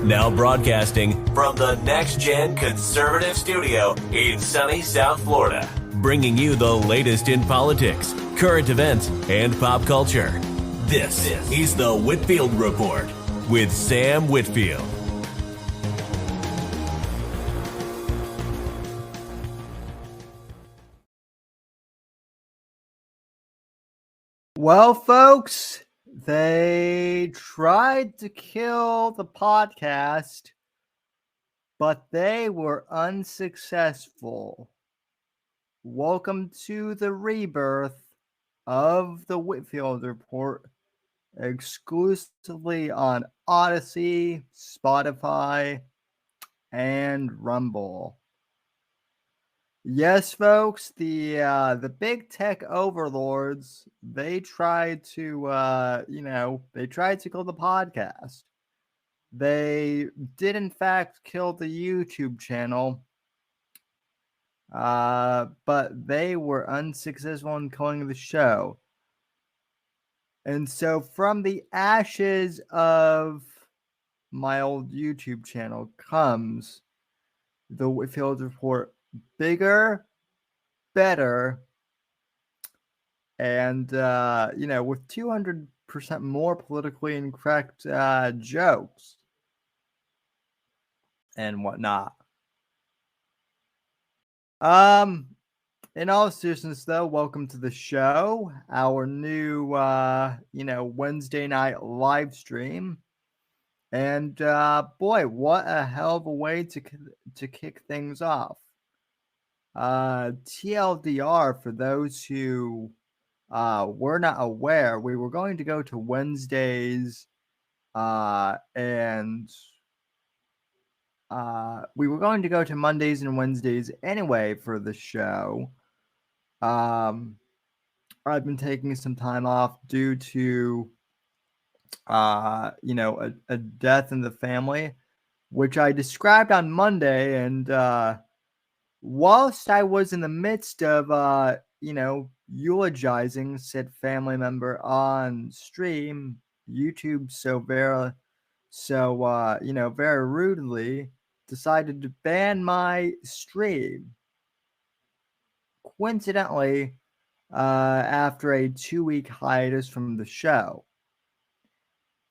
Now broadcasting from the Next Gen Conservative Studio in sunny South Florida, bringing you the latest in politics, current events, and pop culture. This is the Whitfield Report with Sam Whitfield. Well, folks, they tried to kill the podcast, but they were unsuccessful. Welcome to the rebirth of the Whitfield Report, exclusively on Odyssey, Spotify, and Rumble. Yes, folks, the big tech overlords, they tried to they tried to kill the podcast. They did in fact kill the YouTube channel. But they were unsuccessful in killing the show. And so from the ashes of my old YouTube channel comes the Whitfield Report, bigger, better, and with 200% more politically incorrect jokes and whatnot. In all seriousness, though, welcome to the show, our new Wednesday night live stream. And boy, what a hell of a way to kick things off. TLDR, for those who were not aware, we were going to go to Wednesdays and we were going to go to Mondays and Wednesdays anyway for the show. I've been taking some time off due to a death in the family, which I described on Monday. And whilst I was in the midst of eulogizing said family member on stream, YouTube very rudely decided to ban my stream. Coincidentally, after a 2-week hiatus from the show.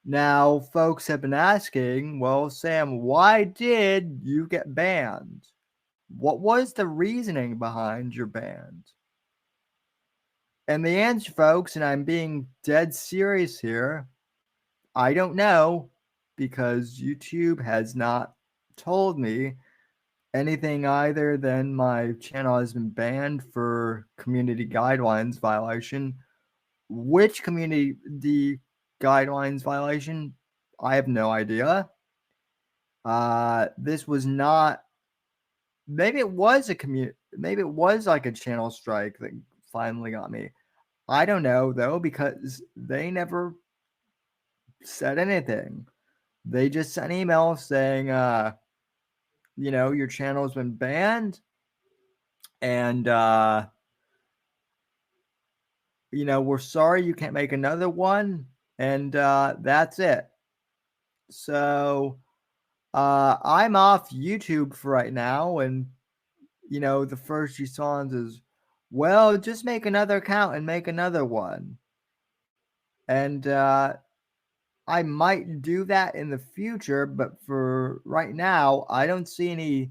Now, folks have been asking, well, Sam, why did you get banned? What was the reasoning behind your ban? And the answer, folks, and I'm being dead serious here, I don't know, because YouTube has not told me anything either than my channel has been banned for community guidelines violation. Which community guidelines violation? I have no idea. This was not. Maybe it was maybe it was like a channel strike that finally got me. I don't know though, because they never said anything. They just sent an email saying, your channel's been banned, and we're sorry you can't make another one, and that's it. So I'm off YouTube for right now, and the first response is, well, just make another account and make another one. And I might do that in the future, but for right now, I don't see any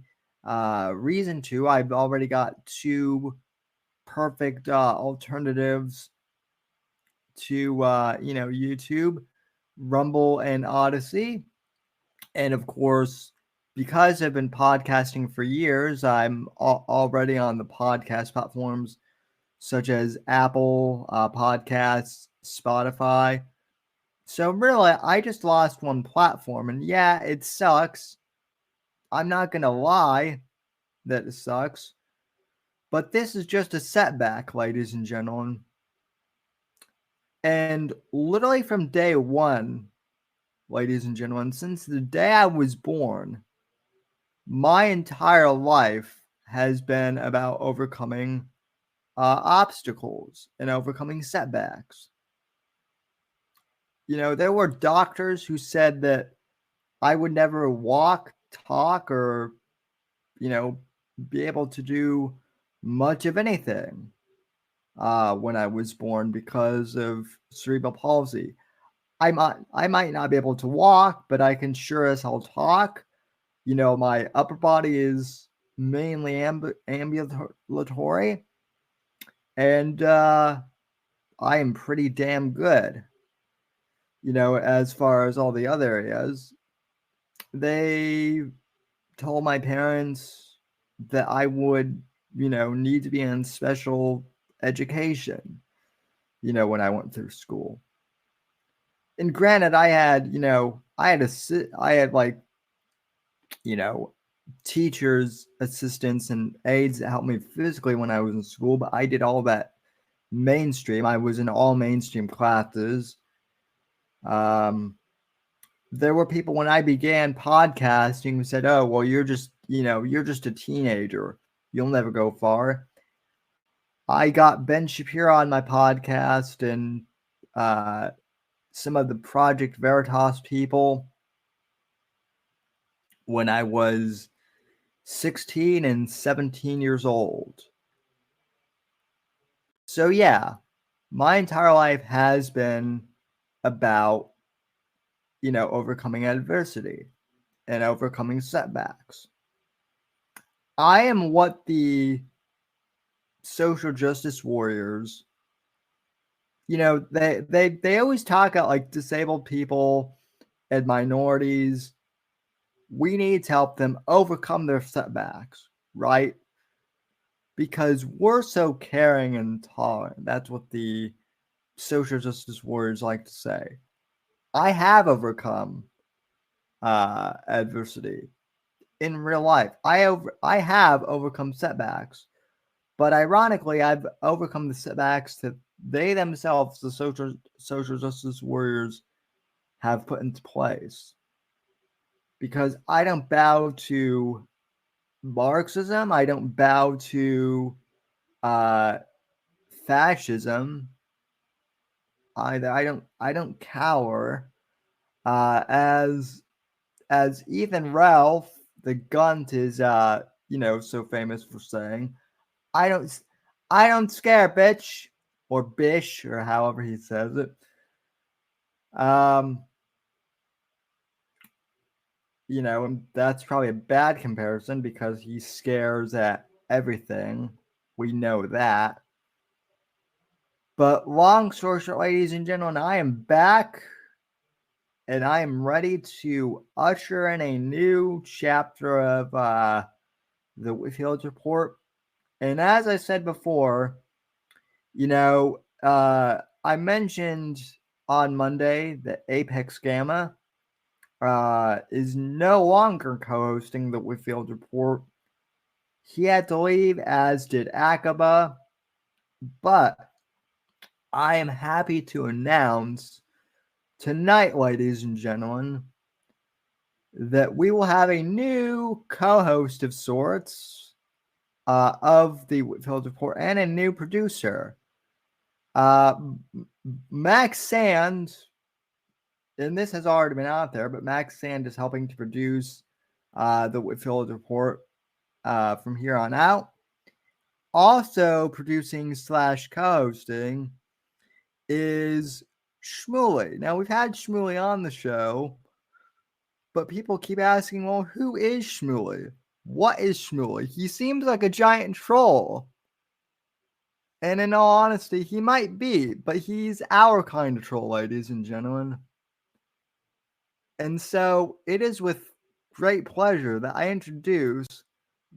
reason to. I've already got 2 perfect alternatives to YouTube, Rumble, and Odyssey. And of course, because I've been podcasting for years, I'm already on the podcast platforms such as Apple Podcasts, Spotify. So really, I just lost one platform, and yeah, it sucks. I'm not going to lie that it sucks. But this is just a setback, ladies and gentlemen. And literally from day one, ladies and gentlemen, since the day I was born, my entire life has been about overcoming obstacles and overcoming setbacks. There were doctors who said that I would never walk, talk, or, be able to do much of anything when I was born because of cerebral palsy. I might not be able to walk, but I can sure as hell talk. My upper body is mainly ambulatory, and I am pretty damn good. As far as all the other areas, they told my parents that I would, need to be in special education, when I went through school. And granted, I had like, you know, teachers, assistants, and aides that helped me physically when I was in school, but I did all that mainstream. I was in all mainstream classes. Um, there were people when I began podcasting who said, "Oh, well, you're just a teenager. You'll never go far." I got Ben Shapiro on my podcast and uh, some of the Project Veritas people when I was 16 and 17 years old. So, yeah, my entire life has been about, overcoming adversity and overcoming setbacks. I am what the social justice warriors, they always talk about like disabled people and minorities. We need to help them overcome their setbacks, right? Because we're so caring and tolerant. That's what the social justice warriors like to say. I have overcome adversity in real life. I have overcome setbacks, but ironically, I've overcome the setbacks that they themselves, the social justice warriors, have put into place. Because I don't bow to Marxism. I don't bow to uh, fascism either. I don't cower. As Ethan Ralph, the Gunt is so famous for saying, I don't I don't scare, bitch, or bish, or however he says it. Um, and that's probably a bad comparison because he scares at everything. We know that. But long story short, ladies and gentlemen, I am back and I am ready to usher in a new chapter of the Whitfield Report. And as I said before, I mentioned on Monday that Apex Gamma is no longer co-hosting the Whitfield Report. He had to leave, as did Akaba, but I am happy to announce tonight, ladies and gentlemen, that we will have a new co-host of sorts of the Whitfield Report and a new producer. Max Sand, and this has already been out there, but Max Sand is helping to produce the Whitfield Report from here on out. Also producing / co-hosting is Shmuley. Now, we've had Shmuley on the show, but people keep asking, well, who is Shmuley? What is Shmuley? He seems like a giant troll. And in all honesty, he might be, but he's our kind of troll, ladies and gentlemen. And so it is with great pleasure that I introduce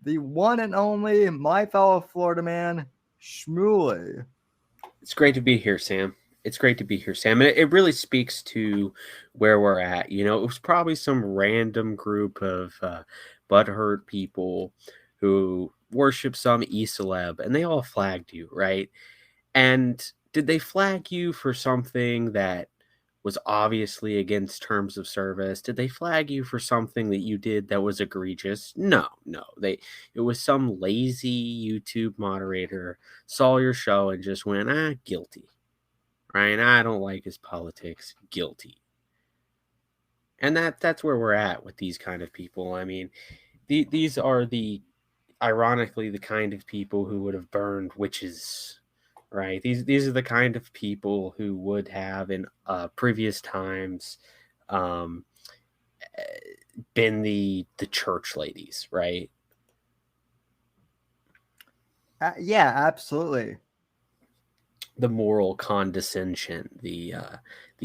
the one and only my fellow Florida man, Shmuley. It's great to be here, Sam. It's great to be here, Sam. And it really speaks to where we're at. You know, it was probably some random group of butthurt people who worship some e-celeb, and they all flagged you, right? And did they flag you for something that was obviously against terms of service? Did they flag you for something that you did that was egregious? No. It was some lazy YouTube moderator saw your show and just went, guilty. Right? I don't like his politics. Guilty. And that's where we're at with these kind of people. I mean, these are ironically the kind of people who would have burned witches, right? These are the kind of people who would have in previous times um, been the church ladies, right? Yeah, absolutely. The moral condescension, the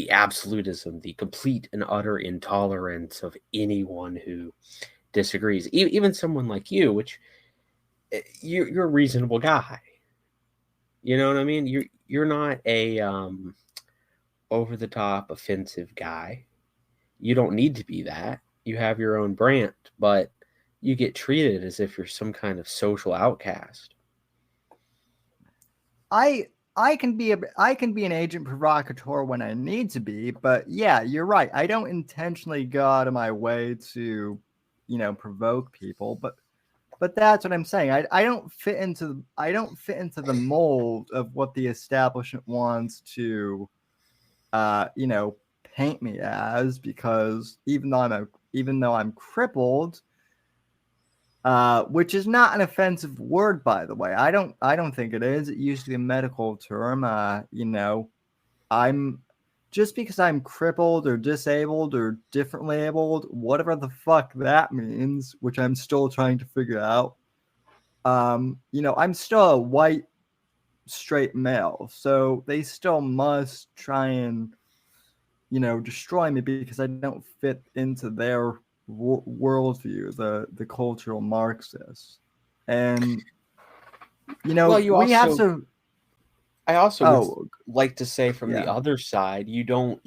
absolutism, the complete and utter intolerance of anyone who disagrees, even someone like you, which you're a reasonable guy. You know what I mean? You're not a over the top offensive guy. You don't need to be that. You have your own brand, but you get treated as if you're some kind of social outcast. I can be an agent provocateur when I need to be, but yeah, you're right. I don't intentionally go out of my way to, provoke people, but that's what I'm saying. I don't fit into the mold of what the establishment wants to paint me as, because even though I'm crippled, which is not an offensive word, by the way. I don't think it is. It used to be a medical term. I'm just because I'm crippled or disabled or differently abled, whatever the fuck that means, which I'm still trying to figure out. I'm still a white straight male, so they still must try and destroy me because I don't fit into their worldview, the cultural Marxists. And Well, you we have also to. I also would Oh, like to say from the yeah, other side, you don't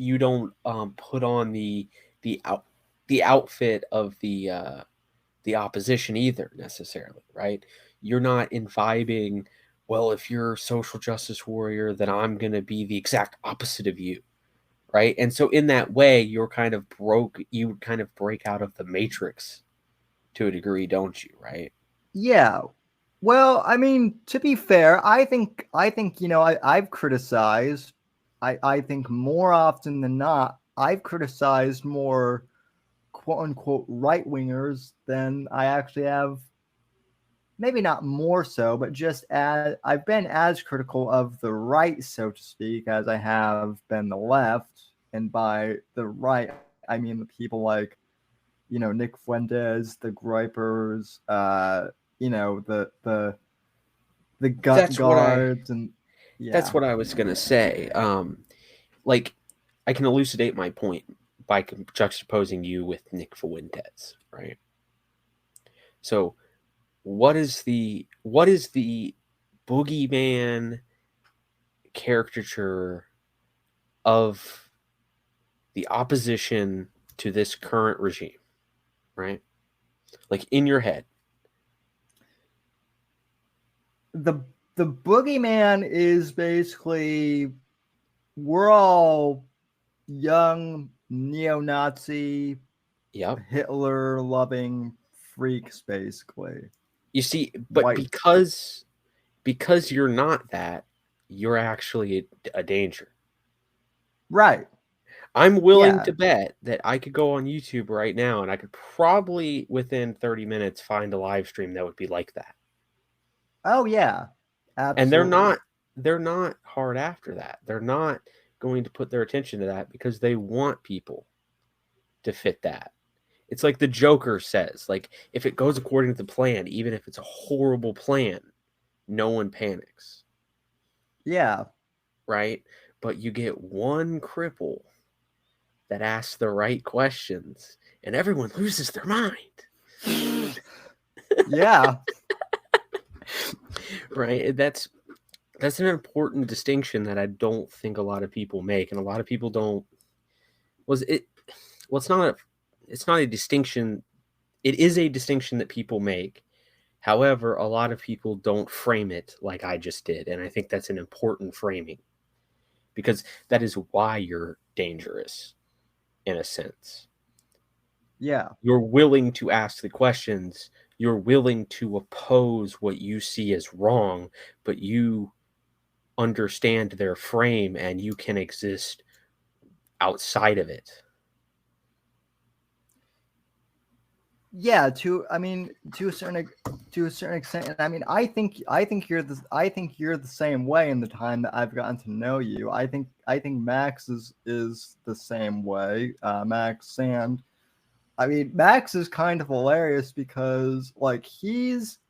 put on the the outfit of the opposition either necessarily, right? You're not imbibing, well, if you're a social justice warrior, then I'm going to be the exact opposite of you, right? And so in that way, you kind of break out of the matrix to a degree, don't you, right? yeah. Well, I mean, to be fair, I think I've criticized. I think more often than not, I've criticized more quote unquote right wingers than I actually have. Maybe not more so, but just as I've been as critical of the right, so to speak, as I have been the left. And by the right, I mean the people like, Nick Fuentes, the Gripers, the gut That's what I guards, and that's yeah. what I was going to say. Like I can elucidate my point by juxtaposing you with Nick Fuentes, right? So what is the boogeyman caricature of the opposition to this current regime, right? Like in your head. The the boogeyman is basically, we're all young neo-Nazi Yep. Hitler loving freaks, basically. You see, but White. because you're not that, you're actually a danger. Right. I'm willing Yeah. to bet that I could go on YouTube right now and I could probably within 30 minutes find a live stream that would be like that. Oh yeah. And Absolutely. they're not hard after that. They're not going to put their attention to that because they want people to fit that. It's like the Joker says, like if it goes according to the plan, even if it's a horrible plan, no one panics, Yeah. right? But you get one cripple that asks the right questions and everyone loses their mind. Yeah. Right? That's an important distinction that I don't think a lot of people make, and a lot of people don't. Was it? Well, it's not a distinction. It is a distinction that people make. However, a lot of people don't frame it like I just did, and I think that's an important framing because that is why you're dangerous, in a sense. Yeah. You're willing to ask the questions. You're willing to oppose what you see as wrong, but you understand their frame and you can exist outside of it. Yeah, to to a certain extent. And I mean, I think you're the same way in the time that I've gotten to know you. I think Max is the same way. Max Sand. I mean, Max is kind of hilarious because like he's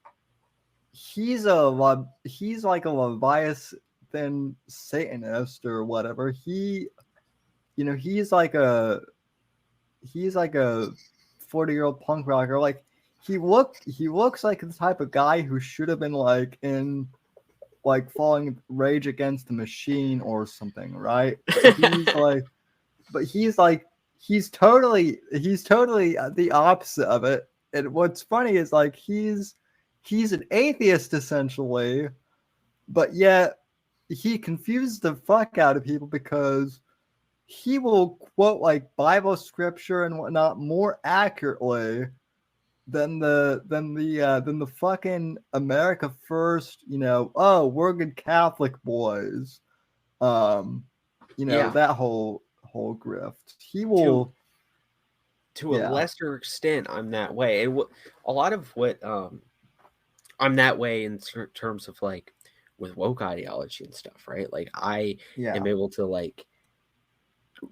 like a Leviathan Satanist or whatever. He's like a 40-year-old punk rocker. Like he looks like the type of guy who should have been like in like falling Rage Against the Machine or something, right? But he's totally the opposite of it. And what's funny is like he's an atheist essentially, but yet he confuses the fuck out of people because he will quote like Bible scripture and whatnot more accurately than the fucking America First, oh, we're good Catholic boys. Um, Yeah. that whole grift. He To will to a yeah. lesser extent, I'm that way. A lot of what I'm that way in terms of like with woke ideology and stuff, right? Like I Yeah. am able to like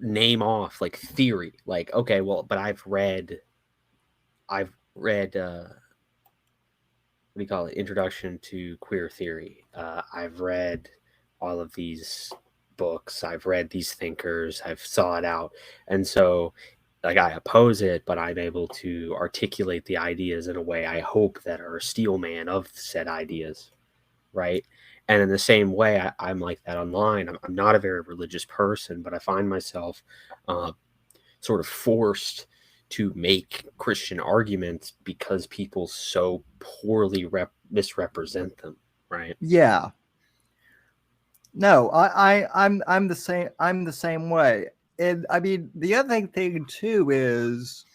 name off like theory, like okay, well, but I've read what do you call it, Introduction to Queer Theory. I've read all of these books, I've read these thinkers, I've sought out, and so like I oppose it, but I'm able to articulate the ideas in a way I hope that are a steel man of said ideas, right? And in the same way, I'm like that online. I'm not a very religious person, but I find myself uh, sort of forced to make Christian arguments because people so poorly misrepresent them, right? Yeah. No, I'm the same. I'm the same way. And I mean, the other thing too is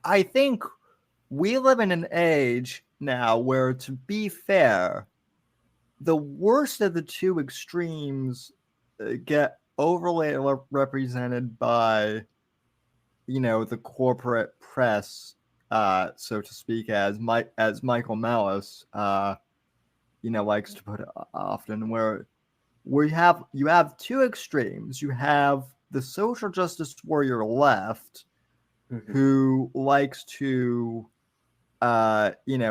I think we live in an age now where, to be fair, the worst of the two extremes get overly represented by the corporate press, so to speak, as Michael Malice likes to put it often, where you have two extremes. You have the social justice warrior left, who likes to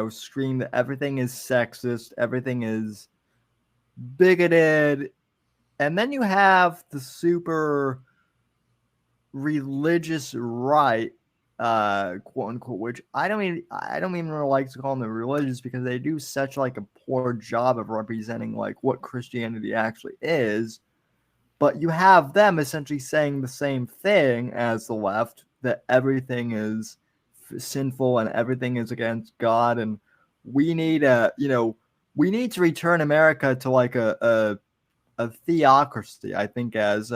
scream that everything is sexist, everything is bigoted, and then you have the super religious right, quote unquote, which I don't even really like to call them the religious, because they do such like a poor job of representing like what Christianity actually is. But you have them essentially saying the same thing as the left, that everything is sinful and everything is against God, and we need we need to return America to like a theocracy. I think as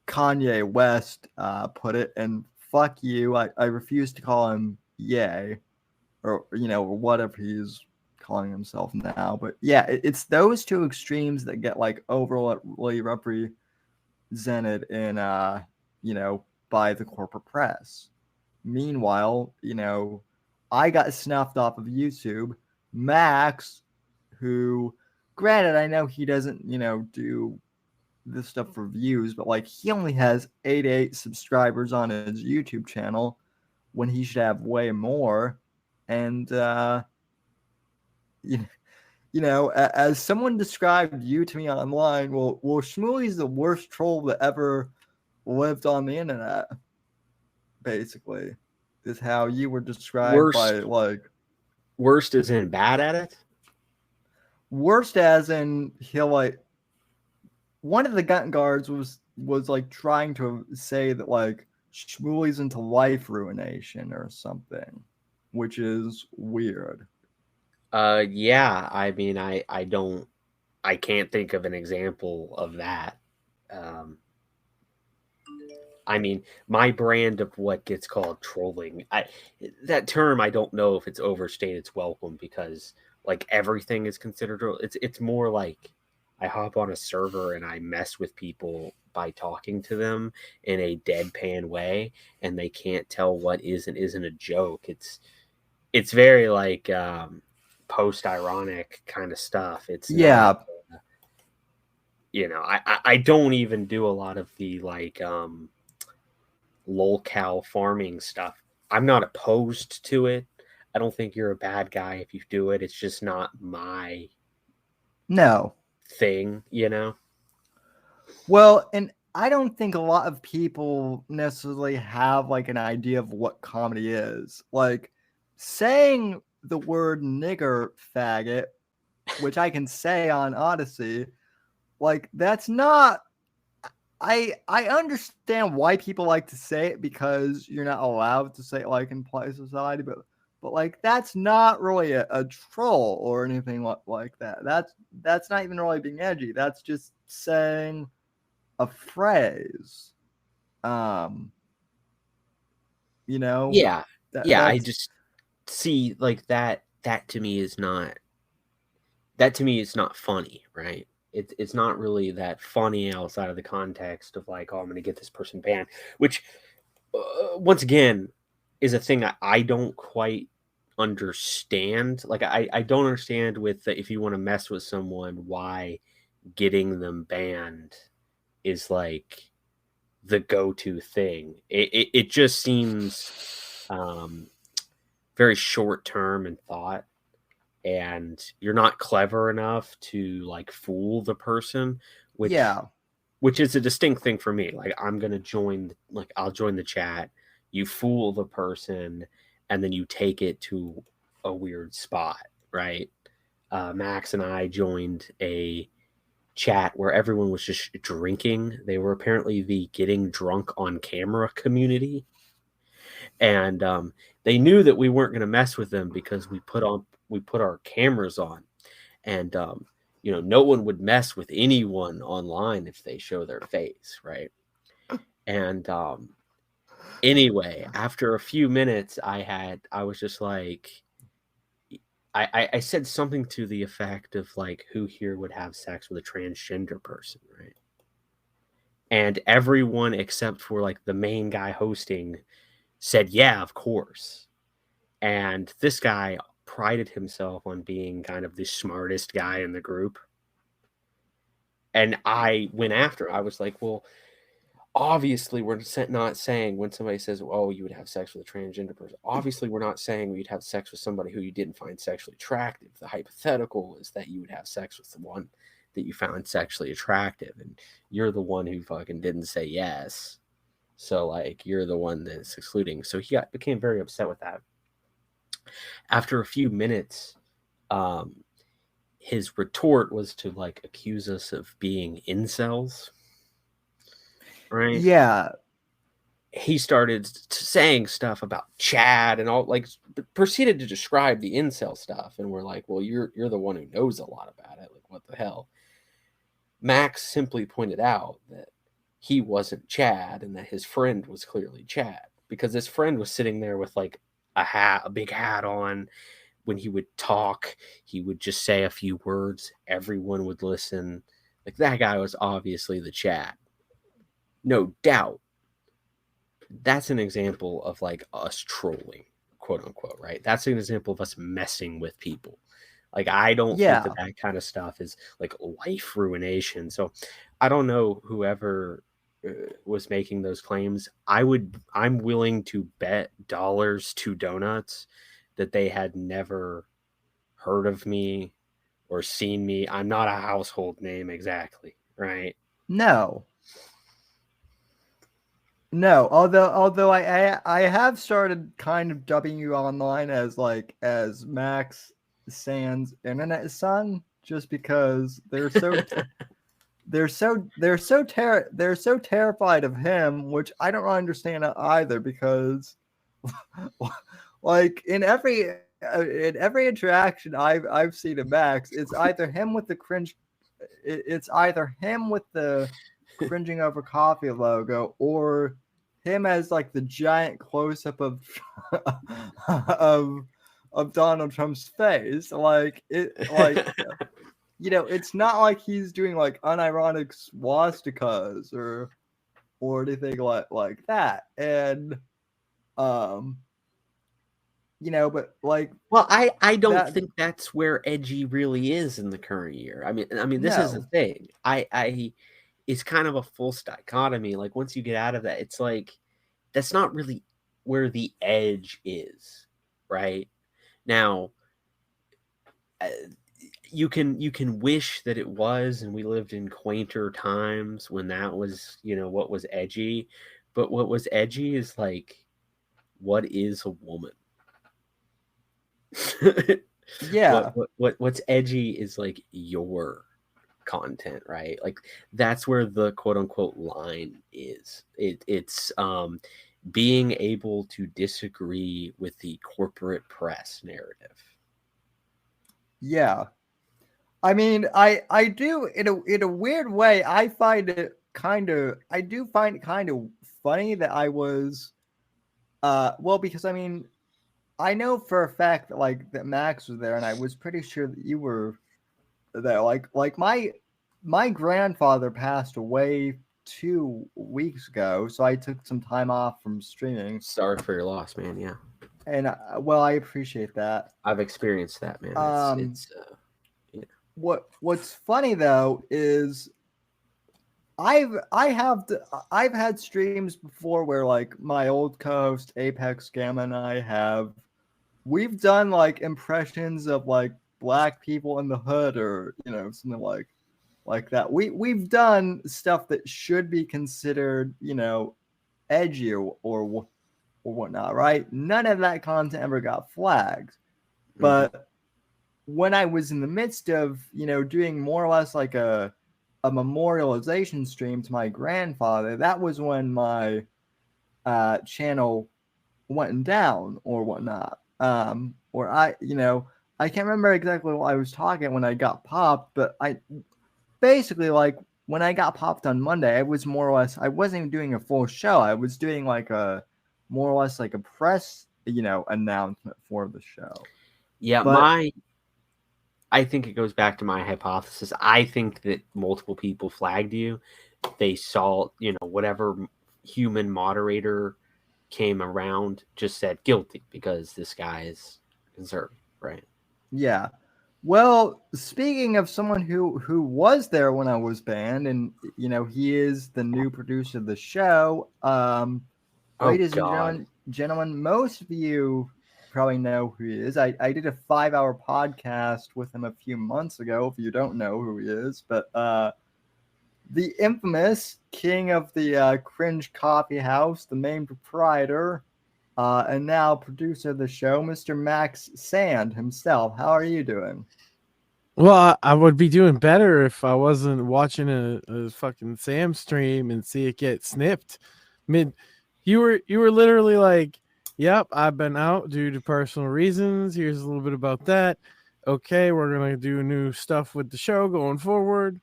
Kanye West put it, and fuck you, I refuse to call him Ye, or or whatever he's calling himself now. But yeah, it's those two extremes that get like overly represented in by the corporate press. Meanwhile, I got snuffed off of YouTube. Max, who, granted, I know he doesn't do this stuff for views, but like he only has 88 subscribers on his YouTube channel when he should have way more. And you, as someone described you to me online, well, Shmuley's the worst troll that ever lived on the internet. Basically, is how you were described by like worst as in bad at it. Worst as in he'll like, one of the gun guards was like trying to say that like Shmuley's into life ruination or something, which is weird. Yeah, I mean, I can't think of an example of that. I mean, my brand of what gets called trolling, that term, I don't know if it's overstayed its welcome, because like everything is considered. It's more like I hop on a server and I mess with people by talking to them in a deadpan way, and they can't tell what is and isn't a joke. It's very like post-ironic kind of stuff. It's not, Yeah. I don't even do a lot of the like lolcow farming stuff. I'm not opposed to it. I don't think you're a bad guy if you do it. It's just not my No. thing, you know? Well, and I don't think a lot of people necessarily have like an idea of what comedy is. Like saying the word nigger faggot, which I can say on Odyssey, like that's not I understand why people like to say it because you're not allowed to say it like in polite society, but like that's not really a troll or anything like that. That's not even really being edgy. That's just saying a phrase. You know, Yeah. Yeah, I that's just see like that to me is not funny, right? It's not really that funny outside of the context of like, oh, I'm going to get this person banned, which once again is a thing I don't quite understand. Like I don't understand with if you want to mess with someone, why getting them banned is like the go-to thing. It just seems very short term in thought, and you're not clever enough to like fool the person, yeah. which is a distinct thing for me. Like I'll join the chat, you fool the person, and then you take it to a weird spot, right? Max and I joined a chat where everyone was just drinking. They were apparently the getting drunk on camera community, and they knew that we weren't going to mess with them because we put our cameras on, and no one would mess with anyone online if they show their face, right? And anyway, after a few minutes, I was just like, I said something to the effect of like, who here would have sex with a transgender person, right? And everyone except for like the main guy hosting said, yeah, of course. And this guy prided himself on being kind of the smartest guy in the group. And I went after. I was like, well, obviously we're not saying when somebody says, oh, you would have sex with a transgender person. Obviously we're not saying you'd have sex with somebody who you didn't find sexually attractive. The hypothetical is that you would have sex with the one that you found sexually attractive. And you're the one who fucking didn't say yes. So like you're the one that's excluding. So he became very upset with that. After a few minutes, his retort was to like accuse us of being incels. Right? Yeah. He started saying stuff about Chad and all, like proceeded to describe the incel stuff, and we're like, well, you're the one who knows a lot about it. Like, what the hell? Max simply pointed out that he wasn't Chad and that his friend was clearly Chad, because his friend was sitting there with like a big hat on. When he would talk, he would just say a few words. Everyone would listen. Like, that guy was obviously the Chad. No doubt. That's an example of like us trolling, quote unquote, right? That's an example of us messing with people. Like, I don't think that kind of stuff is like life ruination. So I don't know whoever was making those claims. I'm willing to bet dollars to donuts that they had never heard of me or seen me. I'm not a household name exactly, right? No. Although I have started kind of dubbing you online as Max Sans internet son, just because they're so terrified of him, which I don't understand either, because like in every interaction I've seen of Max, it's either him with the cringe, it's either him with the cringing over coffee logo, or him as like the giant close up of of Donald Trump's face. Like it, like it's not like he's doing like unironic swastikas or anything like that. And but like Well, I don't that, think that's where edgy really is in the current year. I mean, this is the no. thing. It's kind of a full dichotomy. Like once you get out of that, it's like that's not really where the edge is, right? Now, uh, you can wish that it was, and we lived in quainter times when that was, what was edgy. But what was edgy is like, what is a woman? Yeah. What's edgy is like your content, right? Like that's where the quote unquote line is. It's being able to disagree with the corporate press narrative. Yeah. I mean, I do in a weird way. I find it I do find it kind of funny that I was well, because I mean, I know for a fact that like that Max was there, and I was pretty sure that you were there. Like my grandfather passed away 2 weeks ago, so I took some time off from streaming, Sorry for your loss, man. Yeah, and well, I appreciate that. I've experienced that, man. Um, It's yeah. what's funny though is I've had streams before where like my old co-host Apex Gamma and we've done like impressions of like black people in the hood, or something like that. We've done stuff that should be considered edgy or whatnot, right? None of that content ever got flagged, Mhm. but when I was in the midst of doing more or less like a memorialization stream to my grandfather, that was when my channel went down or whatnot. Or I can't remember exactly what I was talking when I got popped, but I basically like when I got popped on Monday, I was more or less, I wasn't even doing a full show. I was doing like a more or less like a press, announcement for the show. Yeah, But I think it goes back to my hypothesis. I think that multiple people flagged you. They saw, whatever human moderator came around just said guilty because this guy is conservative, right? yeah. Well, speaking of someone who was there when I was banned, and he is the new producer of the show. Oh Ladies and God. gentlemen, most of you probably know who he is. I did a 5-hour podcast with him a few months ago. If you don't know who he is, but the infamous king of the cringe coffee house, the main proprietor, and now producer of the show, Mr. Max Sand himself. How are you doing? Well, I would be doing better if I wasn't watching a fucking Sam stream and see it get snipped. I mean, you were literally like, "Yep, I've been out due to personal reasons. Here's a little bit about that. Okay, we're gonna do new stuff with the show going forward.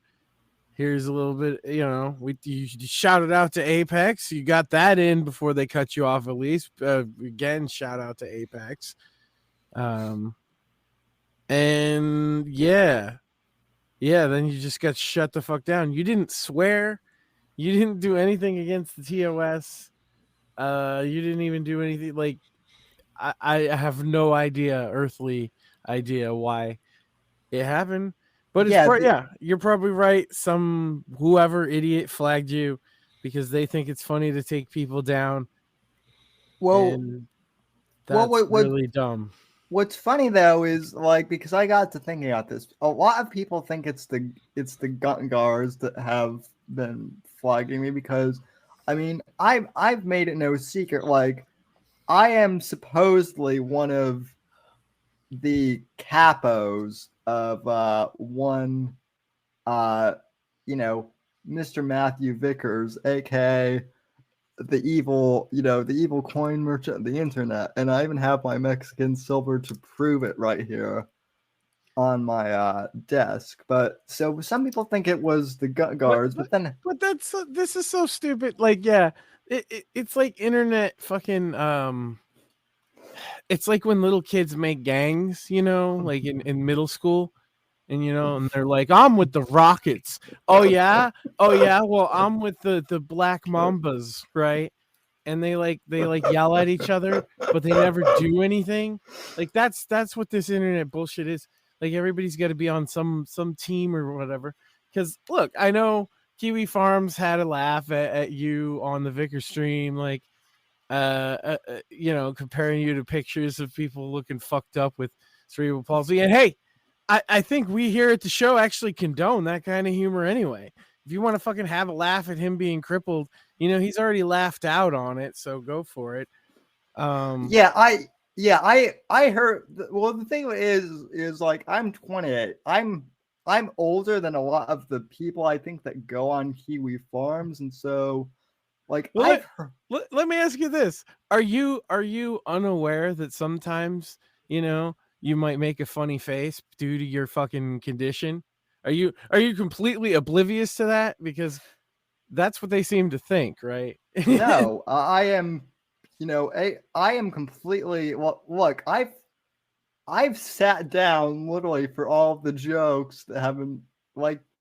Here's a little bit, you shouted out to Apex. You got that in before they cut you off. At least, again, shout out to Apex. And yeah, then you just got shut the fuck down. You didn't swear. You didn't do anything against the TOS. You didn't even do anything. Like, I have no earthly idea why it happened. But Yeah, you're probably right. Some whoever idiot flagged you because they think it's funny to take people down, well, and that's what really dumb. what's funny though is like, because I got to thinking about this, a lot of people think it's the gun guards that have been flagging me, because I mean I've made it no secret, like I am supposedly one of the capos of one you know Mr. Matthew Vickers, aka the evil coin merchant of the internet, and I even have my Mexican silver to prove it right here on my desk. But so some people think it was the gut guards, but then But this is so stupid. Like, yeah, it's like internet fucking. It's like when little kids make gangs, like in middle school. and and they're like, I'm with the Rockets. Oh yeah, well, I'm with the Black Mambas, right? And they yell at each other, but they never do anything. Like that's what this internet bullshit is. Like everybody's got to be on some team or whatever. Because look, I know Kiwi Farms had a laugh at you on the Vicker stream, like comparing you to pictures of people looking fucked up with cerebral palsy. And hey, I think we here at the show actually condone that kind of humor anyway. If you want to fucking have a laugh at him being crippled, he's already laughed out on it, so go for it. I heard. Well, the thing is like I'm 28. I'm older than a lot of the people I think that go on Kiwi Farms, and so like let me ask you this: Are you unaware that sometimes you might make a funny face due to your fucking condition? Are you completely oblivious to that? Because that's what they seem to think, right? No, I am. I am completely. Well, look, I've sat down literally for all of the jokes that have been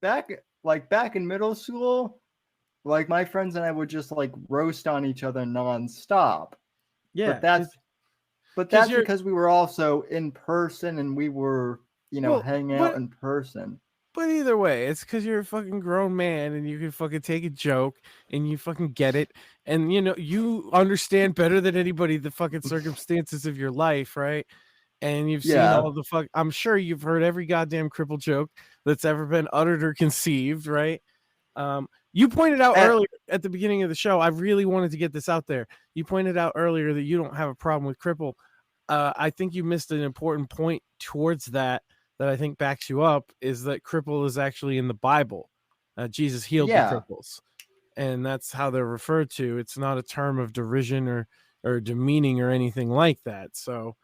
back in middle school. Like my friends and I would just like roast on each other nonstop. Yeah, but that's because we were also in person and we were hanging out in person. But either way, it's because you're a fucking grown man and you can fucking take a joke and you fucking get it. And, you understand better than anybody the fucking circumstances of your life, right? And you've seen all the I'm sure you've heard every goddamn cripple joke that's ever been uttered or conceived, right? You pointed out earlier at the beginning of the show, I really wanted to get this out there. You pointed out earlier that you don't have a problem with cripple. I think you missed an important point towards that I think backs you up, is that cripple is actually in the Bible. Jesus healed the cripples, and that's how they're referred to. It's not a term of derision or demeaning or anything like that. So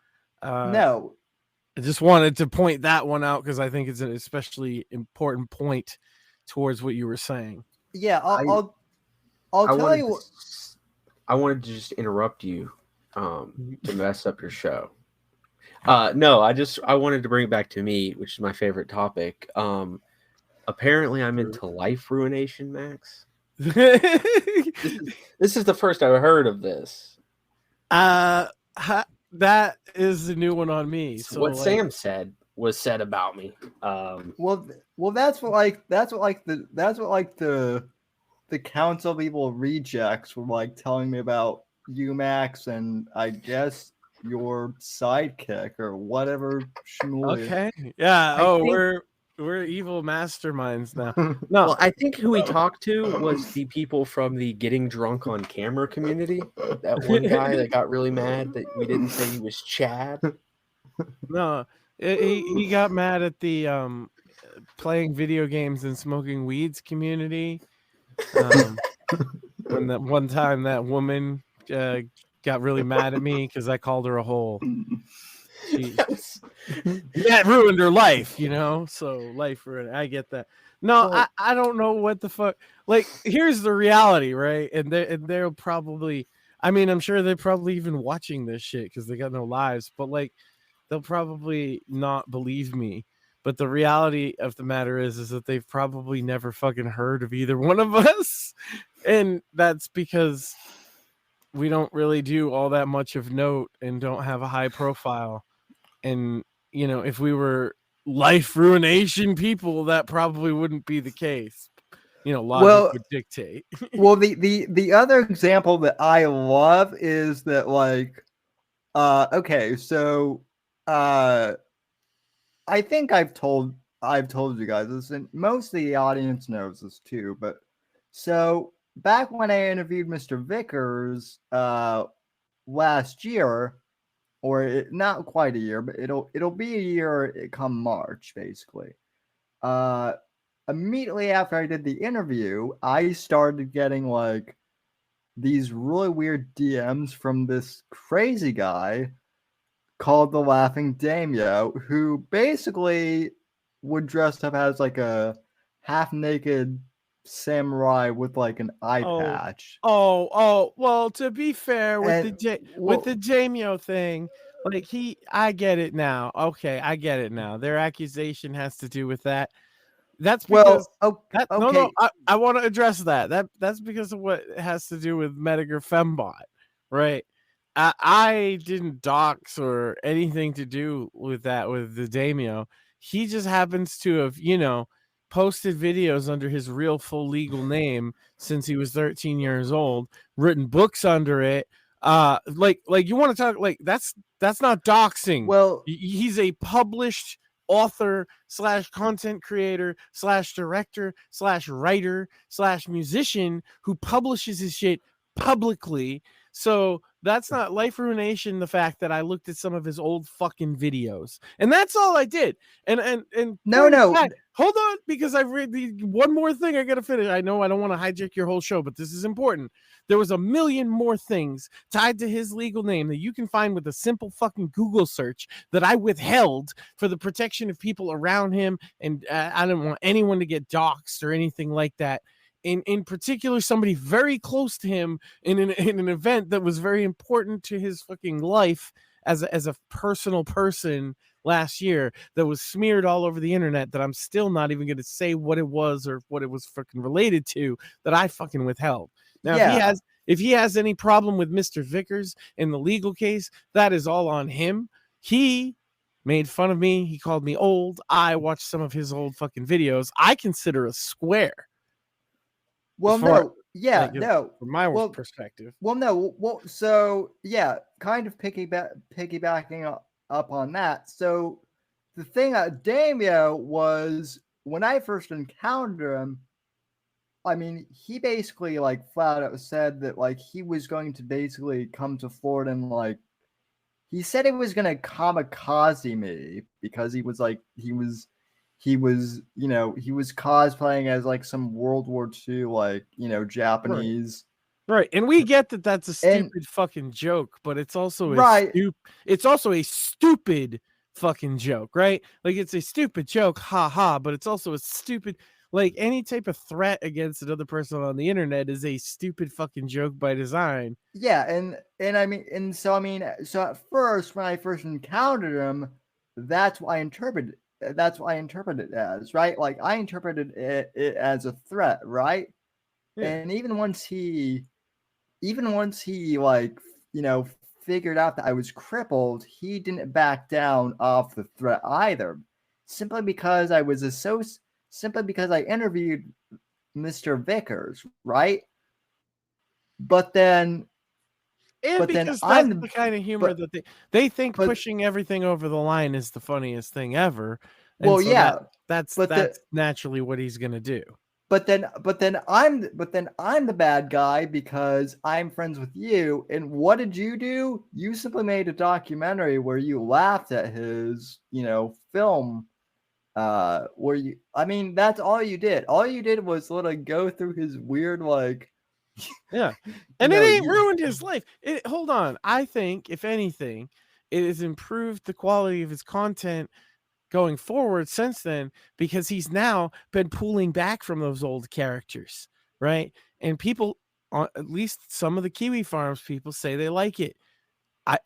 no, I just wanted to point that one out because I think it's an especially important point towards what you were saying. Yeah, I'll tell you. I wanted to just interrupt you to mess up your show. No, I wanted to bring it back to me, which is my favorite topic. Apparently I'm into life ruination, Max. This is the first I've heard of this. That is a new one on me. So what Sam said was said about me. Well, that's what the council people rejects were like telling me about you, Max, and I guess your sidekick or whatever. Okay. Yeah. We're evil masterminds now. No, well, I think who we talked to was the people from the Getting Drunk on Camera community. That one guy that got really mad that we didn't say he was Chad. No, he got mad at the playing video games and smoking weeds community. When that one time that woman got really mad at me because I called her a hole. That ruined her life, so life ruined. I get that. No, well, I don't know what the fuck. Like, here's the reality, right? And they'll probably, I'm sure they're probably even watching this shit because they got no lives, but like, they'll probably not believe me. But the reality of the matter is that they've probably never fucking heard of either one of us. And that's because we don't really do all that much of note and don't have a high profile. And, if we were life ruination people, that probably wouldn't be the case. Logic would dictate. Well, the other example that I love is that, like, okay, so I think I've told you guys this, and most of the audience knows this too. But so back when I interviewed Mr. Vickers last year, or not quite a year, but it'll be a year come March, basically. Immediately after I did the interview, I started getting like these really weird DMs from this crazy guy called the Laughing Daimyo, who basically would dress up as like a half-naked samurai with like an eye patch. Well, to be fair with the Daimyo thing, Like I get it now. Okay, I get it now. Their accusation has to do with that. That's because Well, no, okay. I want to address that. That's because of what it has to do with Mediger Fembot, right? I didn't dox or anything to do with that with the Damio. He just happens to have, posted videos under his real full legal name since he was 13 years old, written books under it. Like you want to talk like that's not doxing. Well, He's a published author / content creator / director / writer / musician who publishes his shit publicly. So that's not life ruination. The fact that I looked at some of his old fucking videos, and that's all I did. And no. hold on, because I've read one more thing I gotta finish. I know I don't want to hijack your whole show, but this is important. There was a million more things tied to his legal name that you can find with a simple fucking Google search that I withheld for the protection of people around him, and I don't want anyone to get doxxed or anything like that. In particular, somebody very close to him in an event that was very important to his fucking life as a personal person last year, that was smeared all over the internet, that I'm still not even going to say what it was or what it was fucking related to, that I fucking withheld. Now, Yeah. if he has any problem with Mr. Vickers in the legal case, that is all on him. He made fun of me. He called me old. I watched some of his old fucking videos. I consider a square. Well, no. Yeah, no. From my perspective. Well, no. Well, so yeah, kind of piggybacking up on that. So the thing at Damio was, when I first encountered him, I mean, he basically like flat out said that like he was going to basically come to Florida and like he said he was gonna kamikaze me because he was cosplaying as like some World War II like Japanese. Right. And we get that that's a stupid fucking joke, but it's also a stupid fucking joke, right? Like, it's a stupid joke, ha, but it's also a stupid, like, any type of threat against another person on the internet is a stupid fucking joke by design. Yeah, so at first, when I first encountered him, that's what I interpreted it as, right? Like, I interpreted it as a threat, right? Yeah. And even once he like, figured out that I was crippled, he didn't back down off the threat either. Simply because I interviewed Mr. Vickers, right? But then that's the kind of humor that they think pushing everything over the line is the funniest thing ever. And well, so yeah, that's naturally what he's gonna do. But then I'm the bad guy because I'm friends with you. And what did you do? You simply made a documentary where you laughed at his, film. That's all you did. All you did was let it go through his weird, like, yeah. And it ain't ruined his life. Hold on. I think, if anything, it has improved the quality of his content going forward since then, because he's now been pulling back from those old characters, right? And people, at least some of the Kiwi Farms people, say they like it.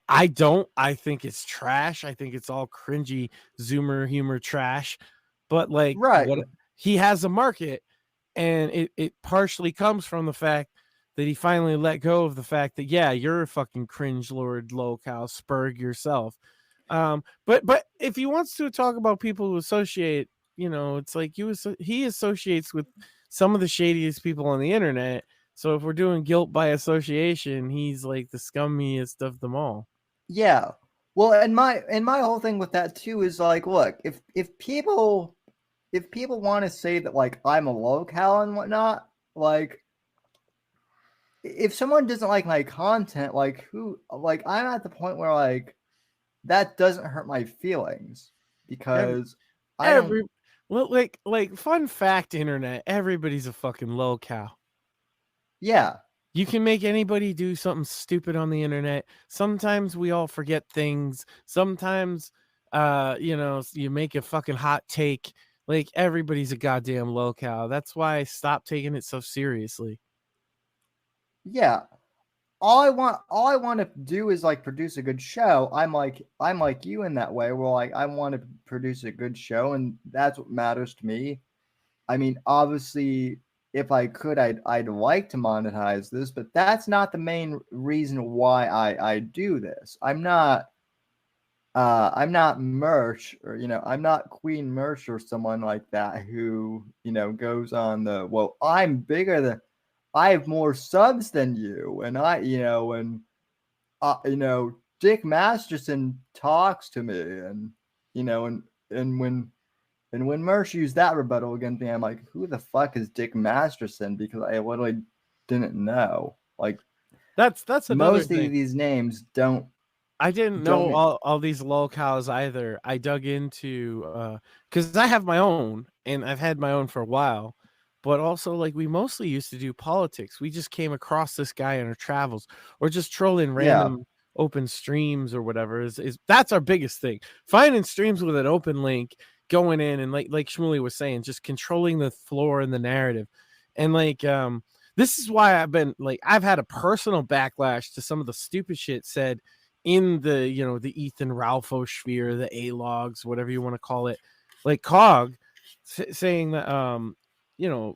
I don't. I think it's trash. I think it's all cringy Zoomer humor trash. But like, right, he has a market, and it partially comes from the fact that he finally let go of the fact that, yeah, you're a fucking cringe lord locale Spurg yourself. But if he wants to talk about people who associate, it's like he associates with some of the shadiest people on the internet. So if we're doing guilt by association, he's like the scummiest of them all. Yeah. Well, and my whole thing with that too is like, look, if people want to say that like I'm a locale and whatnot, like, if someone doesn't like my content, like I'm at the point where like that doesn't hurt my feelings, because fun fact, internet, everybody's a fucking locale. Yeah. You can make anybody do something stupid on the internet. Sometimes we all forget things. Sometimes you make a fucking hot take. Like, everybody's a goddamn locale. That's why I stopped taking it so seriously. Yeah. all I want to do is like produce a good show. I'm like you in that way. Where like I want to produce a good show, and that's what matters to me. I mean, obviously, if I could, I'd like to monetize this, but that's not the main reason why I do this. I'm not Merch, or I'm not Queen Merch or someone like that who goes on the, well, I'm bigger than, I have more subs than you, and Dick Masterson talks to me, and and when Merch used that rebuttal against me, I'm like, who the fuck is Dick Masterson? Because I literally didn't know. Like, That's another most thing. of these names don't. I didn't know all these lolcows either. I dug into because I have my own, and I've had my own for a while. But also, like, we mostly used to do politics. We just came across this guy in our travels, or just trolling random open streams or whatever. Is that's our biggest thing. Finding streams with an open link, going in, and like Shmuley was saying, just controlling the floor and the narrative. And like this is why I've had a personal backlash to some of the stupid shit said in the the Ethan Ralpho sphere, the A-logs, whatever you want to call it, like Cog saying that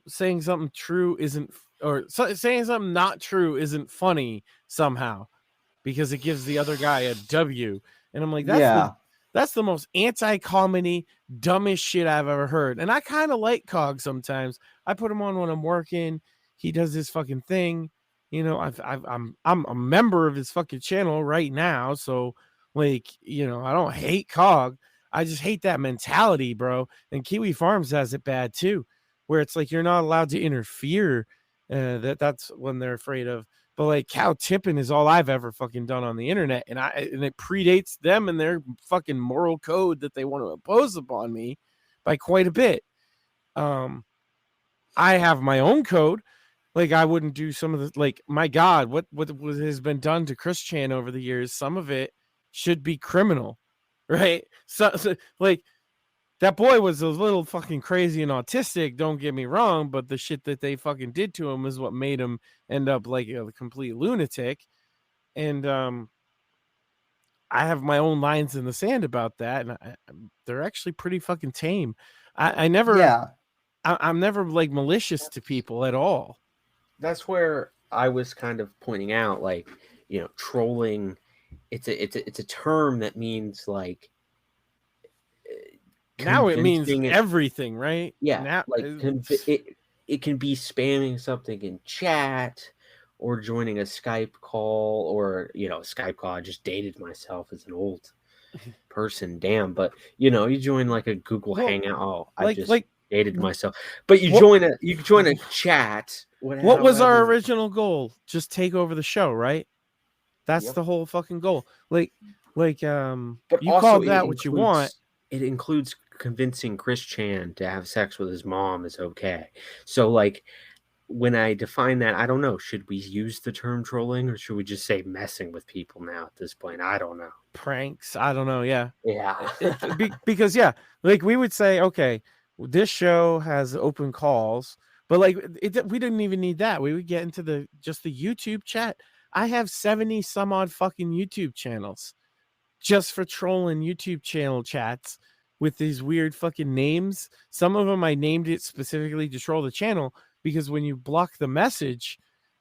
saying something true isn't, or saying something not true isn't funny somehow because it gives the other guy a W. And I'm like, that's the most anti-comedy, dumbest shit I've ever heard. And I kind of like Cog sometimes. I put him on when I'm working. He does his fucking thing. I'm a member of his fucking channel right now, so like I don't hate Cog. I just hate that mentality, bro. And Kiwi Farms has it bad too, where it's like you're not allowed to interfere. That's when they're afraid of. But like cow tipping is all I've ever fucking done on the internet, and it predates them and their fucking moral code that they want to impose upon me by quite a bit. I have my own code. Like I wouldn't do some of the, like, my God, what has been done to Chris Chan over the years? Some of it should be criminal, right? So like that boy was a little fucking crazy and autistic. Don't get me wrong, but the shit that they fucking did to him is what made him end up like a complete lunatic. And I have my own lines in the sand about that, and they're actually pretty fucking tame. I'm never like malicious to people at all. That's where I was kind of pointing out, like, trolling. It's a term that means like. Now it means everything, right? Yeah, now, like it can be spamming something in chat, or joining a Skype call, or Skype call. I just dated myself as an old person, damn. But you join like a Google Hangout. Oh, I just dated myself. But you join a chat. What was our original goal? Just take over the show, right? That's the whole fucking goal. But you call that what you want. It includes convincing Chris Chan to have sex with his mom is okay. So like when I define that, I don't know, should we use the term trolling, or should we just say messing with people now at this point? I don't know. Pranks. I don't know. Yeah. Because like we would say, okay, this show has open calls, but like we didn't even need that. We would get into the YouTube chat. I have 70 some odd fucking YouTube channels just for trolling YouTube channel chats with these weird fucking names. Some of them I named it specifically to troll the channel, because when you block the message,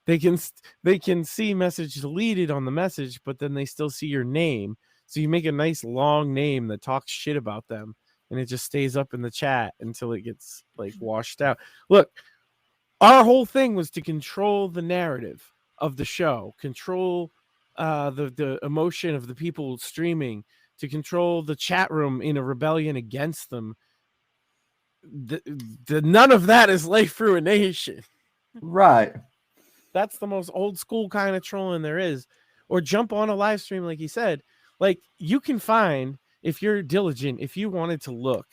they can see message deleted on the message, but then they still see your name. So you make a nice long name that talks shit about them, and it just stays up in the chat until it gets like washed out. Look, our whole thing was to control the narrative of the show, control the emotion of the people streaming, to control the chat room in a rebellion against them. None of that is life ruination. Right. That's the most old school kind of trolling there is. Or jump on a live stream, like he said. Like, you can find, if you're diligent, if you wanted to look,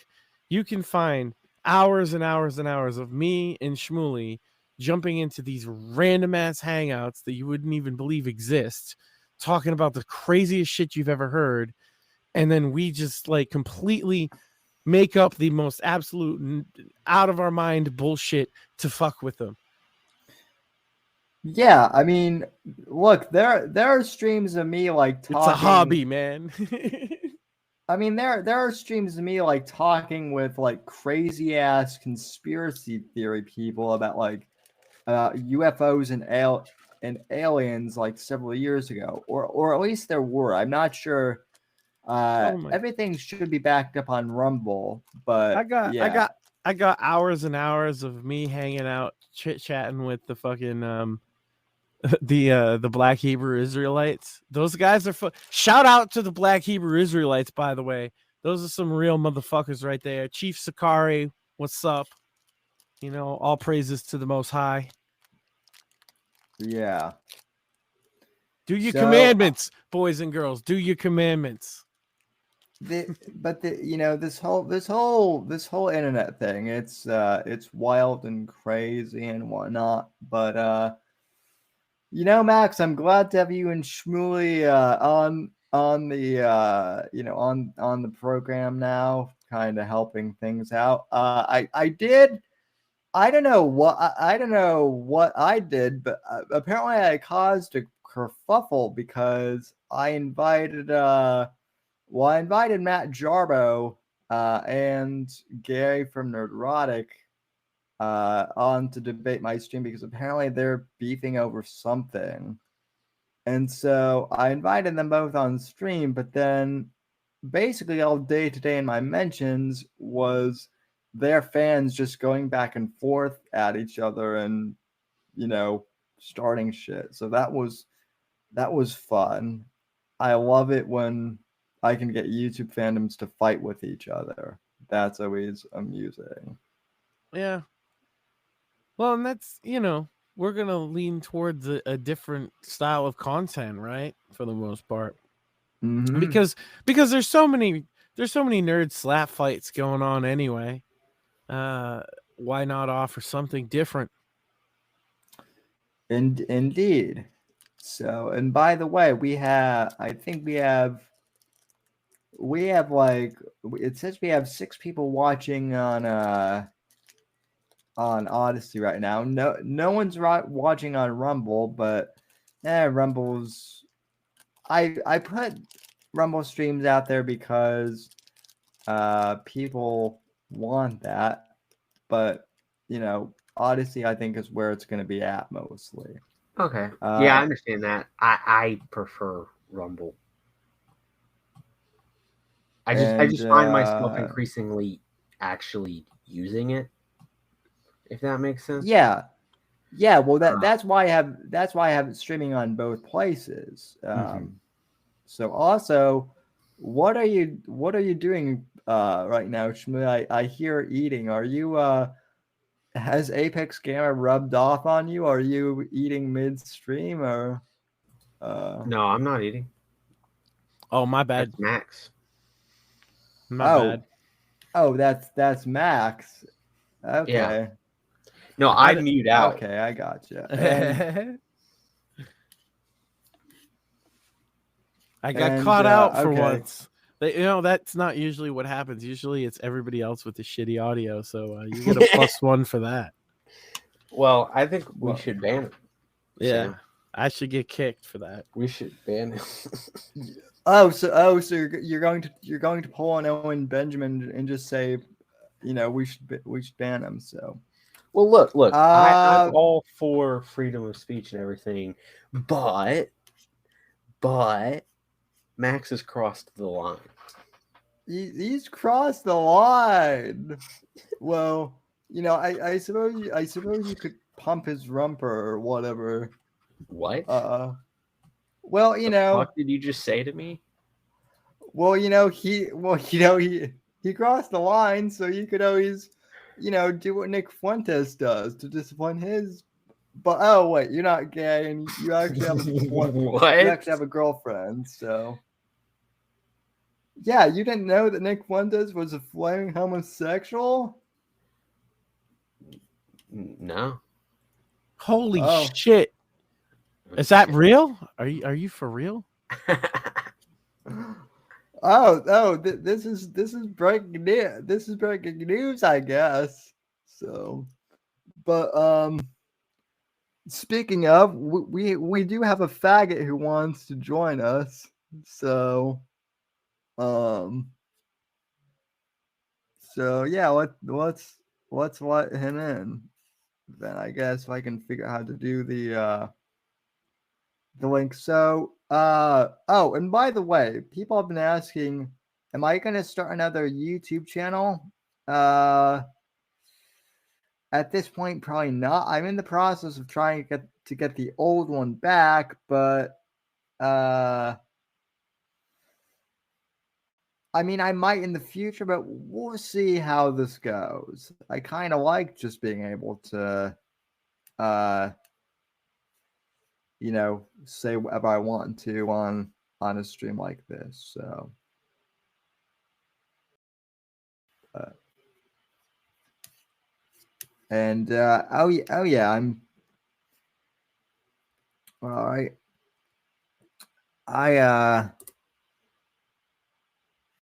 you can find hours and hours and hours of me and Shmuley jumping into these random ass hangouts that you wouldn't even believe exist, talking about the craziest shit you've ever heard. And then we just like completely make up the most absolute out of our mind bullshit to fuck with them. Yeah, I mean, look, there are streams of me like talking. It's a hobby, man. I mean, there are streams of me like talking with like crazy ass conspiracy theory people about like UFOs and aliens like several years ago, or at least there were. I'm not sure. Oh my! Everything should be backed up on Rumble, but I got hours and hours of me hanging out, chit chatting with the fucking the Black Hebrew Israelites. Those guys are shout out to the Black Hebrew Israelites, by the way. Those are some real motherfuckers right there. Chief Sakari, what's up? You know, all praises to the Most High. Yeah. Do your commandments, boys and girls. Do your commandments. You know, this whole internet thing, it's wild and crazy and whatnot. But you know, Max, I'm glad to have you and Shmuley on the you know on the program now, kind of helping things out. I don't know what I did, but apparently I caused a kerfuffle because I invited Matt Jarbo and Gary from Nerdrotic on to debate my stream because apparently they're beefing over something. And so I invited them both on stream, but then basically all day today in my mentions was their fans just going back and forth at each other and, you know, starting shit. So that was fun. I love it when I can get YouTube fandoms to fight with each other. That's always amusing. Yeah. Well, and that's, you know, we're going to lean towards a different style of content, right? For the most part. Mm-hmm. Because there's so many nerd slap fights going on anyway. Why not offer something different? Indeed. So, and by the way, we have like, it says we have 6 people watching on Odyssey right now. No one's watching on Rumble, but Rumble's, I put Rumble streams out there because people want that, but you know, Odyssey I think is where it's going to be at mostly. Okay. Yeah, I understand that. I prefer Rumble. I just find myself increasingly actually using it, if that makes sense. Yeah. Well, that's why I have it streaming on both places. So also, what are you doing right now, Shmuel? I hear eating. Are you has Apex Gamer rubbed off on you? Are you eating midstream or? No, I'm not eating. Oh, my bad. That's Max. My bad. Oh, that's Max. Okay. Yeah. No, I mute out. Okay, I gotcha. I got caught out for once. You know, that's not usually what happens. Usually it's everybody else with the shitty audio. So you get a +1 for that. Well, I think we should ban him. Yeah. Sam. I should get kicked for that. We should ban him. So you're going to pull on Owen Benjamin and just say, you know, we should ban him. So, well, look, I'm all for freedom of speech and everything, but Max has crossed the line. He's crossed the line. Well, you know, I suppose you could pump his rumper or whatever. What? Well, you know. What did you just say to me? Well, you know, he crossed the line, so you could always, you know, do what Nick Fuentes does to discipline his. But oh wait, you're not gay, and you actually have you actually have a girlfriend. So yeah, you didn't know that Nick Fuentes was a flaming homosexual? No. Holy shit! Is that real? Are you for real? This is breaking news. This is breaking news, I guess. So, but speaking of, we do have a faggot who wants to join us. So, yeah, let's let him in. Then I guess if I can figure out how to do the link. So, oh, and by the way, people have been asking, am I going to start another YouTube channel? At this point, probably not. I'm in the process of trying to get the old one back, but I mean, I might in the future, but we'll see how this goes. I kind of like just being able to, say whatever I want to on a stream like this. So, and oh yeah, I'm all right.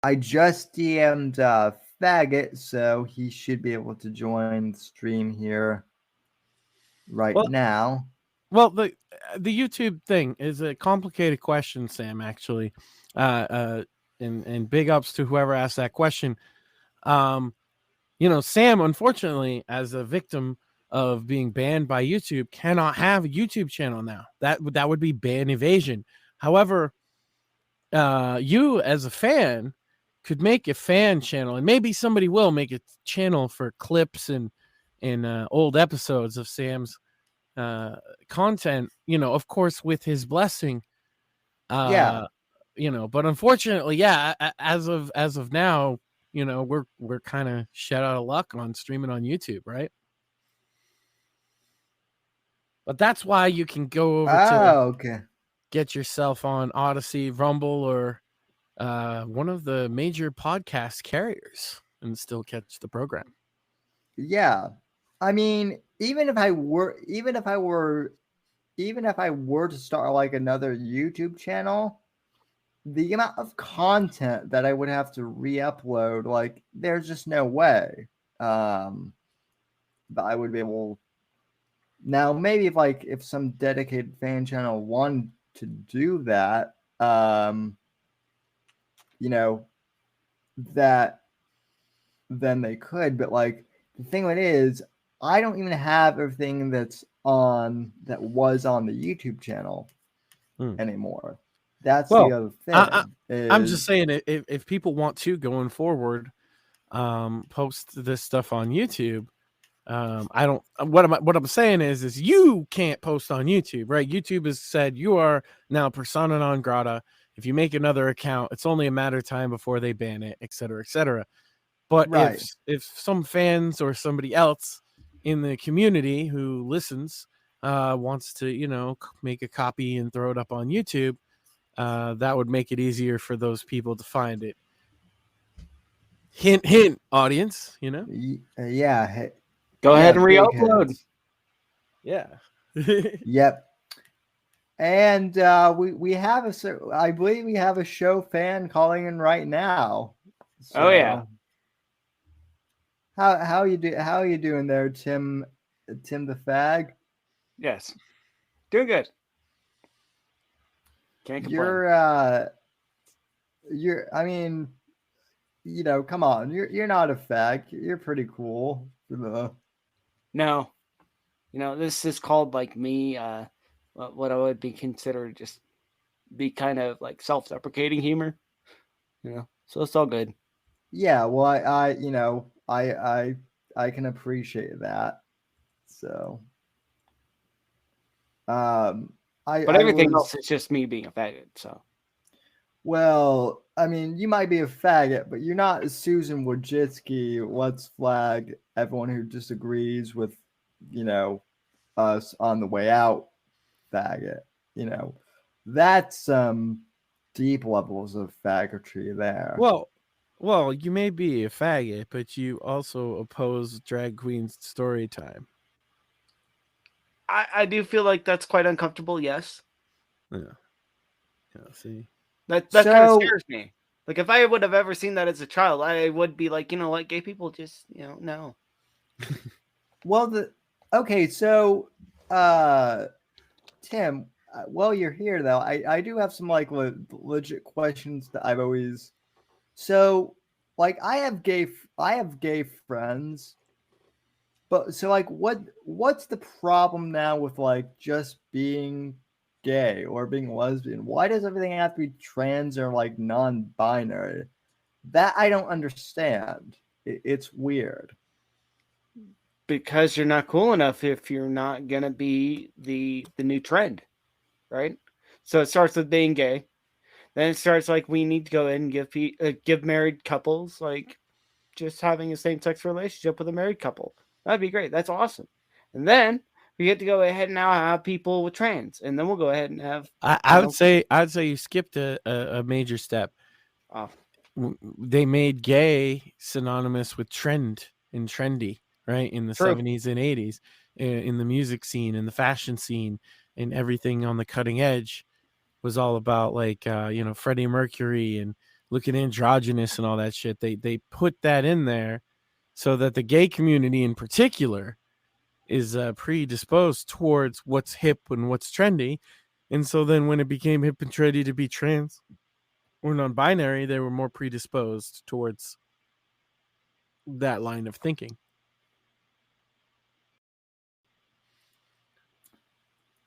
I just DM'd Faggot, so he should be able to join the stream here right now. Well, the YouTube thing is a complicated question, Sam, actually. And big ups to whoever asked that question. Sam, unfortunately, as a victim of being banned by YouTube, cannot have a YouTube channel now. That would be ban evasion. However, you as a fan could make a fan channel, and maybe somebody will make a channel for clips and old episodes of Sam's content, of course, with his blessing. Yeah. But unfortunately, yeah, as of now, we're kind of shut out of luck on streaming on YouTube, right? But that's why you can go over to get yourself on Odyssey, Rumble, or one of the major podcast carriers and still catch the program. Yeah. I mean, even if I were to start like another YouTube channel, the amount of content that I would have to re-upload, like, there's just no way that I would be able. Now, maybe if some dedicated fan channel wanted to do that, that then they could. But like, the thing of it is, I don't even have everything that was on the YouTube channel anymore. That's the other thing. I'm just saying, if people want to going forward, post this stuff on YouTube. What I'm saying is you can't post on YouTube, right? YouTube has said you are now persona non grata. If you make another account, it's only a matter of time before they ban it, et cetera, et cetera. But if some fans or somebody else in the community who listens wants to, make a copy and throw it up on YouTube, that would make it easier for those people to find it. Hint, hint, audience, Yeah. Go ahead and re-upload. Yeah. Yep. And we have I believe we have a show fan calling in right now. So, oh yeah. How you doing there, Tim the Fag? Yes. Doing good. Can't complain. I mean, come on. You're not a fag. You're pretty cool. No. This is called like me, what I would be considered just be kind of like self-deprecating humor. So it's all good. Yeah, well, I can appreciate that. So, but everything else is just me being a faggot. So, well, I mean, you might be a faggot, but you're not Susan Wojcicki. Let's flag everyone who disagrees with, us on the way out. Faggot, that's some deep levels of faggotry there. Well, you may be a faggot, but you also oppose drag queens story time. I do feel like that's quite uncomfortable. Yes. Yeah. See, that kind of scares me. Like if I would have ever seen that as a child, I would be like, gay people just, no. Well, okay, so Tim, while you're here though, I do have some like legit questions that I've always. So, like, I have gay friends, but so like, what's the problem now with like just being gay or being lesbian? Why does everything have to be trans or like non-binary? That I don't understand. It's weird. Because you're not cool enough if you're not gonna be the new trend, right? So it starts with being gay. Then it starts like we need to go in and give married couples like just having a same sex relationship with a married couple. That'd be great. That's awesome. And then we get to go ahead and now have people with trans, and then we'll go ahead and have. I would say you skipped a major step. Oh. They made gay synonymous with trend and trendy, right? In the True. 70s and 80s, in the music scene, in the fashion scene, and everything on the cutting edge was all about like Freddie Mercury and looking androgynous and all that shit. They put that in there so that the gay community in particular is predisposed towards what's hip and what's trendy. And so then when it became hip and trendy to be trans or non-binary, they were more predisposed towards that line of thinking.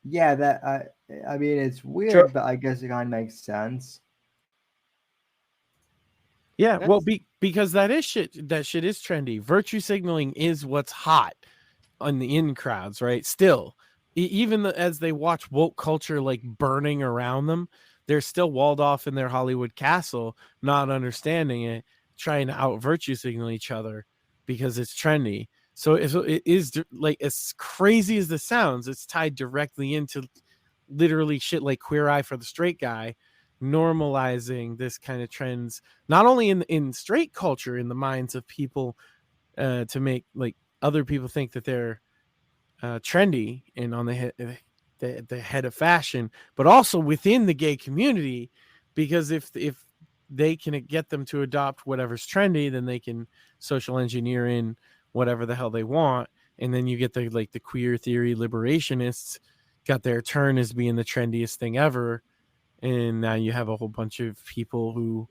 Yeah, that I mean it's weird, Sure. but I guess it kind of makes sense. Yeah, well, because that shit is trendy. Virtue signaling is what's hot on the in crowds, right? Still, even as they watch woke culture like burning around them, they're still walled off in their Hollywood castle, not understanding it, trying to out virtue signal each other because it's trendy. So it is like, as crazy as this sounds, it's tied directly into literally shit like Queer Eye for the Straight Guy, normalizing this kind of trends, not only in straight culture, in the minds of people, to make like other people think that they're trendy and on the head of fashion, but also within the gay community, because if they can get them to adopt whatever's trendy, then they can social engineer in whatever the hell they want, and then you get the queer theory liberationists got their turn as being the trendiest thing ever, and now you have a whole bunch of people who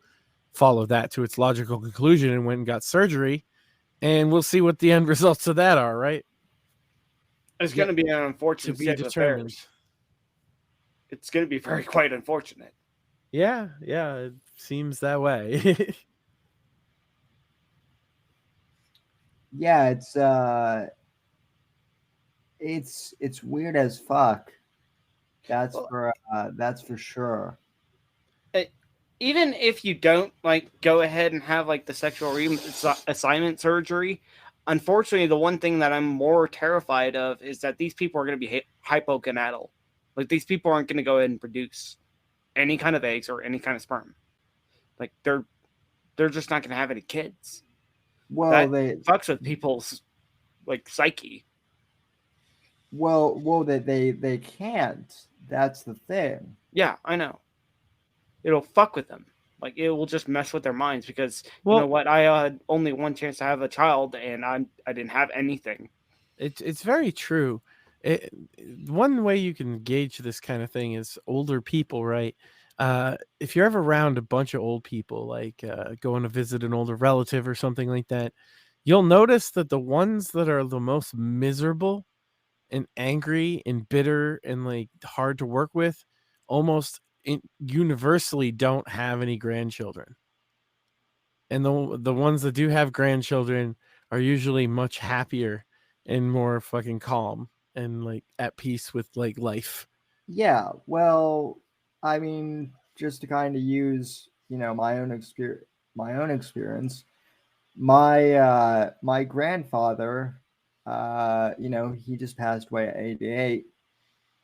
follow that to its logical conclusion and went and got surgery, and we'll see what the end results of that are, right? It's going to be an unfortunate To be state of determined. affairs. It's going to be quite unfortunate. Yeah, it seems that way. Yeah, it's weird as fuck. That's for sure. Even if you don't like go ahead and have like the sexual assignment surgery, unfortunately, the one thing that I'm more terrified of is that these people are going to be hypogonadal. Like, these people aren't going to go ahead and produce any kind of eggs or any kind of sperm. Like, they're just not going to have any kids. Well, that they fucks with people's like psyche. they can't. That's the thing. Yeah, I know. It'll fuck with them. Like, it will just mess with their minds because, you know what? I had only one chance to have a child, and I didn't have anything. It's very true. One way you can gauge this kind of thing is older people, right? If you're ever around a bunch of old people, like going to visit an older relative or something like that, you'll notice that the ones that are the most miserable and angry and bitter and like hard to work with almost universally don't have any grandchildren. And the ones that do have grandchildren are usually much happier and more fucking calm and like at peace with like life. Yeah, well, I mean, just to kind of use, my own experience, my grandfather, he just passed away at 88,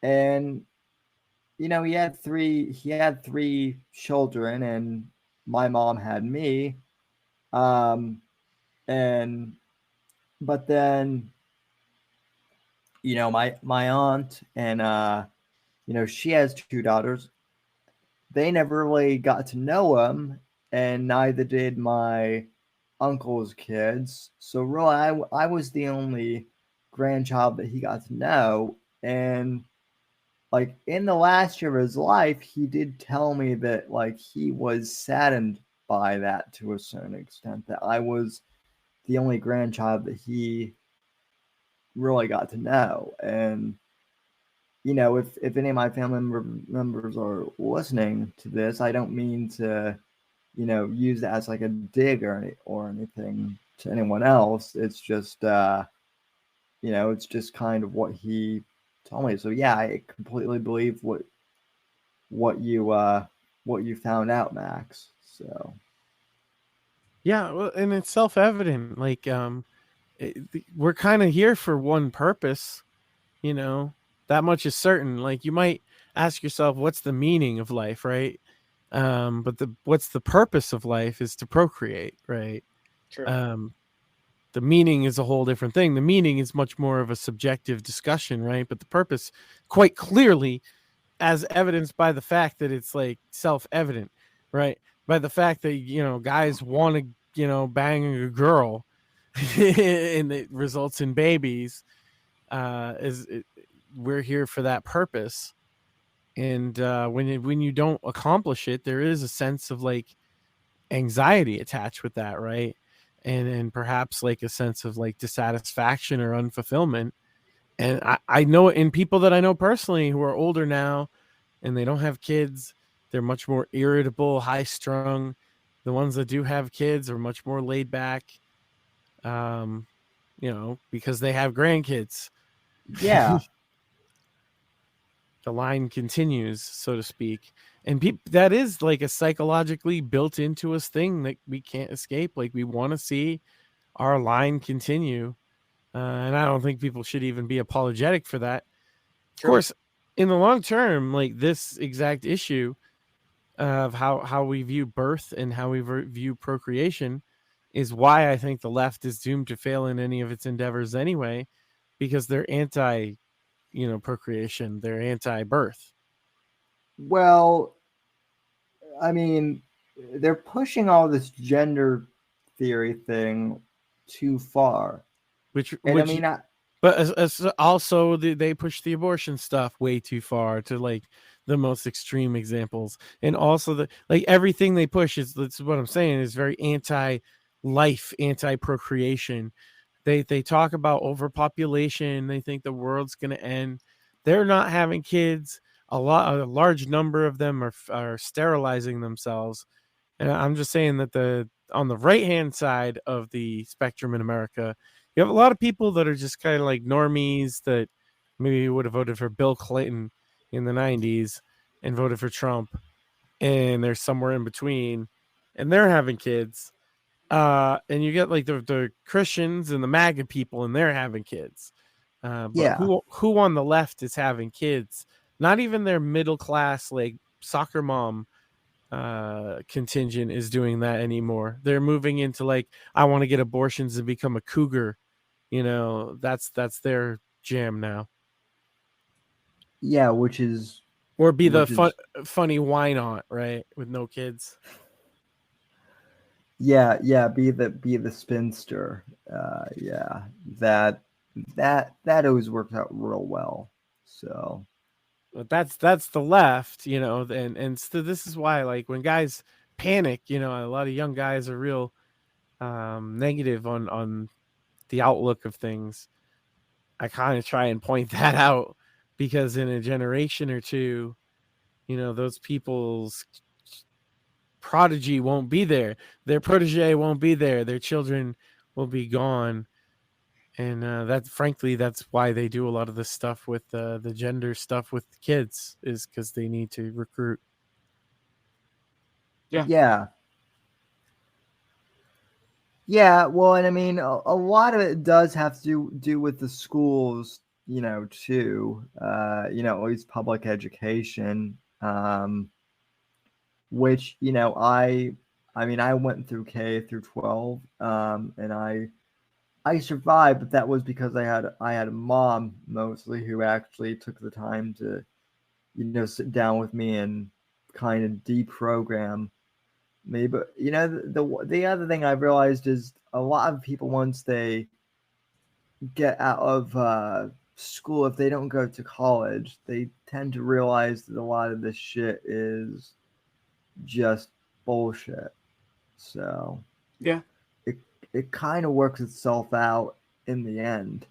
and he had three children, and my mom had me, but then my aunt and she has two daughters. They never really got to know him, and neither did my uncle's kids. So really, I was the only grandchild that he got to know. And like in the last year of his life, he did tell me that like he was saddened by that to a certain extent, that I was the only grandchild that he really got to know. And if any of my family members are listening to this, I don't mean to use that as like a dig or anything to anyone else. It's just it's just kind of what he told me. So yeah, I completely believe what you found out, Max. So Yeah, well, and it's self-evident. Like, we're kind of here for one purpose, you know. That much is certain. Like, you might ask yourself, what's the meaning of life, right? But what's the purpose of life is to procreate, right? True. The meaning is a whole different thing. The meaning is much more of a subjective discussion, right? But the purpose, quite clearly, as evidenced by the fact that it's like self-evident, right? By the fact that guys want to bang a girl, and it results in babies. We're here for that purpose, and when you don't accomplish it, there is a sense of like anxiety attached with that, right? And perhaps like a sense of like dissatisfaction or unfulfillment. And I know in people that I know personally who are older now and they don't have kids, they're much more irritable, high strung. The ones that do have kids are much more laid back, because they have grandkids. yeah. The line continues, so to speak. And that is like a psychologically built into us thing that we can't escape. Like, we want to see our line continue. And I don't think people should even be apologetic for that. Of course, in the long term, like this exact issue of how we view birth and how we view procreation is why I think the left is doomed to fail in any of its endeavors anyway, because they're anti, procreation. They're anti-birth. Well, I mean, they're pushing all this gender theory thing too far. And I mean, but as also they push the abortion stuff way too far to like the most extreme examples. And also the like everything they push that's what I'm saying is very anti-life, anti-procreation. They talk about overpopulation. They think the world's going to end. They're not having kids. A large number of them are sterilizing themselves. And I'm just saying that on the right hand side of the spectrum in America, you have a lot of people that are just kind of like normies that maybe would have voted for Bill Clinton in the 90s and voted for Trump, and they're somewhere in between, and they're having kids. And you get like the Christians and the MAGA people, and they're having kids. But yeah. who on the left is having kids? Not even their middle class like soccer mom contingent is doing that anymore. They're moving into like, I want to get abortions and become a cougar. That's their jam now. Yeah, which is funny why not, right? With no kids. Yeah, be the spinster. Yeah, that always works out real well. So, but that's the left, and so this is why, like, when guys panic, a lot of young guys are real negative on the outlook of things. I kind of try and point that out, because in a generation or two, those people's prodigy won't be there, their protege won't be there, their children will be gone. And that's why they do a lot of this stuff with the gender stuff with the kids, is because they need to recruit. Yeah. Well, and I mean, a lot of it does have to do with the schools, too. At least public education, which I went through K through 12, and I survived, but that was because I had a mom mostly who actually took the time to, sit down with me and kind of deprogram me. But the other thing I've realized is a lot of people, once they get out of school, if they don't go to college, they tend to realize that a lot of this shit is just bullshit. So Yeah. it kind of works itself out in the end,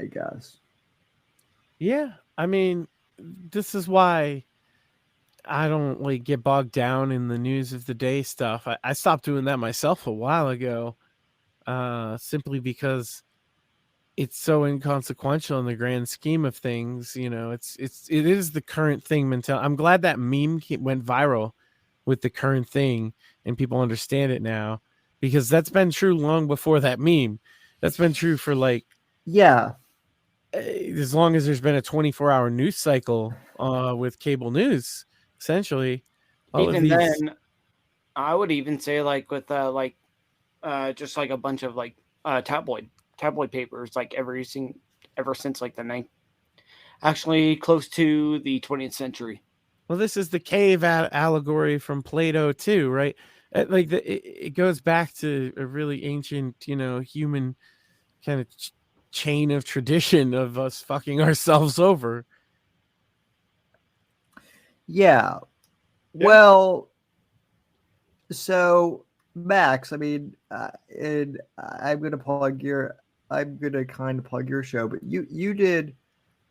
I guess. Yeah, I mean, this is why I don't like get bogged down in the news of the day stuff. I stopped doing that myself a while ago, simply because it's so inconsequential in the grand scheme of things. You know, it is the current thing mentality. I'm glad that meme went viral with the current thing and people understand it now, because that's been true long before that meme. That's been true for like Yeah. as long as there's been a 24-hour news cycle with cable news, essentially. All of Even these. then, I would even say like with just like a bunch of like tabloid papers, like ever since like the ninth, actually close to the 20th century. Well, this is the cave allegory from Plato too, right? Like it goes back to a really ancient, human kind of chain of tradition of us fucking ourselves over. Yeah. Well, so Max, I mean, and I'm gonna kind of plug your show, but you did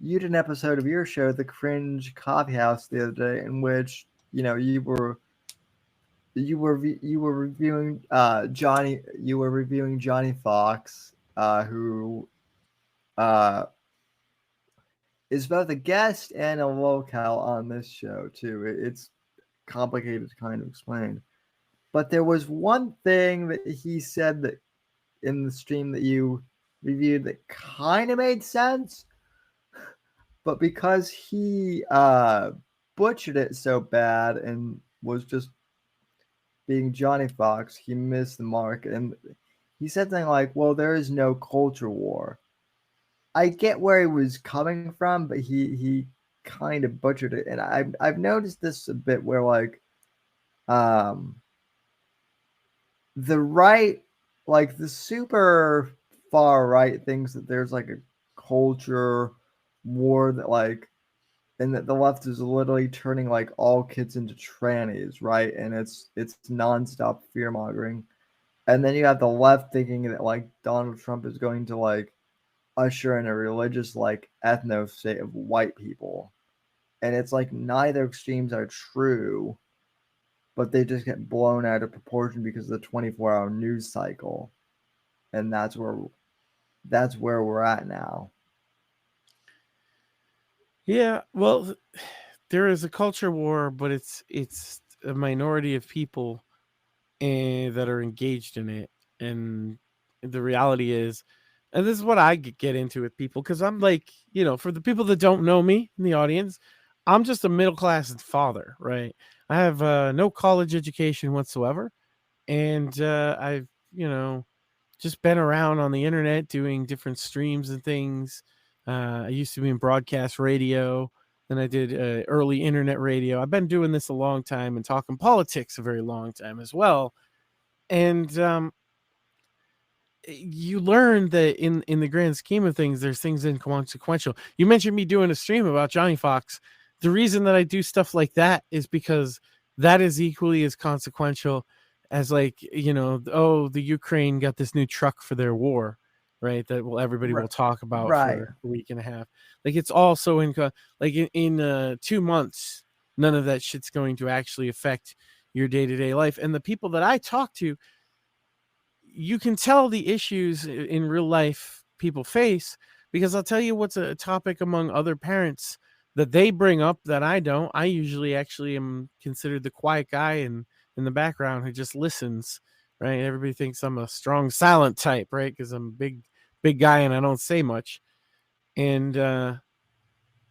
an episode of your show, The Cringe Coffee House, the other day, in which you were reviewing Johnny Fox, who is both a guest and a locale on this show too. It's complicated to kind of explain. But there was one thing that he said that in the stream that you reviewed that kind of made sense, but because he butchered it so bad and was just being Johnny Fox, he missed the mark. And he said something like, well, there is no culture war. I get where he was coming from, but he kind of butchered it. And I've noticed this a bit where like the right, like the super far right thinks that there's like a culture war that like, and that the left is literally turning like all kids into trannies, right? And it's nonstop fear mongering. And then you have the left thinking that like Donald Trump is going to like usher in a religious like ethno state of white people. And it's like neither extremes are true, but they just get blown out of proportion because of the 24-hour news cycle. And that's where we're at now. Yeah, well, there is a culture war, but it's a minority of people that are engaged in it. And the reality is, and this is what I get into with people, because I'm like, for the people that don't know me in the audience, I'm just a middle-class father, right? I have no college education whatsoever. And I've, just been around on the internet doing different streams and things. I used to be in broadcast radio. Then I did early internet radio. I've been doing this a long time and talking politics a very long time as well. And you learn that in the grand scheme of things, there's things inconsequential. You mentioned me doing a stream about Johnny Fox. The reason that I do stuff like that is because that is equally as consequential as like, the Ukraine got this new truck for their war, right? That everybody will talk about for a week and a half. Like it's also in 2 months, none of that shit's going to actually affect your day-to-day life. And the people that I talk to, you can tell the issues in real life people face, because I'll tell you what's a topic among other parents that they bring up that I don't. I usually actually am considered the quiet guy in the background who just listens, right? Everybody thinks I'm a strong silent type, right? Because I'm a big guy and I don't say much. And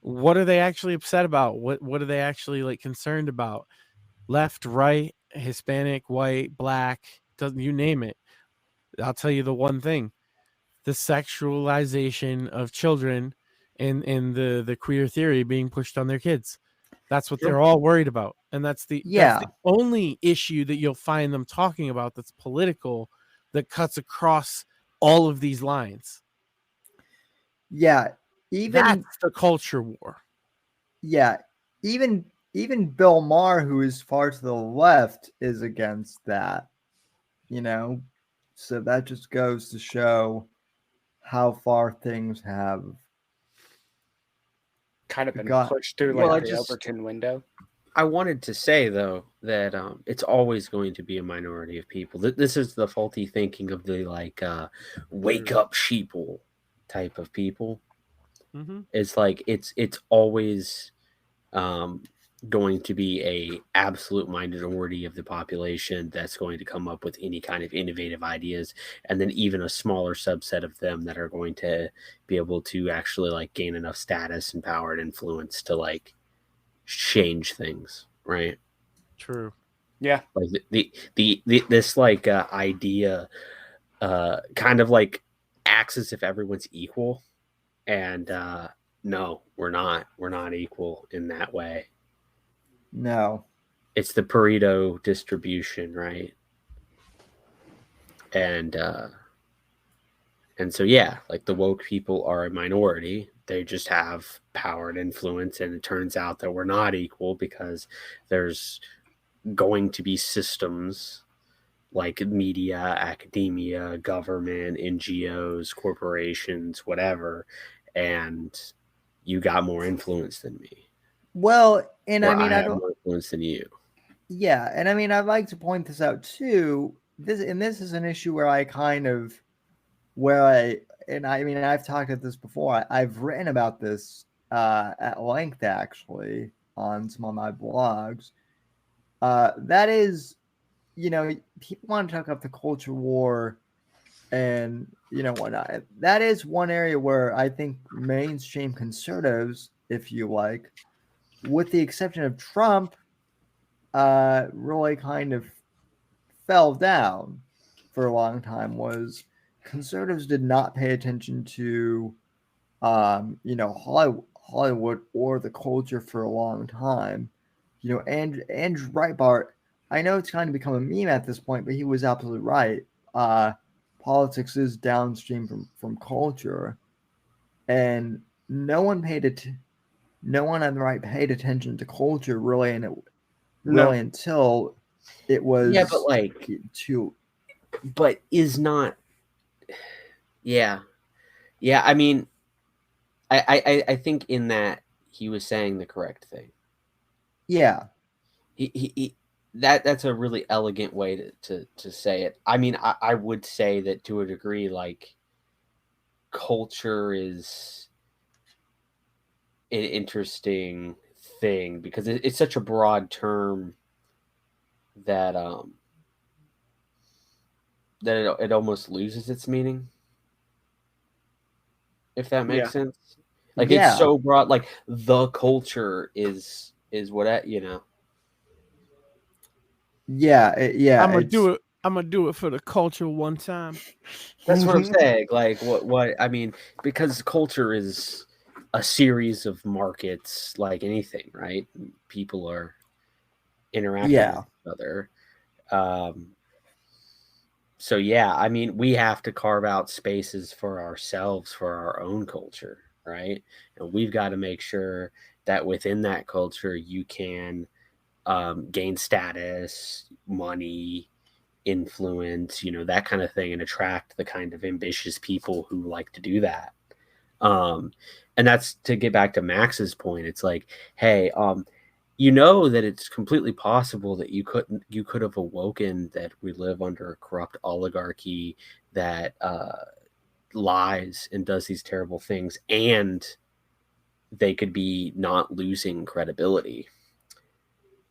what are they actually upset about? What are they actually like concerned about? Left, right, Hispanic, white, black, doesn't, you name it. I'll tell you the one thing: the sexualization of children and the queer theory being pushed on their kids. That's what they're all worried about. And that's the only issue that you'll find them talking about that's political, that cuts across all of these lines. Yeah. even That's the culture war. yeah, even Bill Maher, who is far to the left, is against that. So that just goes to show how far things have Kind of been got. pushed through Well, like I the just- Overton window. I wanted to say though that it's always going to be a minority of people. This is the faulty thinking of the wake up sheeple type of people. Mm-hmm. It's like it's always going to be a absolute minority of the population that's going to come up with any kind of innovative ideas, and then even a smaller subset of them that are going to be able to actually like gain enough status and power and influence to like change things, right? True. Yeah. Like the this like idea kind of like acts as if everyone's equal, and no, we're not equal in that way. No. It's the Pareto distribution, right? And so yeah, like the woke people are a minority. They just have power and influence, and it turns out that we're not equal because there's going to be systems like media, academia, government, NGOs, corporations, whatever, and you got more influence than me. Well, and Or I mean, I have don't. more influence than you. Yeah, and I mean, I'd like to point this out too. This is an issue where I mean, I've talked about this before. I've written about this at length actually on some of my blogs. That is, people want to talk about the culture war and whatnot. That is one area where I think mainstream conservatives, if you like, with the exception of Trump, really kind of fell down for a long time. Was conservatives did not pay attention to Hollywood or the culture for a long time. And Andrew Breitbart, I know it's kind of become a meme at this point, but he was absolutely right. Politics is downstream from culture, and no one on the right paid attention to culture really, and really until it was Yeah, but like too. but is not. Yeah, I mean, I think in that he was saying the correct thing. Yeah, He that's a really elegant way to say it. I mean, I would say that to a degree, like culture is an interesting thing because it's such a broad term that it almost loses its meaning, if that makes sense. Like Yeah. it's so broad, like the culture is what you know. Yeah. I'm gonna do it. I'm gonna do it for the culture one time. That's what I'm saying. Like what I mean, because culture is a series of markets, like anything, right? People are interacting Yeah. with each other. So yeah, I mean, we have to carve out spaces for ourselves for our own culture, right? And we've got to make sure that within that culture you can gain status, money, influence, that kind of thing, and attract the kind of ambitious people who like to do that. And that's to get back to Max's point. It's like, hey, that it's completely possible that you could have awoken that we live under a corrupt oligarchy that lies and does these terrible things, and they could be not losing credibility.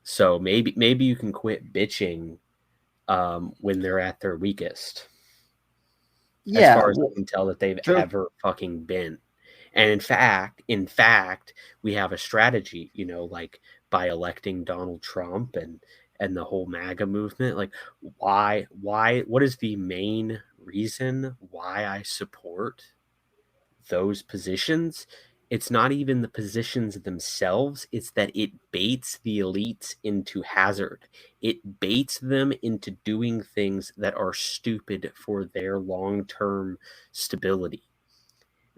So maybe you can quit bitching when they're at their weakest. Yeah. As far as I can tell that they've ever fucking been. And in fact, we have a strategy, like by electing Donald Trump and the whole MAGA movement. Like what is the main reason why I support those positions? It's not even the positions themselves. It's that it baits the elites into hazard. It baits them into doing things that are stupid for their long-term stability.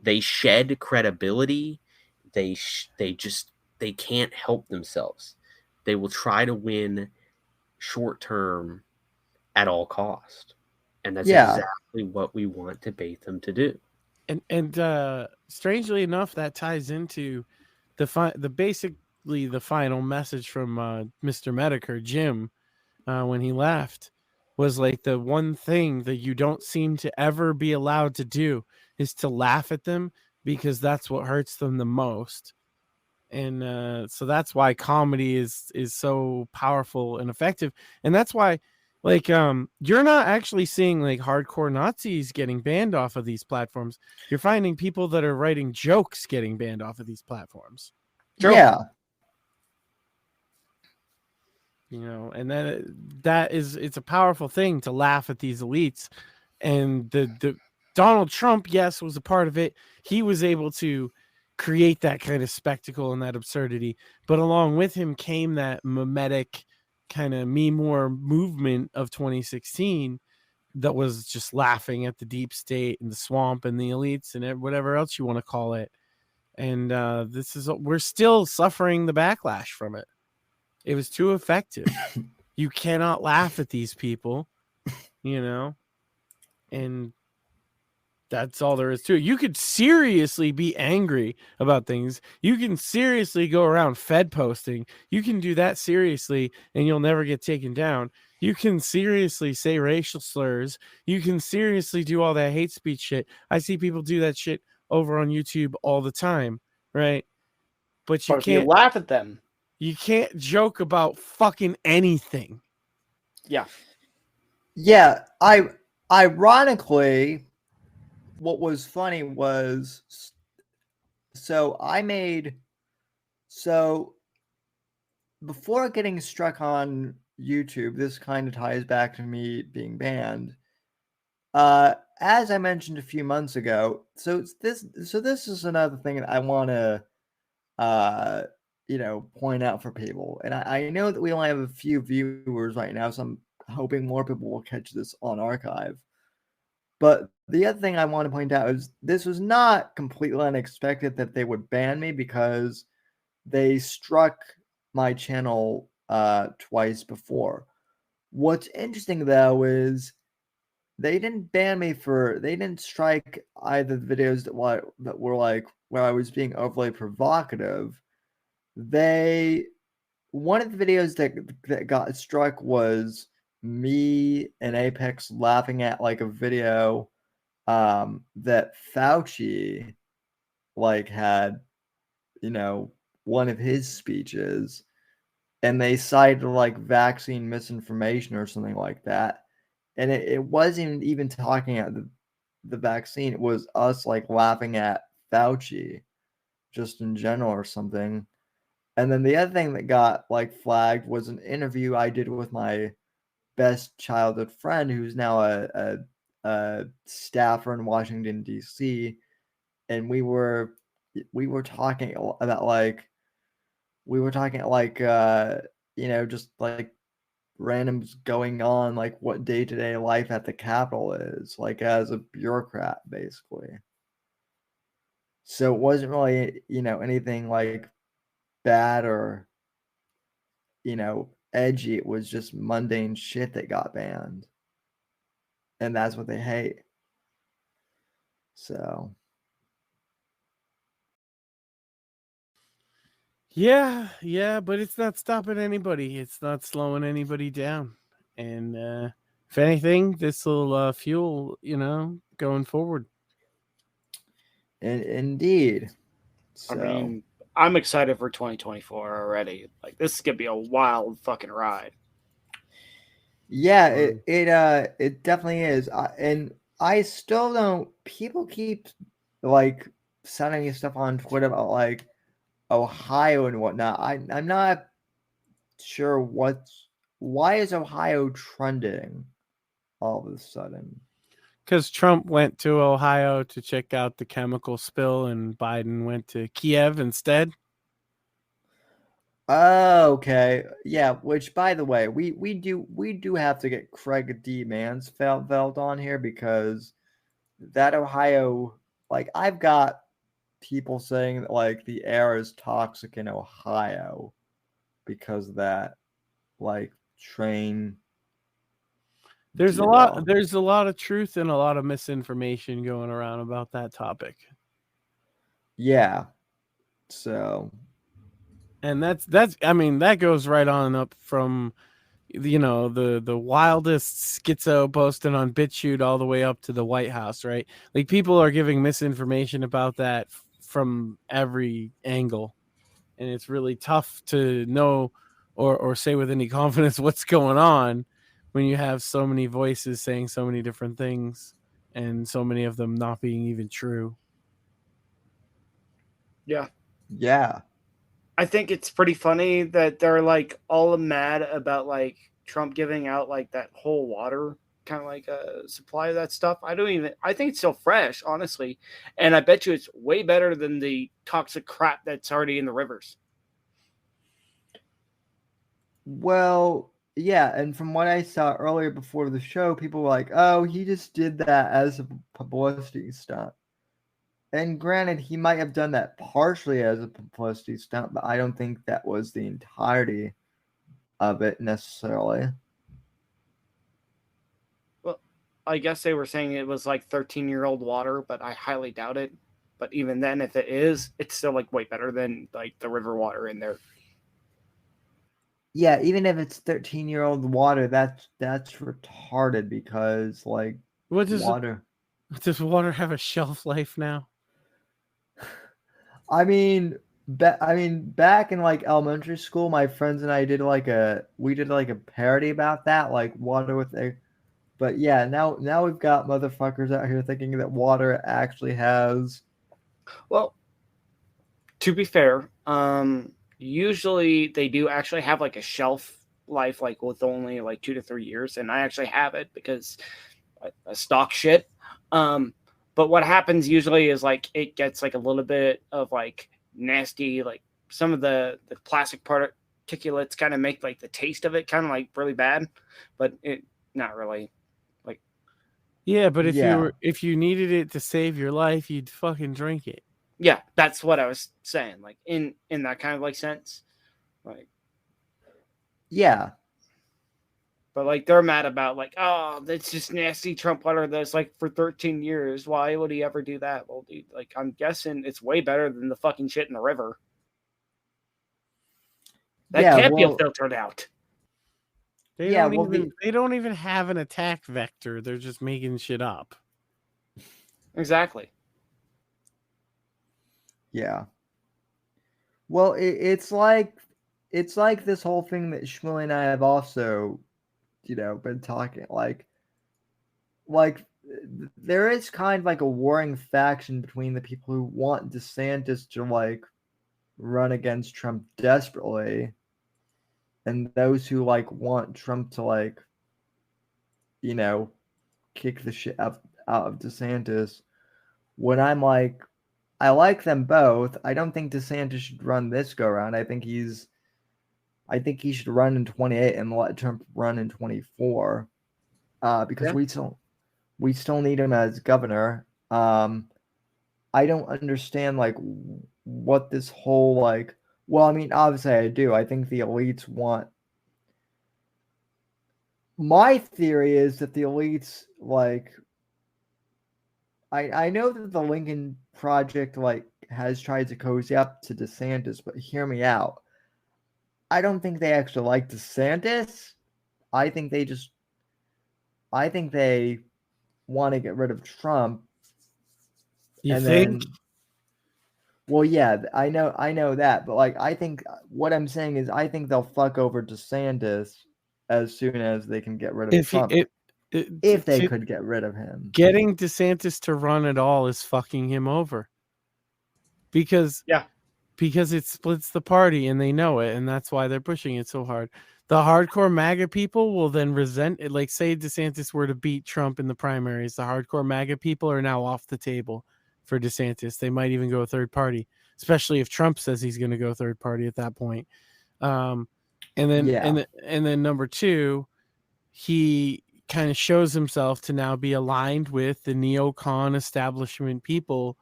they shed credibility. They can't help themselves. They will try to win short term at all cost, and that's Yeah. exactly what we want to bait them to do. And strangely enough, that ties into basically the final message from Mr. Medicare Jim when he left was like, the one thing that you don't seem to ever be allowed to do is to laugh at them, because that's what hurts them the most. And so that's why comedy is so powerful and effective, and that's why, like, you're not actually seeing like hardcore Nazis getting banned off of these platforms. You're finding people that are writing jokes getting banned off of these platforms. True. Yeah. You know, and then it's a powerful thing to laugh at these elites. And the Donald Trump, yes, was a part of it. He was able to create that kind of spectacle and that absurdity, but along with him came that mimetic kind of me more movement of 2016 that was just laughing at the deep state and the swamp and the elites and whatever else you want to call it. And we're still suffering the backlash from it. It was too effective. You cannot laugh at these people, you know, and that's all there is to it. You could seriously be angry about things. You can seriously go around Fed posting. You can do that seriously and you'll never get taken down. You can seriously say racial slurs. You can seriously do all that hate speech shit. I see people do that shit over on YouTube all the time, right? But you But if you can't laugh at them, you can't joke about fucking anything. yeah. Yeah. Ironically, what was funny was, so before getting struck on YouTube, this kind of ties back to me being banned. As I mentioned a few months ago, so this is another thing that I want to point out for people. And I know that we only have a few viewers right now, so I'm hoping more people will catch this on archive. But the other thing I want to point out is this was not completely unexpected that they would ban me, because they struck my channel twice before. What's interesting though is they didn't strike either the videos that were like where I was being overly provocative. One of the videos that got struck was me and Apex laughing at like a video that Fauci like had, one of his speeches, and they cited like vaccine misinformation or something like that. And it wasn't even talking at the vaccine. It was us like laughing at Fauci just in general or something. And then the other thing that got like flagged was an interview I did with my best childhood friend, who's now a staffer in Washington, D.C. And we were talking about just like randoms going on, like what day-to-day life at the Capitol is like as a bureaucrat, basically. So it wasn't really, anything like bad or, edgy. It was just mundane shit that got banned. And that's what they hate. So. Yeah, but it's not stopping anybody. It's not slowing anybody down. And if anything, this will fuel, going forward. Indeed. So. I mean, I'm excited for 2024 already. Like, this is gonna be a wild fucking ride. Yeah, it definitely is. And I still don't. People keep like sending me stuff on Twitter about like Ohio and whatnot. I'm not sure why is Ohio trending all of a sudden? Because Trump went to Ohio to check out the chemical spill, and Biden went to Kiev instead. Oh, okay. Yeah, which by the way, we do have to get Craig D. Mansfeld on here, because that Ohio like I've got people saying that like the air is toxic in Ohio because of that like train. There's a deal. lot of truth and a lot of misinformation going around about that topic. Yeah. So And that's I mean, that goes right on up from the wildest schizo posting on BitChute all the way up to the White House, right? Like people are giving misinformation about that from every angle, and it's really tough to know or say with any confidence what's going on when you have so many voices saying so many different things and so many of them not being even true. Yeah. yeah. I think it's pretty funny that they're like all mad about like Trump giving out like that whole water kind of like a supply of that stuff. I think it's still fresh, honestly. And I bet you it's way better than the toxic crap that's already in the rivers. Well, yeah, and from what I saw earlier before the show, people were like, "Oh, he just did that as a publicity stunt." And granted, he might have done that partially as a publicity stunt, but I don't think that was the entirety of it necessarily. Well, I guess they were saying it was like 13-year-old water, but I highly doubt it. But even then, if it is, it's still like way better than like the river water in there. Yeah, even if it's 13-year-old water, that's retarded because like What does water. water have a shelf life now? I mean, back in like elementary school, my friends and I did like a parody about that, like water with a. But yeah, now we've got motherfuckers out here thinking that water actually has. Well, to be fair, usually they do actually have like a shelf life, like with only like 2 to 3 years, and I actually have it because I stock shit. But what happens usually is like it gets like a little bit of like nasty, like some of the plastic particulates kind of make like the taste of it kind of like really bad, but it not really. Like, Yeah, but Yeah. if you needed it to save your life, you'd fucking drink it. yeah, that's what I was saying. Like in that kind of like sense, like. Yeah. But like they're mad about like, oh, that's just nasty Trump water that's like for 13 years. Why would he ever do that? Well, dude, like I'm guessing it's way better than the fucking shit in the river. That Yeah, can't be well, filtered out. They Yeah, don't well, even they don't even have an attack vector. They're just making shit up. Exactly. yeah. Well, it's like this whole thing that Shmuley and I have also, been talking like there is kind of like a warring faction between the people who want DeSantis to like run against Trump desperately and those who like want Trump to like kick the shit out of DeSantis. When I'm like, I like them both. I don't think DeSantis should run this go around. I think he should run in 28 and let Trump run in 24. Because Yeah. we still need him as governor. I don't understand like what this whole like. Well, I mean, obviously I do. I think the elites want. My theory is that the elites like. I know that the Lincoln Project like has tried to cozy up to DeSantis, but hear me out. I don't think they actually like DeSantis. I think they just. I think they want to get rid of Trump. You And think? then well, yeah, I know that, but like I think what I'm saying is I think they'll fuck over DeSantis as soon as they can get rid of If he Trump. If they could get rid of him. Getting DeSantis to run at all is fucking him over. Because it splits the party and they know it, and that's why they're pushing it so hard. The hardcore MAGA people will then resent it. Like, say DeSantis were to beat Trump in the primaries, the hardcore MAGA people are now off the table for DeSantis. They might even go third party, especially if Trump says he's going to go third party at that point. And then number two, he kind of shows himself to now be aligned with the neocon establishment people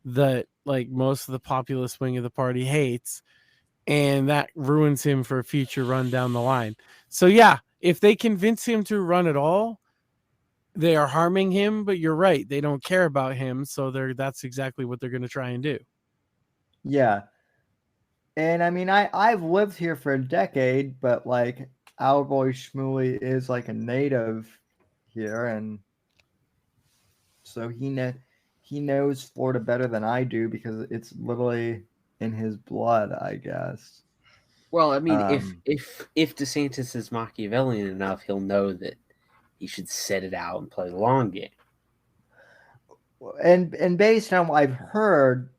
that like most of the populist wing of the party hates, and that ruins him for a future run down the line. So yeah, if they convince him to run at all, they are harming him. But you're right, they don't care about him, so that's exactly what they're going to try and do. Yeah. And I mean, I've lived here for a decade, but like our boy Shmuley is like a native here, and so he knows Florida better than I do because it's literally in his blood, I guess. Well, I mean, Um, if DeSantis is Machiavellian enough, he'll know that he should set it out and play the long game. and based on what I've heard,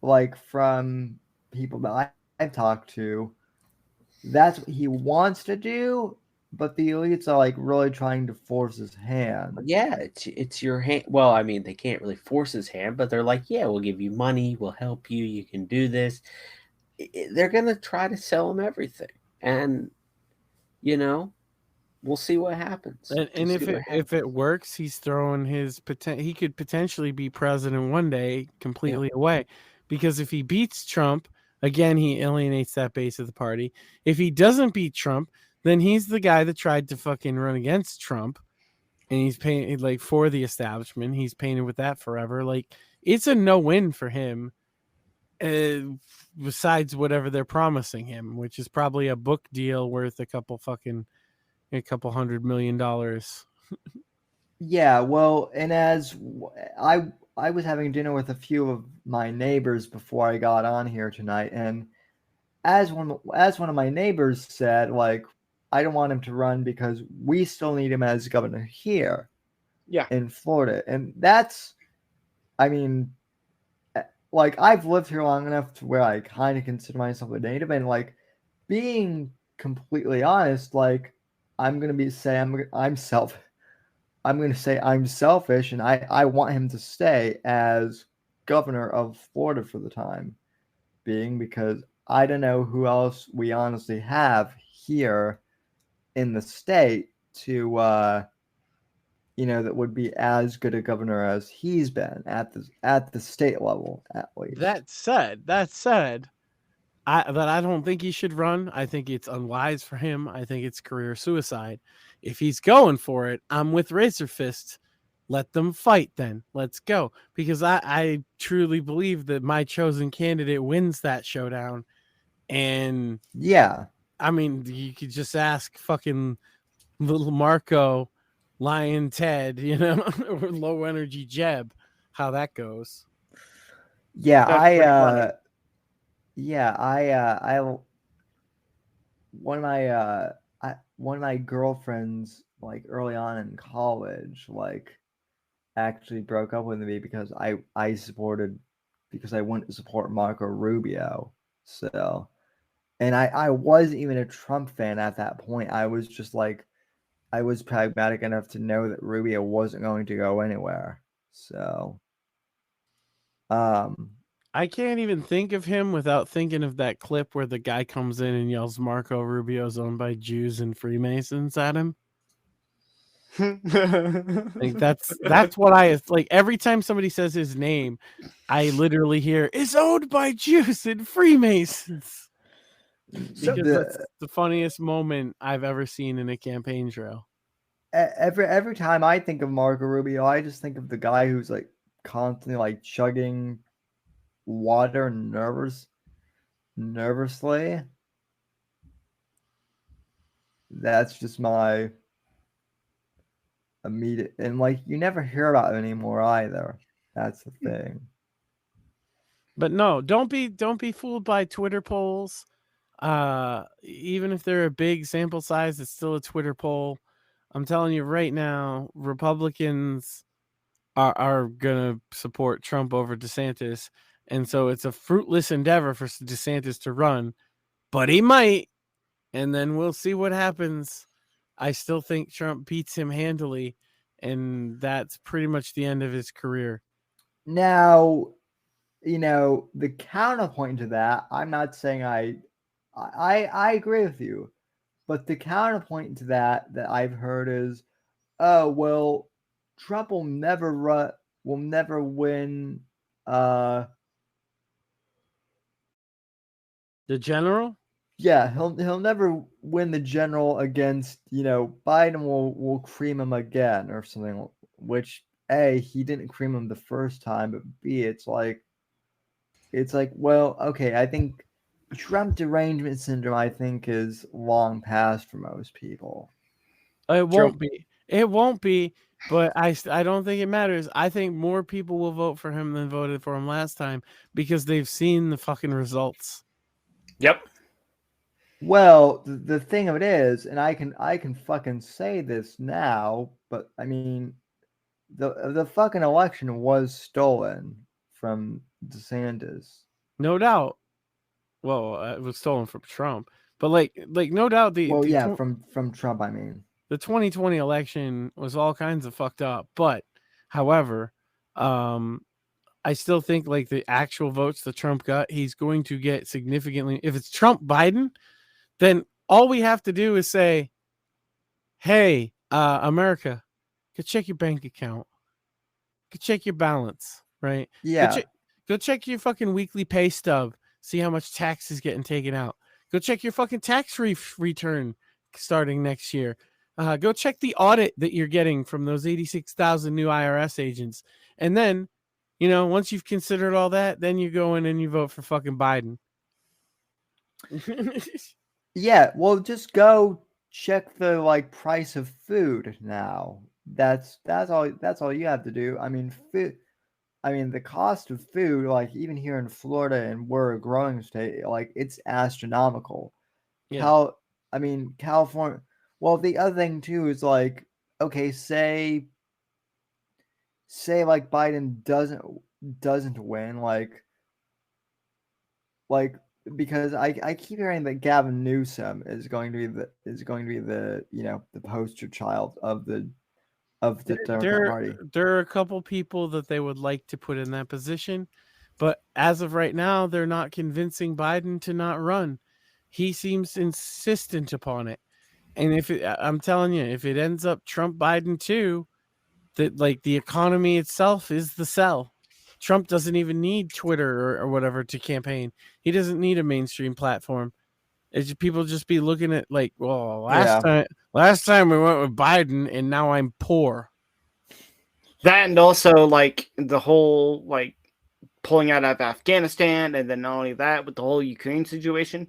like from people that I've talked to, that's what he wants to do, but the elites are like really trying to force his hand. Yeah, it's your hand. Well, I mean, they can't really force his hand, but they're like, yeah, we'll give you money, we'll help you, you can do this. They're gonna try to sell him everything, and we'll see what happens. And if it works, he's throwing his he could potentially be president one day completely away, because if he beats Trump again, he alienates that base of the party. If he doesn't beat Trump, then he's the guy that tried to fucking run against Trump, and he's paying like for the establishment. He's painted with that forever. Like it's a no-win for him. Besides whatever they're promising him, which is probably a book deal worth a couple $100 million. Yeah, well, and as I was having dinner with a few of my neighbors before I got on here tonight, and as one of my neighbors said, like, I don't want him to run because we still need him as governor here, in Florida, and that's, I mean, like I've lived here long enough to where I kind of consider myself a native, and like being completely honest, like I'm gonna say I'm selfish, and I want him to stay as governor of Florida for the time being, because I don't know who else we honestly have here in the state to that would be as good a governor as he's been at the state level, at least. That said, I don't think he should run. I think it's unwise for him. I think it's career suicide. If he's going for it, I'm with Razor Fist. Let them fight then. Let's go. Because I truly believe that my chosen candidate wins that showdown. And yeah, I mean, you could just ask fucking little Marco, Lion Ted, or low energy Jeb, how that goes. Yeah, That's one of my girlfriends, like early on in college, like actually broke up with me because I wouldn't support Marco Rubio. So, and I wasn't even a Trump fan at that point. I was just like, I was pragmatic enough to know that Rubio wasn't going to go anywhere. So, I can't even think of him without thinking of that clip where the guy comes in and yells Marco Rubio's owned by Jews and Freemasons at him. Like that's what I like. Every time somebody says his name, I literally hear "is owned by Jews and Freemasons." Because that's the funniest moment I've ever seen in a campaign trail. Every time I think of Marco Rubio, I just think of the guy who's like constantly like chugging water nervously. That's just my immediate, and like you never hear about it anymore either. That's the thing. But no, don't be fooled by Twitter polls. Even if they're a big sample size, it's still a Twitter poll. I'm telling you right now, Republicans are gonna support Trump over DeSantis, and so it's a fruitless endeavor for DeSantis to run, but he might, and then we'll see what happens. I still think Trump beats him handily, and that's pretty much the end of his career. Now, the counterpoint to that, I'm not saying I agree with you, but the counterpoint to that I've heard is, oh well, Trump will never win. The general? Yeah, he'll never win the general against, Biden will cream him again or something, which A, he didn't cream him the first time, but B, it's like, well, okay, I think Trump derangement syndrome, I think, is long past for most people. It True. won't be. It won't be, but I don't think it matters. I think more people will vote for him than voted for him last time because they've seen the fucking results. Yep. Well, the thing of it is, and I can fucking say this now, but I mean, the fucking election was stolen from DeSantis. No doubt. Well, it was stolen from Trump, but like no doubt Well, yeah, from Trump, I mean. the 2020 election was all kinds of fucked up. But however, I still think like the actual votes that Trump got, he's going to get significantly. If it's Trump Biden, then all we have to do is say, hey, America, go check your bank account. Go check your balance, right? Yeah. Go check your fucking weekly pay stub. See how much tax is getting taken out. Go check your fucking tax return starting next year. Go check the audit that you're getting from those 86,000 new IRS agents. And then, once you've considered all that, then you go in and you vote for fucking Biden. Yeah, well, just go check the price of food now. That's all you have to do. I mean, the cost of food, even here in Florida, and we're a growing state, it's astronomical. Yeah. California. Well, the other thing too is okay, say Biden doesn't win, because I keep hearing that Gavin Newsom is going to be the the poster child of the Democrat Party. There are a couple people that they would like to put in that position, but as of right now, they're not convincing Biden to not run. He seems insistent upon it. And I'm telling you, if it ends up Trump Biden too, that the economy itself is the sell. Trump doesn't even need Twitter or whatever to campaign. He doesn't need a mainstream platform. It's just, people just be looking at well, last time we went with Biden and now I'm poor. That, and also the whole pulling out of Afghanistan, and then not only that, with the whole Ukraine situation.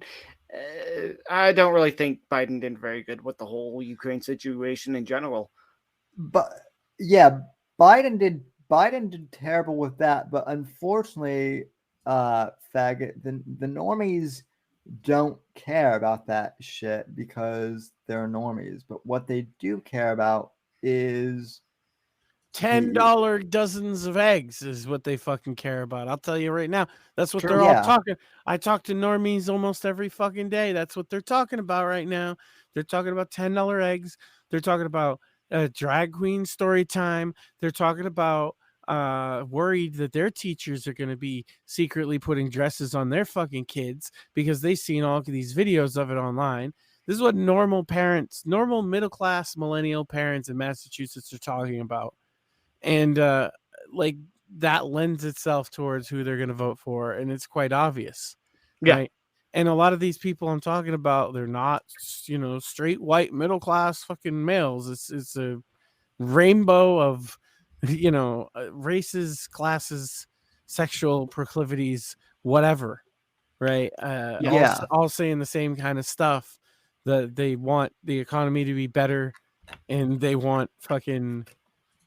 I don't really think Biden did very good with the whole Ukraine situation in general. But yeah, Biden did terrible with that. But unfortunately, faggot, the normies don't care about that shit because they're normies. But what they do care about is $10 dozens of eggs is what they fucking care about. I'll tell you right now. That's what True, they're yeah. all talking. I talk to normies almost every fucking day. That's what they're talking about right now. They're talking about $10 eggs. They're talking about drag queen story time. They're talking about worried that their teachers are going to be secretly putting dresses on their fucking kids because they've seen all of these videos of it online. This is what normal parents, normal middle-class millennial parents in Massachusetts are talking about. And that lends itself towards who they're going to vote for, and it's quite obvious. Yeah. Right? And a lot of these people I'm talking about, they're not, straight white middle class fucking males. It's a rainbow of, races, classes, sexual proclivities, whatever. Right? Yeah. All saying the same kind of stuff. That they want the economy to be better, and they want fucking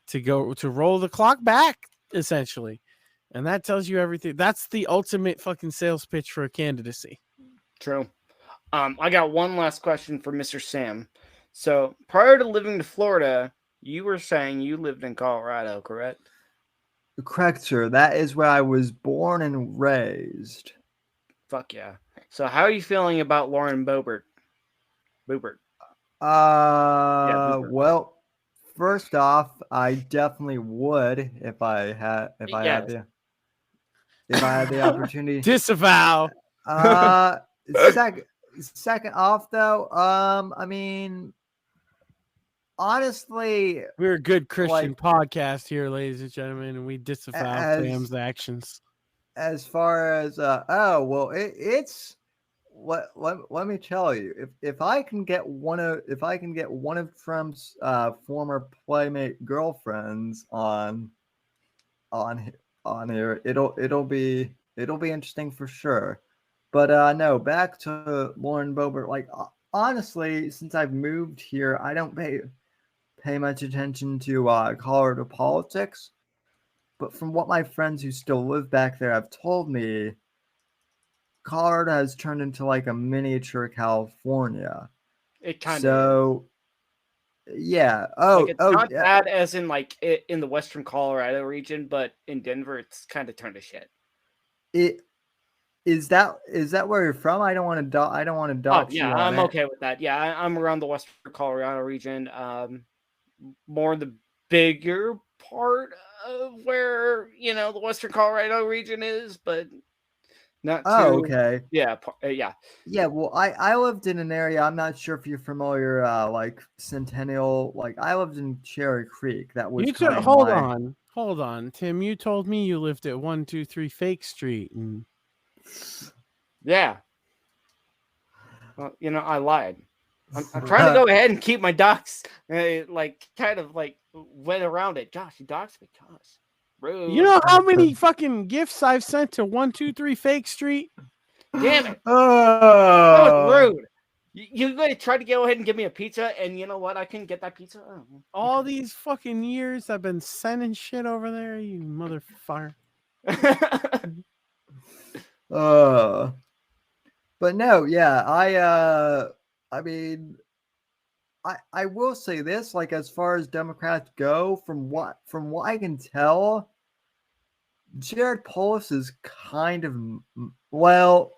to roll the clock back, essentially. And that tells you everything. That's the ultimate fucking sales pitch for a candidacy. True. I got one last question for Mr. Sam. So prior to living to Florida, you were saying you lived in Colorado, correct? Correct, sir. That is where I was born and raised. Fuck yeah. So how are you feeling about Lauren Boebert? Boebert. Well, first off, I definitely would if I had the opportunity. Disavow. Second off though, I mean, honestly, We're a good Christian like podcast here, ladies and gentlemen, and we disavow Sam's actions. as far as it's let me tell you, if I can get one of Trump's former playmate girlfriends on on here, it'll be interesting for sure. But no, back to Lauren Boebert. Like honestly, since I've moved here, I don't pay much attention to Colorado politics. But from what my friends who still live back there have told me, Colorado has turned into like a miniature California. It kind of So yeah. like it's not Yeah. bad as in like in the western Colorado region, but in Denver, it's kind of turned to shit. It is that where you're from? I don't want to Oh dox yeah, you on I'm it. okay with that. Yeah, I'm around the western Colorado region, more the bigger part of where the western Colorado region is, but not Oh, too. okay. Yeah, yeah. Yeah, well, I lived in an area. I'm not sure if you're familiar, like Centennial. Like I lived in Cherry Creek. That was kind of Hold my. on, Tim. You told me you lived at 123 Fake Street, and Yeah. Well, I lied. I'm trying to go ahead and keep my docs, like kind of like went around it. Josh, you doxed me, gosh, rude. you know how many fucking gifts I've sent to 123 Fake Street? Damn it, that Oh, was rude. You guys tried to go ahead and give me a pizza, and you know what? I couldn't get that pizza. Oh, All these fucking years I've been sending shit over there, you motherfucker. But no, yeah, I mean, I will say this, like as far as Democrats go, from what I can tell, Jared Polis is kind of well.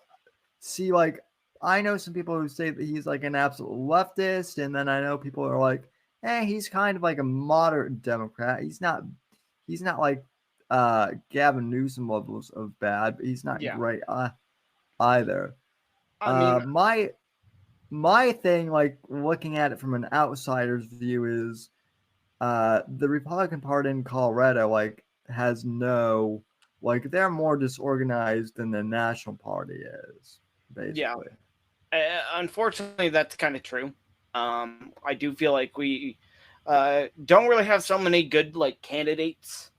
See, like I know some people who say that he's like an absolute leftist, and then I know people are like, he's kind of like a moderate Democrat. He's not like Gavin Newsom levels of bad, but he's not great either. I mean, My thing, like looking at it from an outsider's view, is the Republican Party in Colorado like has no, like they're more disorganized than the National Party is, basically. Yeah. Unfortunately, that's kind of true. I do feel like we don't really have so many good like candidates,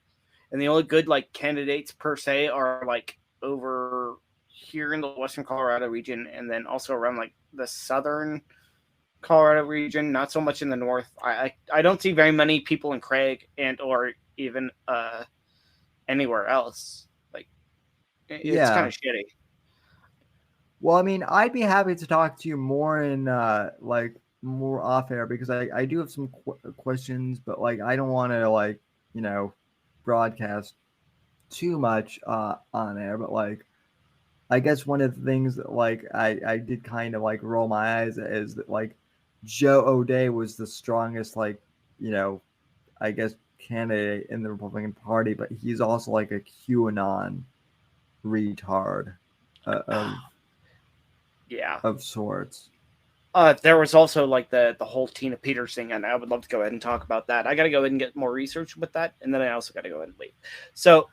and the only good like candidates per se are like over here in the western Colorado region, and then also around like the southern Colorado region, not so much in the north. I don't see very many people in Craig and or even anywhere else. Like it's kind of shitty. Well, I mean, I'd be happy to talk to you more in like more off air, because I do have some questions, but like I don't want to like broadcast too much on air. But like I guess one of the things that like I did kind of like roll my eyes at is that like Joe O'Dea was the strongest like I guess candidate in the Republican Party, but he's also like a QAnon retard of sorts. There was also like the whole Tina Peters thing, and I would love to go ahead and talk about that. I got to go ahead and get more research with that, and then I also got to go ahead and leave. So,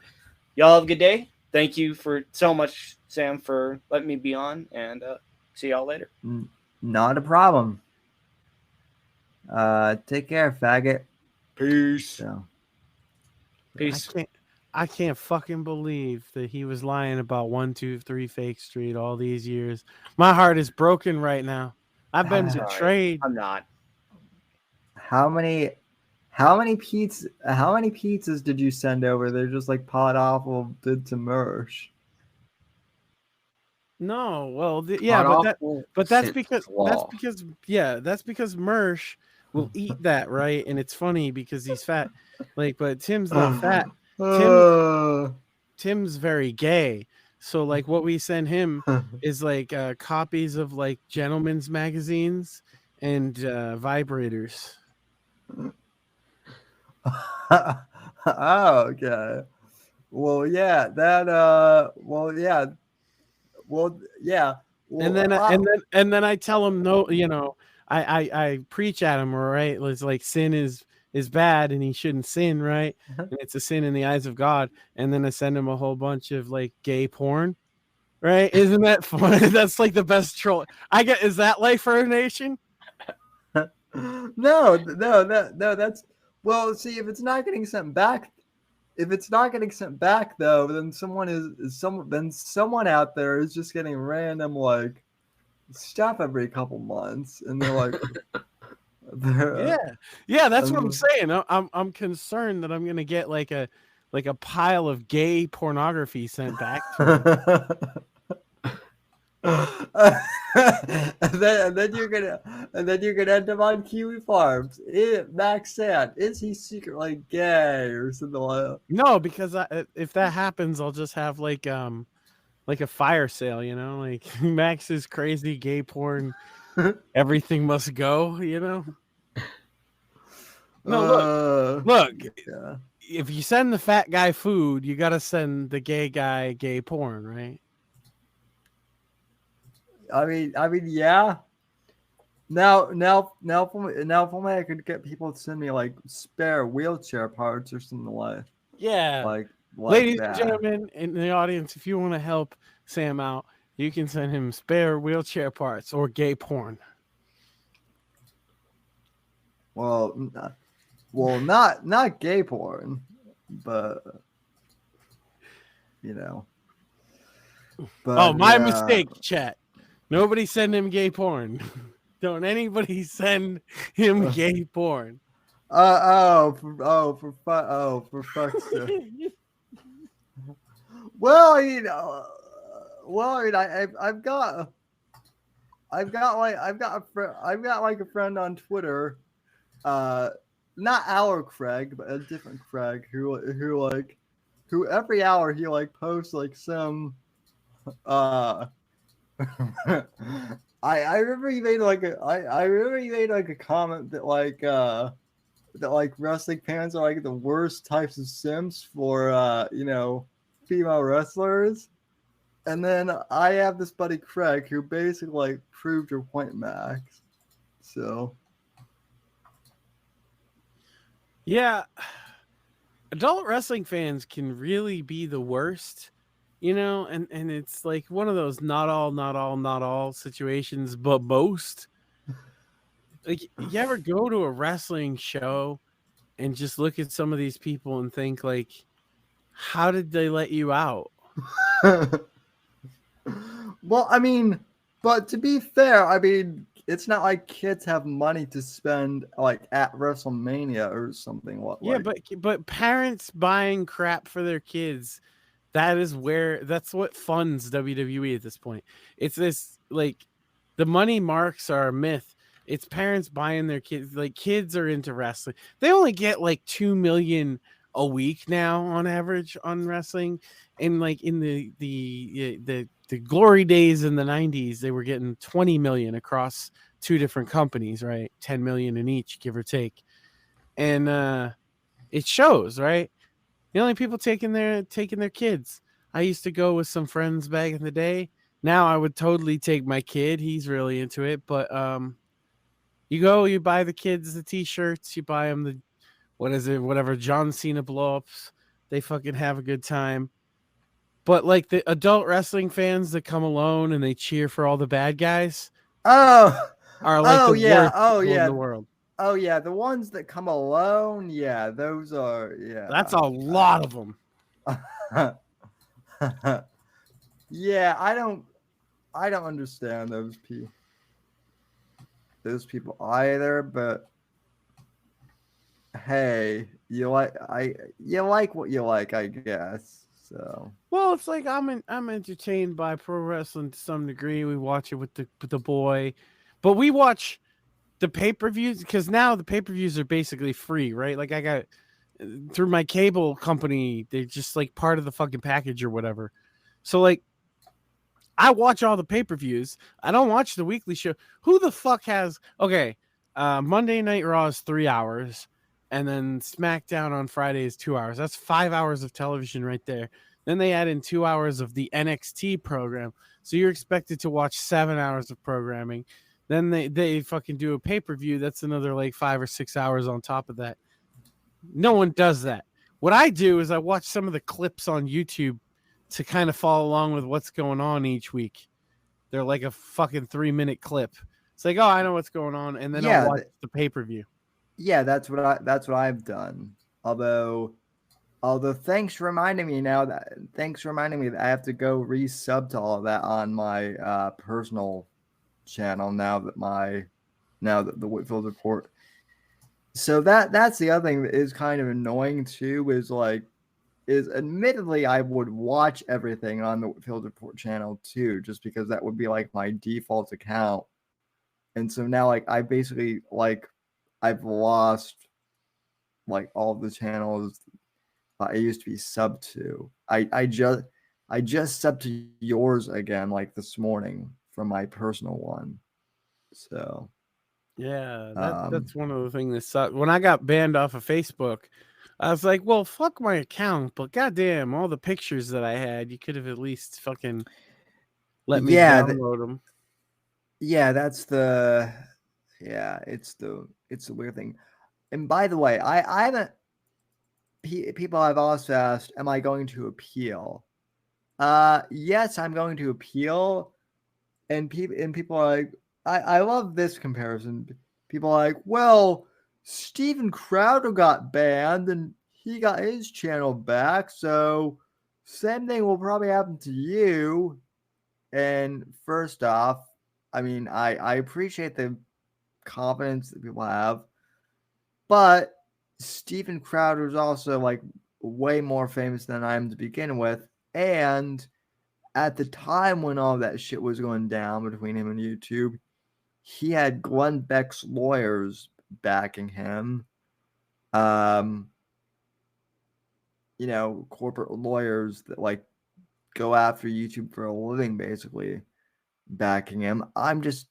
y'all have a good day. Thank you for so much, Sam, for letting me be on, and see y'all later. Not a problem. Take care, faggot. Peace. So. Peace. I can't fucking believe that he was lying about 123 Fake Street all these years. My heart is broken right now. I've been betrayed. I'm not. How many pizzas did you send over? They're just like Pod Awful did to Mersh. No, well, that's because Mersh will eat that, right? And it's funny because he's fat. Like, but Tim's not fat. Tim's very gay. So like what we send him is like copies of like gentlemen's magazines and vibrators. Oh, okay. Well, yeah, that well, yeah. Well, yeah. Well, and then I tell him no, I preach at him, right? It's like sin is bad and he shouldn't sin, right? And it's a sin in the eyes of God. And then I send him a whole bunch of like gay porn, right? Isn't that funny? That's like the best troll. Is that Life for a Nation? No. That's well. See, if it's not getting sent back, though, then someone out there is just getting random like stuff every couple months, and they're like, yeah. That's what I'm saying. I'm concerned that I'm gonna get like a pile of gay pornography sent back to me. and then you're gonna end up on Kiwi Farms. Max Sand, is he secretly gay or something like that? No, because if that happens, I'll just have like a fire sale, like Max's crazy gay porn. Everything must go, No, look. Yeah. If you send the fat guy food, you gotta send the gay guy gay porn, right? I mean, yeah. Now, if only I could get people to send me like spare wheelchair parts or something like. Yeah. Like Ladies that. and gentlemen in the audience, if you want to help Sam out, you can send him spare wheelchair parts or gay porn. Well, not gay porn, but But, my mistake, chat. Nobody send him gay porn. Don't anybody send him gay porn. For fuck's sake. Well, I've got a friend on Twitter, not our Craig, but a different Craig who every hour he like posts like some I remember he made like a comment that wrestling fans are like the worst types of simps for female wrestlers. And then I have this buddy Craig who basically like proved your point, Max. So yeah, adult wrestling fans can really be the worst. And it's like one of those not all situations, but most. Like, you ever go to a wrestling show and just look at some of these people and think, like, how did they let you out? Well, I mean, but to be fair, I mean, it's not like kids have money to spend like at WrestleMania or something. But parents buying crap for their kids. That's what funds WWE at this point. It's this, like, the money marks are a myth. It's parents buying their kids. Like, kids are into wrestling. They only get like 2 million a week now on average on wrestling. And like in the glory days in the 90s, they were getting 20 million across 2 different companies, right? 10 million in each, give or take. And it shows, right? The only people taking their kids. I used to go with some friends back in the day. Now I would totally take my kid. He's really into it. But you go, you buy the kids the t-shirts, you buy them whatever John Cena blow-ups. They fucking have a good time. But like the adult wrestling fans that come alone and they cheer for all the bad guys are like the worst people in the world. Oh yeah, the ones that come alone, yeah, those are That's a lot of them. Yeah, I don't understand those people either, but hey, you like what you like, I guess. So well, it's like I'm entertained by pro wrestling to some degree. We watch it with the boy, but we watch the pay-per-views because now the pay-per-views are basically free, right? Like, I got through my cable company, they're just like part of the fucking package or whatever. So like, I watch all the pay-per-views. I don't watch the weekly show. Who the fuck has Monday Night Raw is 3 hours, and then SmackDown on Friday is 2 hours. That's 5 hours of television right there. Then they add in 2 hours of the NXT program. So you're expected to watch 7 hours of programming. Then they fucking do a pay-per-view. That's another like 5 or 6 hours on top of that. No one does that. What I do is I watch some of the clips on YouTube to kind of follow along with what's going on each week. They're like a fucking 3-minute clip. It's like, oh, I know what's going on, and then I'll Yeah, watch the pay-per-view. yeah, that's what I've done. Although thanks for reminding me that I have to go resub to all of that on my personal channel now that the Whitfield report. So that's the other thing that is kind of annoying too, is admittedly I would watch everything on the Whitfield report channel too, just because that would be like my default account. And so now like I basically like I've lost like all the channels I used to be sub to. I just subbed to yours again like this morning from my personal one. So Yeah, um that's one of the things that sucked. When I got banned off of Facebook, I was like, well, fuck my account, but goddamn, all the pictures that I had, you could have at least fucking let me yeah, download them. yeah, that's the yeah, it's the weird thing. And by the way, I haven't people have also asked, am I going to appeal? Yes, I'm going to appeal. And people are like, I love this comparison. People are like, well, Steven Crowder got banned and he got his channel back, so same thing will probably happen to you. And first off, I mean, I appreciate the confidence that people have, but Steven Crowder is also like way more famous than I am to begin with. And at the time when all that shit was going down between him and YouTube, he had Glenn Beck's lawyers backing him. Corporate lawyers that like go after YouTube for a living, basically backing him. I'm just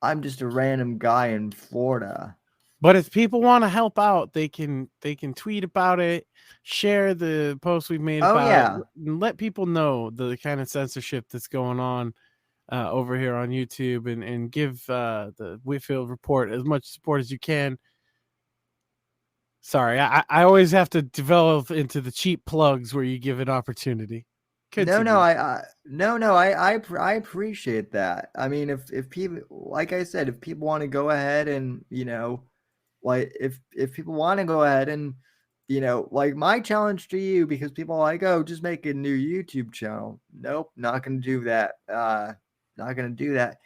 a random guy in Florida. But if people want to help out, they can tweet about it, share the post we've made about yeah. it, and let people know the kind of censorship that's going on over here on YouTube, and give the Whitfield report as much support as you can. Sorry, I always have to develop into the cheap plugs where you give an opportunity. Continue. I appreciate that. I mean, if people, like I said, if people want to go ahead and like if people want to go ahead and like my challenge to you, because people are like, oh, just make a new YouTube channel. Nope, not gonna do that. Not gonna do that.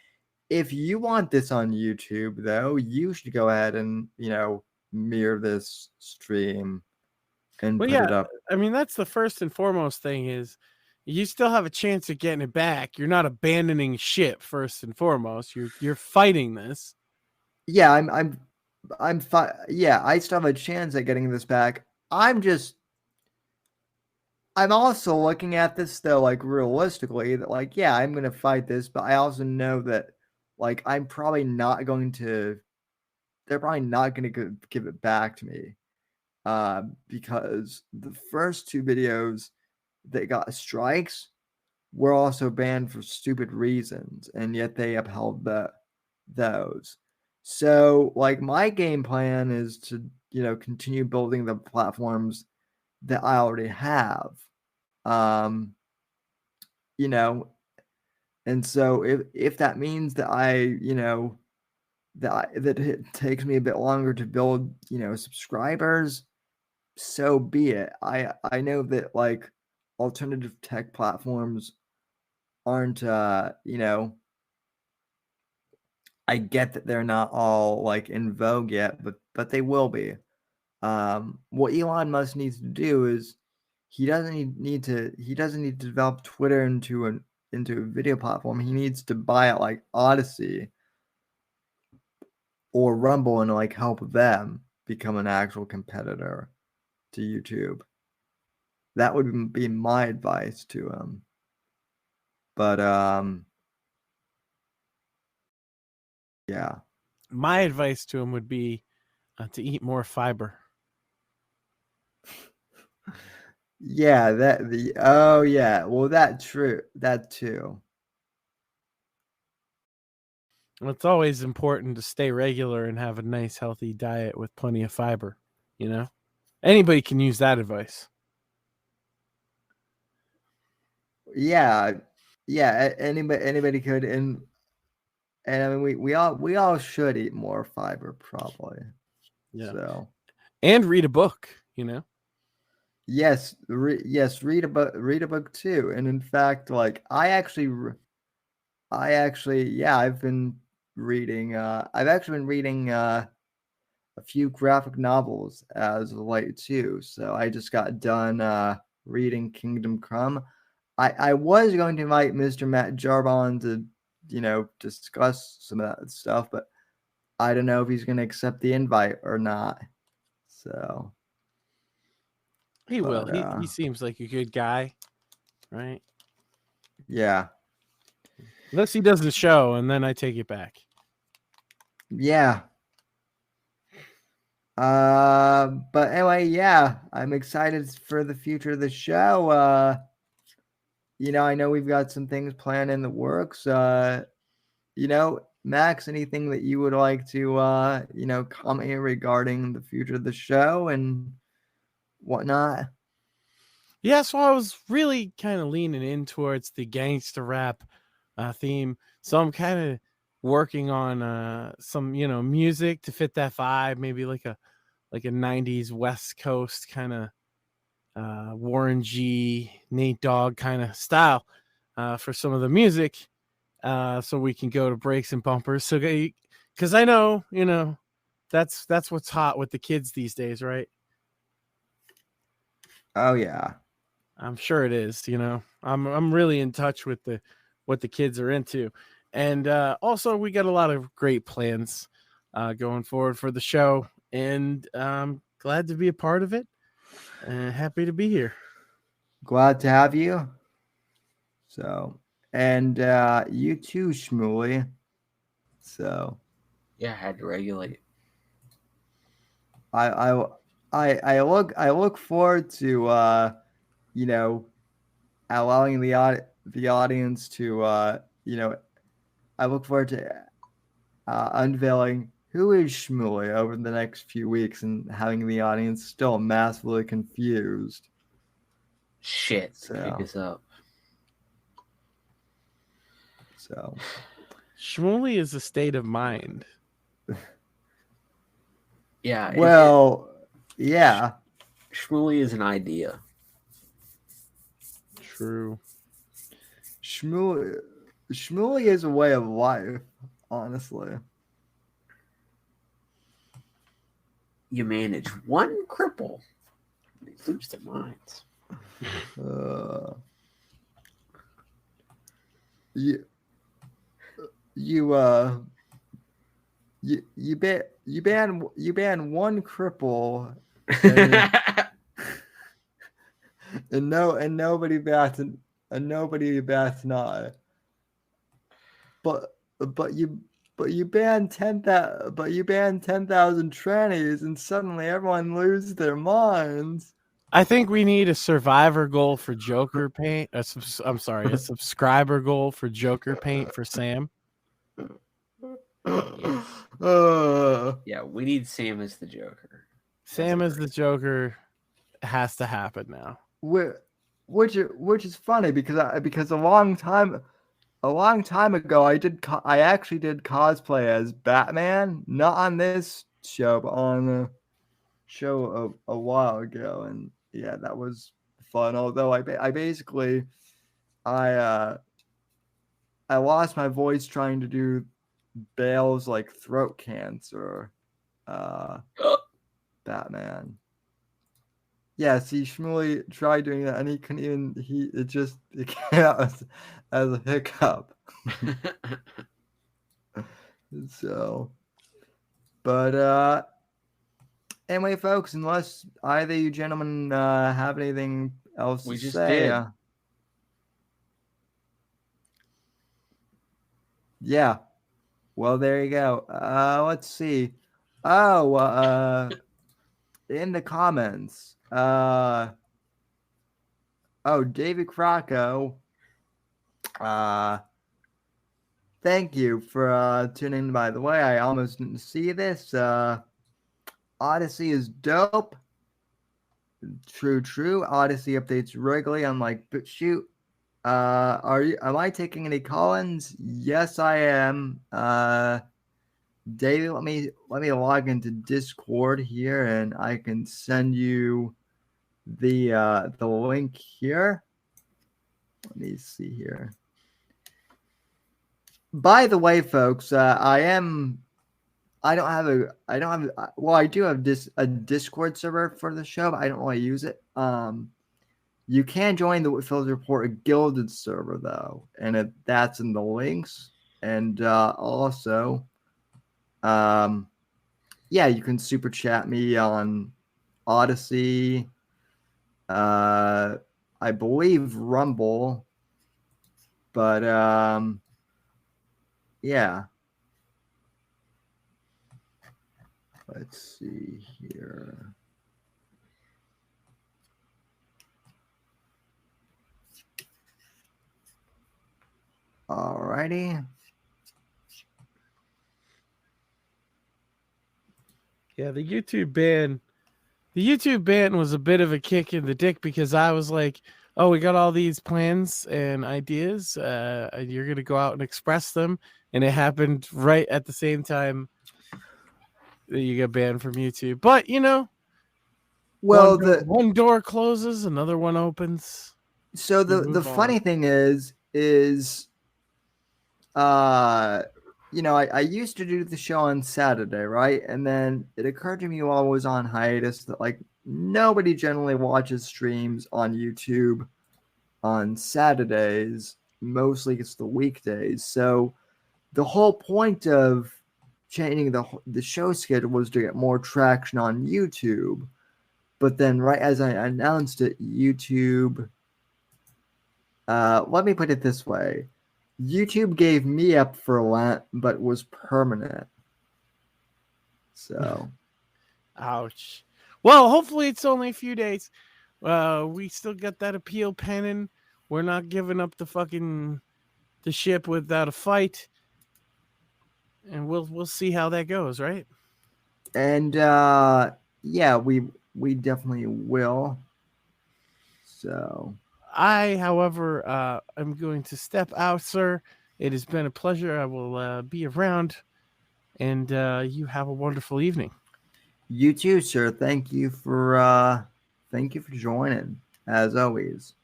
If you want this on YouTube, though, you should go ahead and mirror this stream and Well, put yeah, it up. I mean, that's the first and foremost thing is you still have a chance of getting it back. You're not abandoning shit first and foremost. You're fighting this. Yeah, I'm fine. Yeah, I still have a chance at getting this back. I'm also looking at this though, like realistically, that like, yeah, I'm gonna fight this, but I also know that like I'm probably not going to. They're probably not gonna give it back to me, because the first two videos that got strikes were also banned for stupid reasons, and yet they upheld those. So, like, my game plan is to continue building the platforms that I already have. Um, you know, and so if that means that that it takes me a bit longer to build, subscribers, so be it. I know that like alternative tech platforms aren't I get that they're not all like in vogue yet, but they will be. What Elon Musk needs to do is he doesn't need to develop Twitter into a video platform. He needs to buy it like Odyssey or Rumble and like help them become an actual competitor to YouTube. That would be my advice to him. But yeah. My advice to him would be to eat more fiber. Yeah, well that too. It's always important to stay regular and have a nice, healthy diet with plenty of fiber. You know, anybody can use that advice. Yeah, yeah. Anybody could, and I mean we all should eat more fiber probably. Yeah, So and read a book. You know. yes, read a book too. And in fact, like yeah, I've been reading. I've actually been reading a few graphic novels as of late too. So I just got done reading Kingdom Come. I was going to invite Mr. Matt Jarbon to, discuss some of that stuff, but I don't know if he's going to accept the invite or not. So He will. but He seems like a good guy, right? yeah. Unless he does the show, and then I take it back. Yeah. But anyway, yeah, I'm excited for the future of the show. I know we've got some things planned in the works. Max, anything that you would like to comment here regarding the future of the show and whatnot? Yeah, so I was really kind of leaning in towards the gangster rap theme. So I'm kind of working on some, music to fit that vibe, maybe like a 90s West Coast kind of Warren G, Nate Dogg kind of style for some of the music, so we can go to breaks and bumpers. So, because I know, that's what's hot with the kids these days, right? Oh yeah. I'm sure it is. I'm really in touch with what the kids are into, and also we got a lot of great plans going forward for the show, and glad to be a part of it. Happy to be here. Glad to have you. So, and you too, Shmuley. So, Yeah, I had to regulate. I look forward to allowing the audience to I look forward to unveiling who is Shmuley over the next few weeks and having the audience still massively confused. Shit, So. pick us up. So, Shmuley is a state of mind. Yeah. Well, yeah. Shmuley is an idea. True. Shmuley is a way of life, honestly. You manage one cripple, they lose their minds. You ban one cripple and nobody bats an eye. But you ban 10,000 trannies and suddenly everyone loses their minds. I think we need a survivor goal for Joker paint. A subscriber goal for Joker paint for Sam. Yeah, we need Sam as the Joker. Sam as the Joker has to happen now. Which is funny because a long time ago I actually did cosplay as Batman, not on this show but on a show a while ago, and yeah, that was fun. Although I basically I lost my voice trying to do Bale's like throat cancer Batman. Yeah, see, Shmuley tried doing that and he couldn't even it came out as a hiccup. So, but anyway, folks, unless either you gentlemen have anything else We to just say, did. Yeah. Well, there you go. Let's see. Oh, in the comments. David Crocco thank you for tuning in. By the way, I almost didn't see this. Odyssey is dope. True. Odyssey updates regularly. I'm like, but shoot. Am I taking any call-ins? Yes, I am. David, let me log into Discord here and I can send you the link here. Let me see here. By the way, folks, I do have a Discord server for the show, but I don't really use it. You can join the Whitfield Report Gilded server though, and that's in the links. And also, yeah, you can super chat me on Odyssey. I believe Rumble, but yeah. Let's see here. Alrighty. Yeah, the YouTube ban was a bit of a kick in the dick because I was like, oh, we got all these plans and ideas. And you're going to go out and express them. And it happened right at the same time that you got banned from YouTube. But, you know, Well, one door closes, another one opens. So the funny thing is I used to do the show on Saturday, right? And then it occurred to me while I was on hiatus that like nobody generally watches streams on YouTube on Saturdays. Mostly it's the weekdays. So the whole point of changing the show schedule was to get more traction on YouTube. But then right as I announced it, YouTube let me put it this way. YouTube gave me up for Lent, but was permanent. So. Ouch. Well, hopefully it's only a few days. We still got that appeal pending. We're not giving up the ship without a fight. And we'll see how that goes, right? And yeah, we definitely will. So I, however, am going to step out, sir. It has been a pleasure. I will be around, and you have a wonderful evening. You too, sir. Thank you for joining, as always.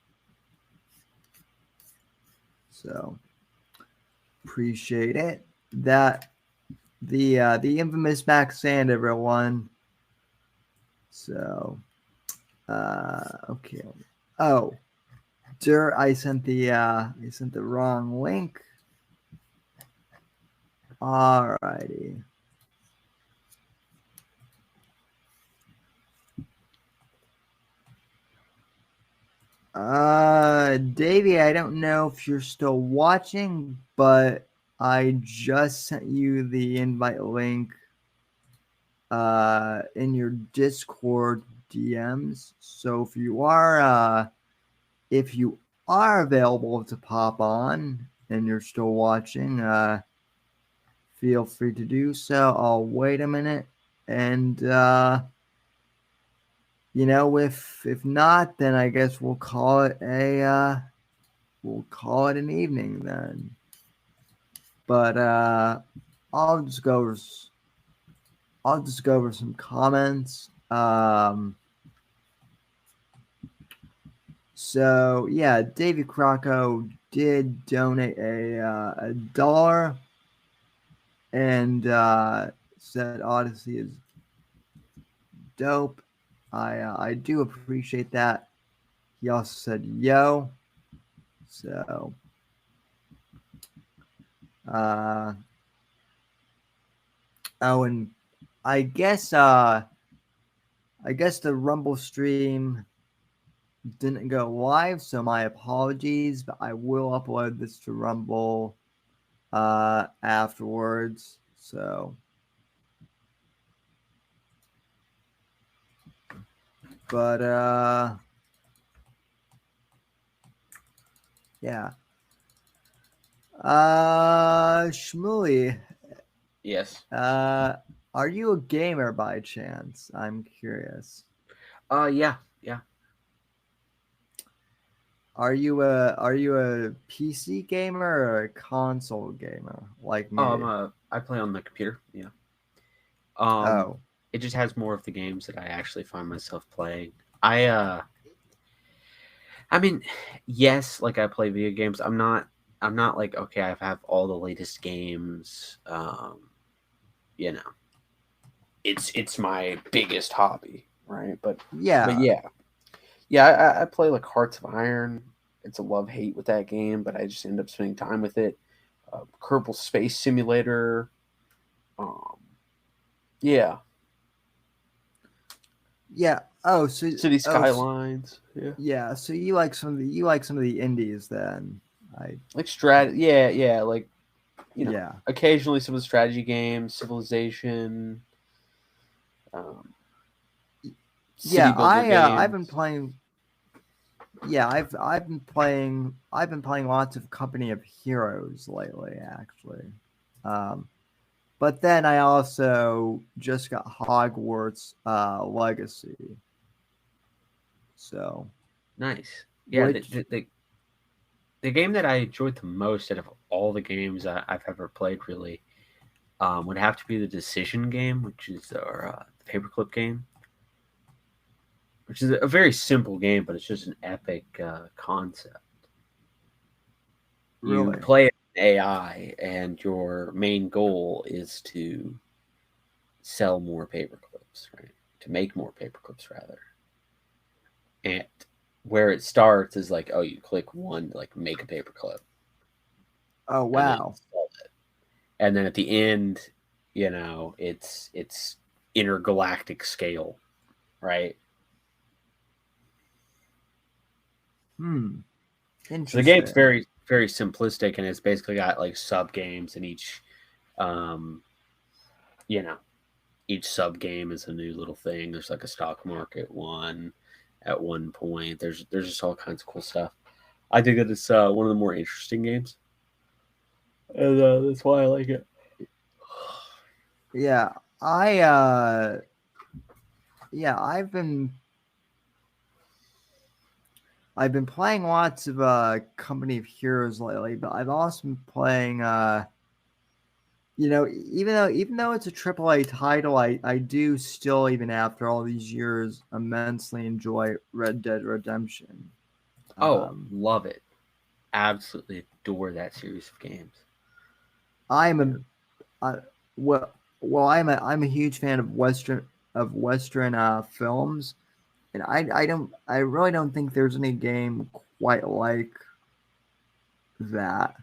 So appreciate it. That the infamous Max Sand, everyone. So okay. Oh. I sent the wrong link. Alrighty. Davey, I don't know if you're still watching, but I just sent you the invite link in your Discord DMs. So if you are available to pop on and you're still watching, feel free to do so. I'll wait a minute. And, if not, then I guess we'll call it an evening then. But, I'll just go over some comments. So yeah, Davey Crocco did donate a $1 and said Odyssey is dope. I do appreciate that. He also said yo. So oh, and I guess the Rumble stream didn't go live, so my apologies, but I will upload this to Rumble afterwards. So but yeah. Shmuley, Yes. are you a gamer by chance? I'm curious. Yeah. Are you a PC gamer or a console gamer like me? I play on the computer. Yeah. Oh, It just has more of the games that I actually find myself playing. I mean, yes, like I play video games. I'm not like, okay, I have all the latest games. You know, it's my biggest hobby, right? But yeah. yeah, yeah, I play like Hearts of Iron. It's a love hate with that game, but I just end up spending time with it. Kerbal Space Simulator. Um, yeah, Yeah. City Skylines. Yeah, yeah. So you like some of the indies then. I like strat. Yeah, like yeah. occasionally some of the strategy games, Civilization, um, city Yeah, builder I've been games. playing yeah, I've been playing lots of Company of Heroes lately actually. Um but then I also just got Hogwarts Legacy. So, Nice. Yeah, which the game that I enjoyed the most out of all the games I've ever played really would have to be the Decision game, which is our paperclip game, which is a very simple game, but it's just an epic concept. You really play AI, and your main goal is to sell more paperclips, right? To make more paperclips, rather. And where it starts is like, oh, you click one to like make a paperclip, oh and then wow. sell it. And then at the end, it's intergalactic scale, right? Hmm. So the game's Interesting. very very simplistic, and it's basically got like sub games, and um, you know, each sub game is a new little thing. There's like a stock market one at one point. There's just all kinds of cool stuff. I think that it's one of the more interesting games, and that's why I like it. Yeah. I yeah, I've been playing lots of Company of Heroes lately, but I've also been playing even though it's a AAA title, I do still, even after all these years, immensely enjoy Red Dead Redemption. Oh, Um, love it! Absolutely adore that series of games. I'm Yeah. a well, I'm a huge fan of Western films, and I really don't think there's any game quite like that.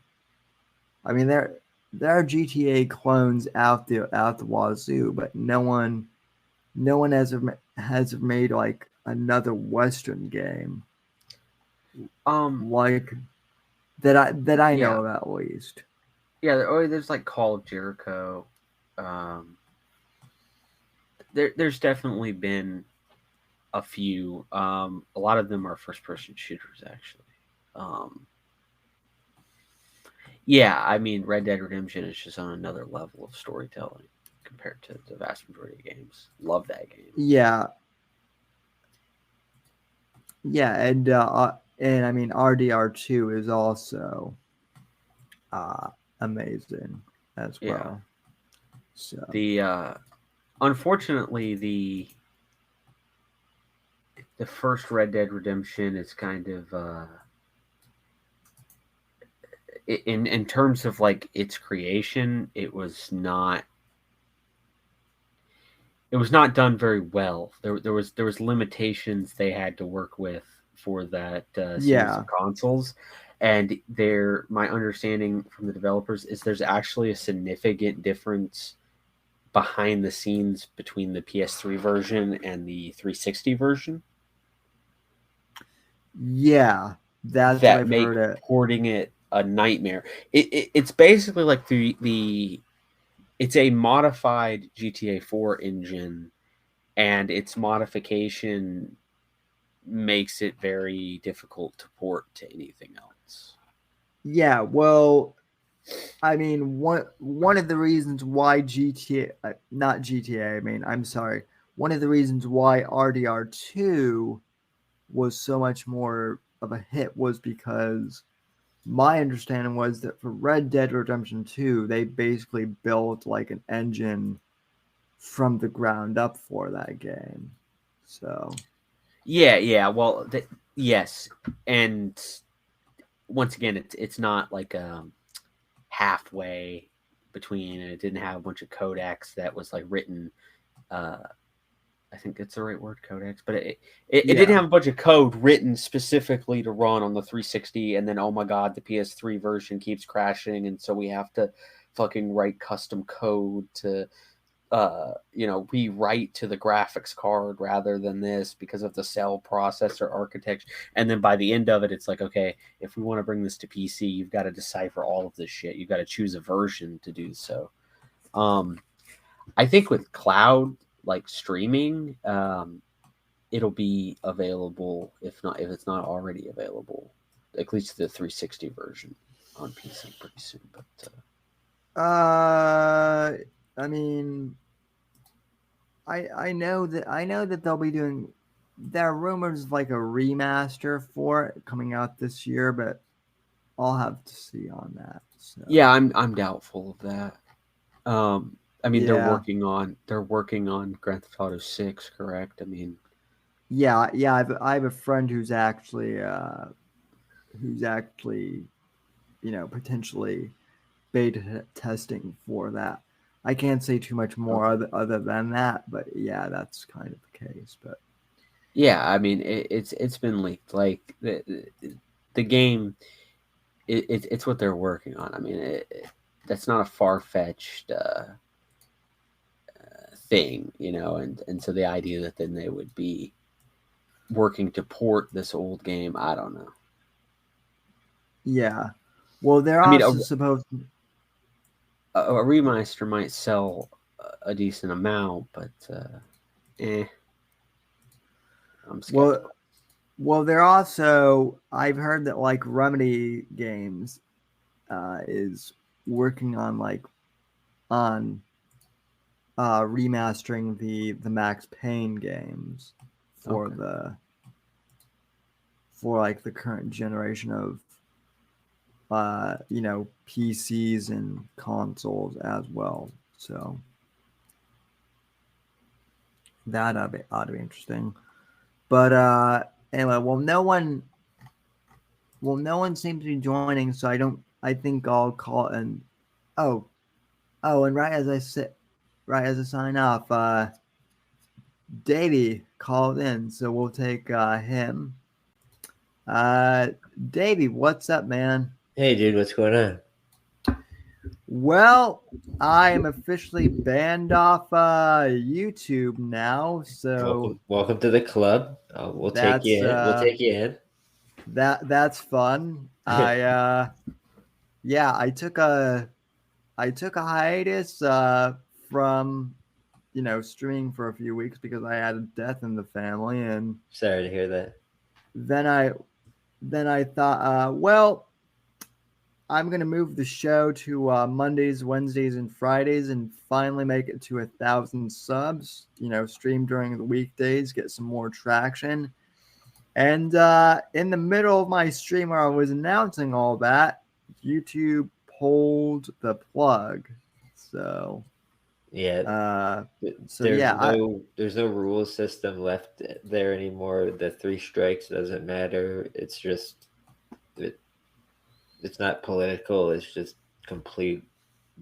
I mean, there are GTA clones out the wazoo, but no one has made like another Western game Um. like that I know Yeah. of at least. Yeah. There's like Call of Jericho. Um. There's definitely been a few. A lot of them are first person shooters, actually. Um. Yeah. I mean, Red Dead Redemption is just on another level of storytelling compared to the vast majority of games. Love that game. Yeah, yeah, and I mean RDR2 is also uh amazing as Yeah. well. So The unfortunately the first Red Dead Redemption is kind of in terms of like its creation, it was not done very well. There was limitations they had to work with for that series yeah, of consoles, and there my understanding from the developers is there's actually a significant difference behind the scenes between the PS3 version and the 360 version yeah, that's what that I've make heard. It porting it a nightmare. It's basically like the it's a modified GTA 4 engine, and its modification makes it very difficult to port to anything else. Yeah, well, I mean, one of the reasons why not GTA. I mean, I'm sorry. One of the reasons why RDR2 was so much more of a hit was because my understanding was that for Red Dead Redemption 2, they basically built like an engine from the ground up for that game. So Yeah. Well, yes, and once again, it's not like halfway between, and it didn't have a bunch of codecs that was like written. I think it's the right word, codecs, but it didn't have a bunch of code written specifically to run on the 360, and then oh my god, the PS3 version keeps crashing, and so we have to fucking write custom code to rewrite to the graphics card rather than this because of the cell processor architecture. And then by the end of it, it's like, okay, if we want to bring this to PC, you've got to decipher all of this shit. You've got to choose a version to do so. I think with cloud like streaming, it'll be available if it's not already available, at least the 360 version on PC pretty soon. But I mean, I know that they'll be doing. There are rumors of like a remaster for it coming out this year, but I'll have to see on that. So. Yeah, I'm doubtful of that. I mean, Yeah. they're working on Grand Theft Auto 6, correct? I mean, yeah. I have a friend who's actually potentially beta testing for that. I can't say too much more other than that, but yeah, that's kind of the case. But yeah, I mean, it's been leaked. Like the game, it's what they're working on. I mean, that's not a far-fetched thing, and so the idea that then they would be working to port this old game, I don't know. Yeah, well, they're also supposed to. A remaster might sell a decent amount, but I'm skeptical. Well, they're also. I've heard that like Remedy Games is working on remastering the Max Payne games for the current generation of PCs and consoles as well. So that ought to be interesting. But anyway, no one seems to be joining, so I think I'll call it and and right as I sign off, Davey called in, so we'll take him. Davey, what's up, man? Hey, dude, what's going on? Well, I am officially banned off YouTube now, so welcome to the club. We'll take you in. We'll take you in. That's fun. I took a hiatus from streaming for a few weeks because I had a death in the family, and sorry to hear that. Then I thought, well, I'm gonna move the show to Mondays, Wednesdays, and Fridays, and finally make it to 1,000 subs. Stream during the weekdays, get some more traction. And in the middle of my stream where I was announcing all that, YouTube pulled the plug. So yeah, there's no rule system left there anymore. The 3 strikes doesn't matter. It's just it's not political. It's just complete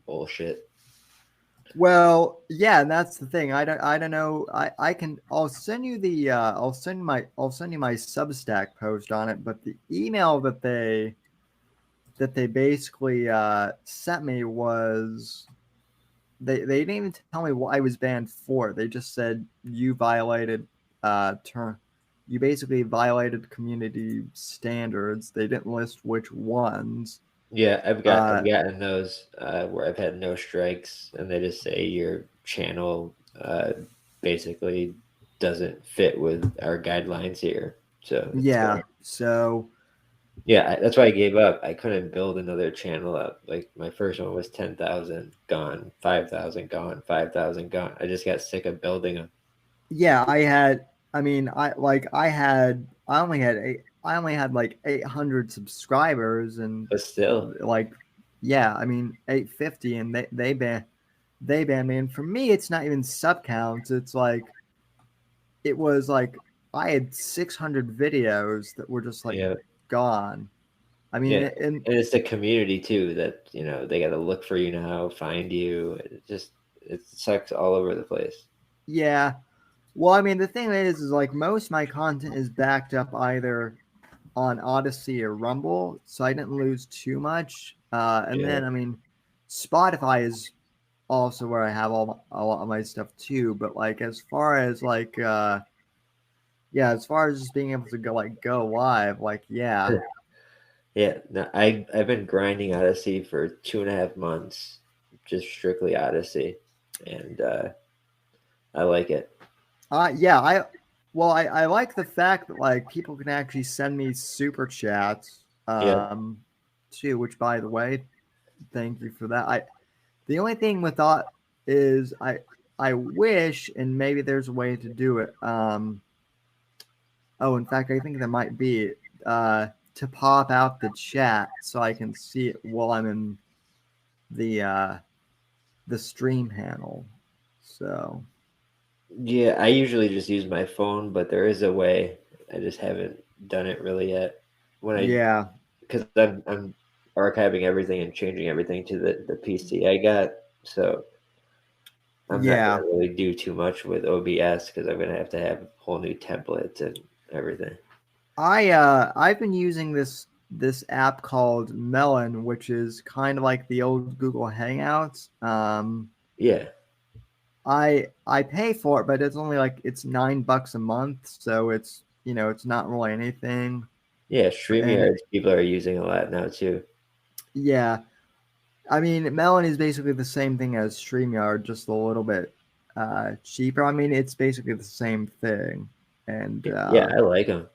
bullshit. Well, yeah, and that's the thing. I don't know. I'll send you my Substack post on it, but the email that they basically sent me was they didn't even tell me what I was banned for. They just said you violated you basically violated community standards. They didn't list which ones. Yeah, I've gotten those where I've had no strikes, and they just say your channel basically doesn't fit with our guidelines here. So yeah, so Yeah, that's why I gave up. I couldn't build another channel up. Like my first one was 10,000 gone, 5,000 gone, 5,000 gone. I just got sick of building them. Yeah, I mean, I only had like 800 subscribers, and But still, like, yeah, I mean 850, and they banned me. And for me, it's not even sub counts. It's like it was like I had 600 videos that were just like yeah, gone. I mean, yeah. and And it's the community too that, they got to look for you now, find you. It sucks all over the place. yeah. Well, I mean, the thing is like most of my content is backed up either on Odyssey or Rumble, so I didn't lose too much. And Yeah. then, I mean, Spotify is also where I have a lot of my stuff too. But like, as far as like, yeah, as far as just being able to go live, like, yeah, Yeah. No, I've been grinding Odyssey for 2.5 months, just strictly Odyssey. And I like it. yeah, I like the fact that like people can actually send me super chats, Yeah. too. Which, by the way, thank you for that. The only thing with that is I wish, and maybe there's a way to do it. Oh, in fact, I think there might be to pop out the chat so I can see it while I'm in the stream panel. So Yeah, I usually just use my phone, but there is a way. I just haven't done it really yet. yeah, Because I'm archiving everything and changing everything to the PC I got, so I'm not yeah. gonna really do too much with OBS because I'm gonna have to have whole new templates and everything. I've been using this app called Melon, which is kind of like the old Google Hangouts. Yeah, I pay for it, but it's only like it's $9 a month, so it's it's not really anything. yeah. And StreamYards people are using a lot now too. yeah, I mean Melon is basically the same thing as StreamYard, just a little bit cheaper. I mean it's basically the same thing, and Yeah, I like them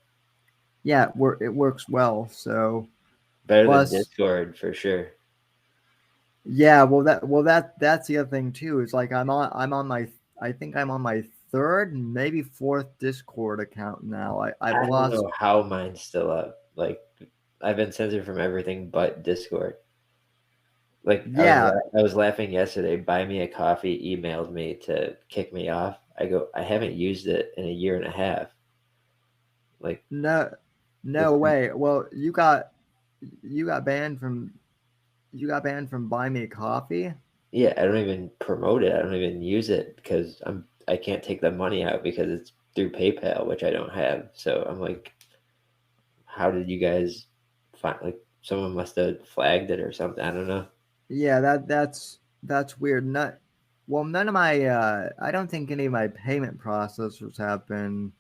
yeah, it works well. So better than plus, Discord for sure. yeah, that's the other thing too. Is like I'm on my I think I'm on my third, maybe fourth Discord account now. I've I don't lost. know how mine's still up. Like I've been censored from everything but Discord. Like Yeah, I was laughing yesterday. Buy Me a Coffee emailed me to kick me off. I go, I haven't used it in a year and a half. Like no, no it's way. Well, you got banned from Buy Me a Coffee. yeah. I don't even promote it. I don't even use it because I can't take the money out because it's through PayPal, which I don't have. So I'm like, how did you guys find? Like someone must have flagged it or something. I don't know. Yeah, that's weird. None of my I don't think any of my payment processors have been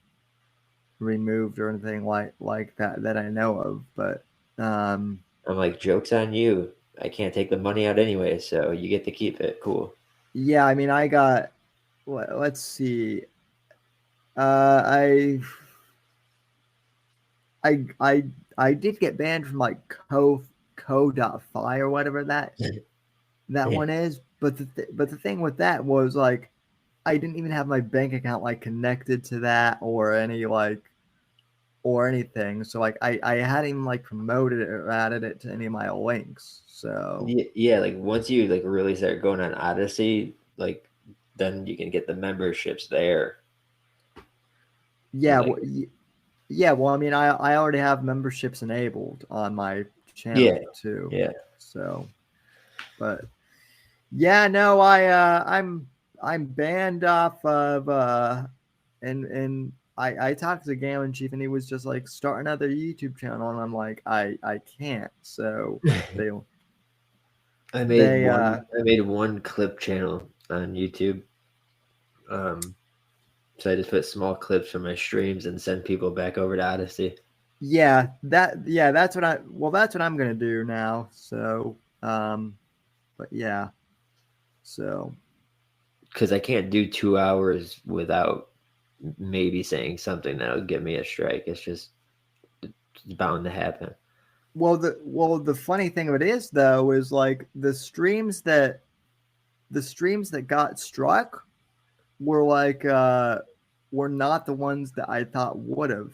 removed or anything like that I know of. But I'm like, joke's on you. I can't take the money out anyway, so you get to keep it. Cool. yeah, I mean I got let's see. Uh, I I I I did get banned from like co.fi or whatever that Yeah. one is. But the thing with that was like I didn't even have my bank account like connected to that or anything. So like I hadn't even like promoted it or added it to any of my links. So Yeah, like once you like really start going on Odyssey, like then you can get the memberships there. yeah, Like yeah. Well, I mean, I already have memberships enabled on my yeah, channel too. yeah. So, but yeah, no, I'm banned off of and I talked to the Galen Chief and he was just like start another YouTube channel and I'm like I can't. So they they I made one clip channel on YouTube. So I just put small clips from my streams and send people back over to Odyssey. yeah, that's what I'm gonna do now. So but yeah. So Because I can't do 2 hours without maybe saying something that'll give me a strike. It's bound to happen. the funny thing of it is though is like the streams that got struck were like were not the ones that I thought would have.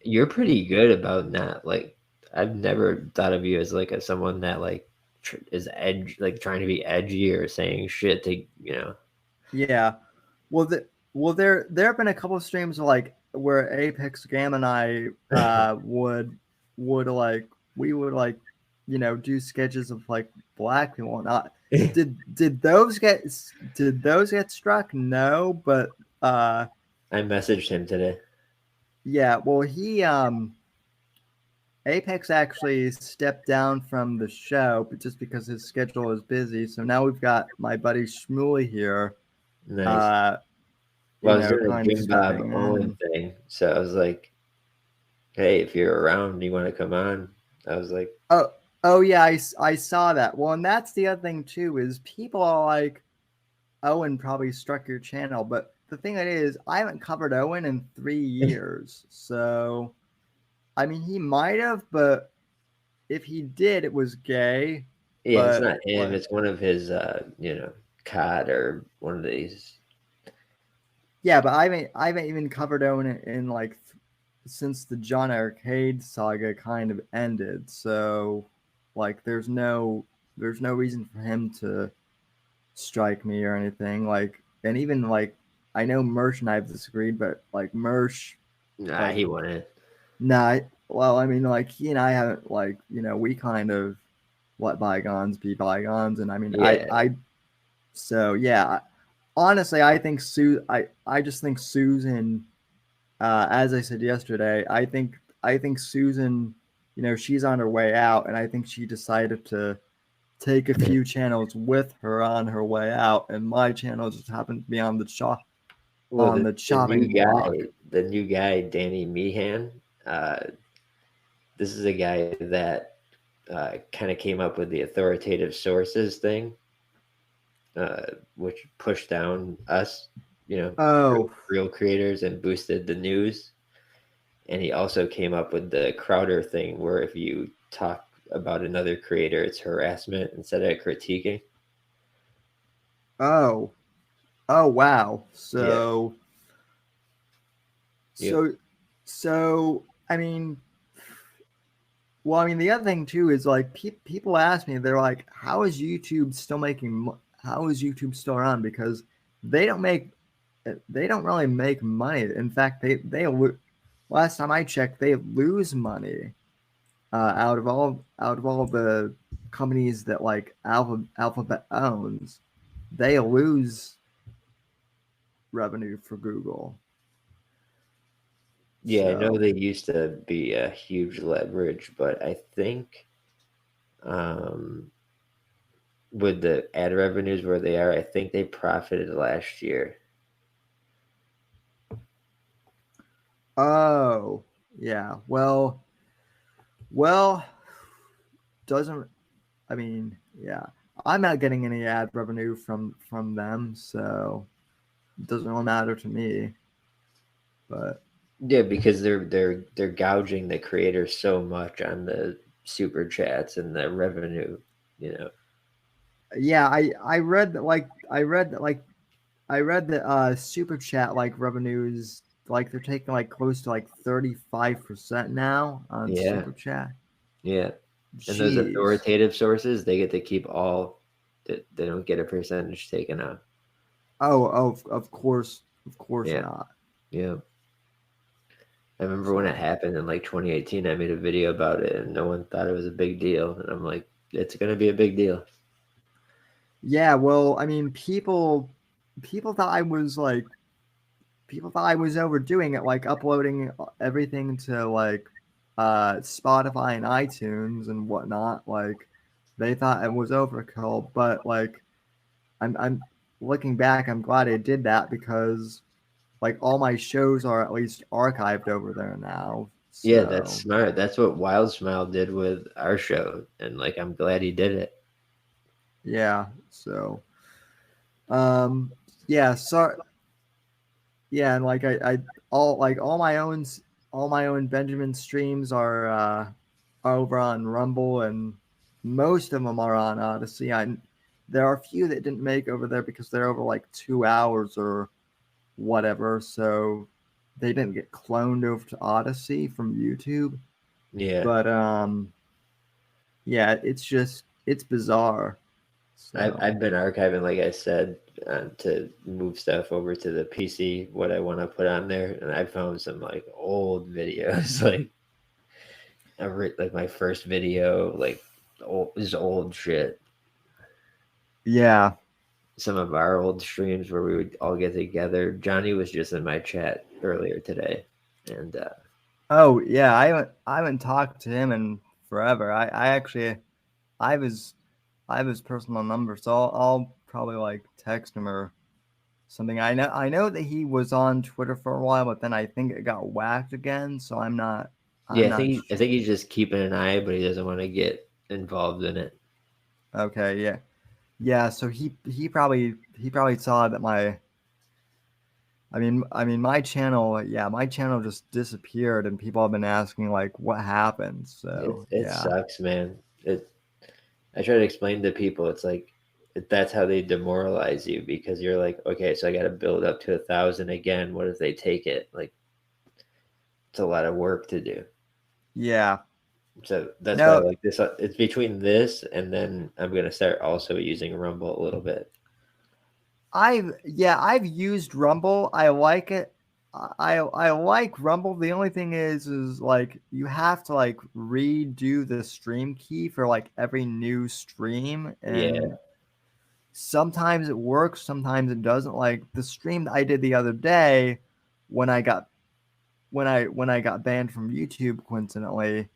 You're pretty good about not like. I've never thought of you as like someone that like is like trying to be edgy or saying shit to Yeah. There have been a couple of streams like where Apex Gam and I would like we would like do sketches of like black people and not. Did those get struck? No, but I messaged him today. yeah, well he Apex actually stepped down from the show, but just because his schedule is busy. So now we've got my buddy Shmuley here. Nice. Well, I was doing a kind of Jim Bob stepping Owen in. thing, so I was like, "Hey, if you're around, you want to come on?" I was like, Oh yeah, I saw that. Well, and that's the other thing too is people are like, Owen probably struck your channel, but the thing it is, I haven't covered Owen in 3 years, so I mean he might have, but if he did, it was gay. "Yeah, it's But not him. like, It's one of his, COD or one of these." yeah, but I haven't even covered Owen in like since the John Arcade saga kind of ended. So like there's no reason for him to strike me or anything. Like and even like I know Mersh and I have disagreed, but like Mersh Nah, like he wouldn't. nah well I mean like he and I haven't like we kind of let bygones be bygones and I mean Yeah, I so yeah honestly I just think Susan as I said yesterday, I think Susan, she's on her way out, and I think she decided to take a few channels with her on her way out, and my channel just happened to be on the well, the chopping block. the new guy, Danny Meehan. This is a guy that kind of came up with the authoritative sources thing, which pushed down us, Oh, real creators and boosted the news. And he also came up with the Crowder thing, where if you talk about another creator, it's harassment instead of critiquing. oh, oh, wow. Yeah. Yep. So, I mean, well, I mean, the other thing too is like people ask me, they're like, "How is YouTube still making? How is YouTube still around?" Because they don't make, they don't really make money. In fact, last time I checked, they lose money out of all the companies that like Alphabet owns. They lose revenue for Google. Yeah, I know So they used to be a huge leverage, but I think um, with the ad revenues where they are, I think they profited last year. oh yeah, well doesn't I mean yeah I'm not getting any ad revenue from them, so it doesn't really matter to me. But Yeah, because they're gouging the creators so much on the super chats and the revenue, you know. yeah, I read that like I read that super chat like revenues like they're taking like close to like 35% now on Yeah, super chat. yeah. And those Jeez. authoritative sources, they get to keep all. They don't get a percentage taken out. Oh, of course Yeah, not. yeah. I remember when it So happened in like 2018. I made a video about it, and no one thought it was a big deal. And I'm like, it's gonna be a big deal. yeah, well, I mean, people thought I was overdoing it, like uploading everything to like Spotify and iTunes and whatnot. Like they thought it was overkill, but like I'm looking back, I'm glad I did that because like all my shows are at least archived over there now. Yeah, that's So smart. That's what Wild Smile did with our show, and like, I'm glad he did it. yeah, so um yeah, so yeah, and like I all my own Benjamin streams are over on Rumble, and most of them are on Odyssey. There are a few that didn't make over there because they're over like 2 hours or whatever, so they didn't get cloned over to Odyssey from YouTube. Yeah. But yeah, it's bizarre. So I've been archiving, like I said, to move stuff over to the PC, what I want to put on there, and I found some like old videos, like my first video, like old shit. yeah. Some of our old streams where we would all get together. Johnny was just in my chat earlier today, and Oh yeah, I haven't talked to him in forever. I actually I have his personal number, so I'll probably like text him or something. I know that he was on Twitter for a while, but then I think it got whacked again. So I'm not. yeah, I'm not. I think he's just keeping an eye, but he doesn't want to get involved in it. Okay, yeah, yeah. So he probably saw that my my channel, yeah, my channel just disappeared, and people have been asking like what happened. So It yeah, sucks, man. I try to explain to people, it's like that's how they demoralize you, because you're like, okay, so I got to build up to 1,000 again. What if they take it? Like, it's a lot of work to do. yeah. So that's why, No, like, this, it's between this and then I'm gonna start also using Rumble a little bit. I've used Rumble. I like it. I like Rumble. The only thing is like you have to like redo the stream key for like every new stream, Yeah, and sometimes it works, sometimes it doesn't. Like the stream that I did the other day when I got when I got banned from YouTube coincidentally,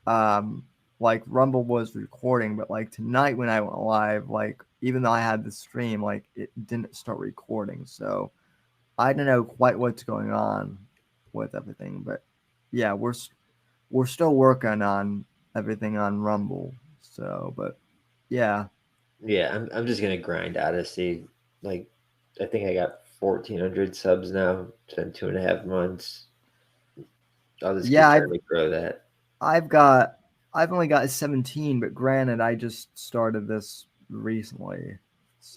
um like Rumble was recording, but like tonight when I went live, like even though I had the stream, like it didn't start recording. So I don't know quite what's going on with everything, but yeah, we're still working on everything on Rumble. So, but yeah, yeah. I'm just gonna grind Odyssey. Like, I think I got 1,400 subs now. It's been 2.5 months. I'll just yeah, keep trying to grow that. I've got I've only got 17, but granted, I just started this recently.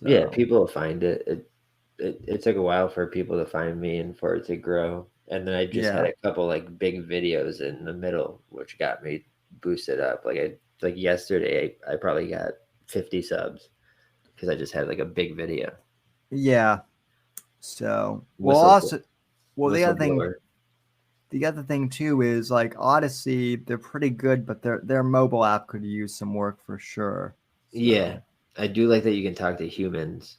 Yeah, So people will find it. It took a while for people to find me and for it to grow. And then I just had yeah, a couple like big videos in the middle, which got me boosted up. Like yesterday, I probably got 50 subs because I just had like a big video. yeah. So Whistle the other thing whistleblower. too is like Odyssey, they're pretty good, but their mobile app could use some work for sure. Yeah, So I do like that you can talk to humans.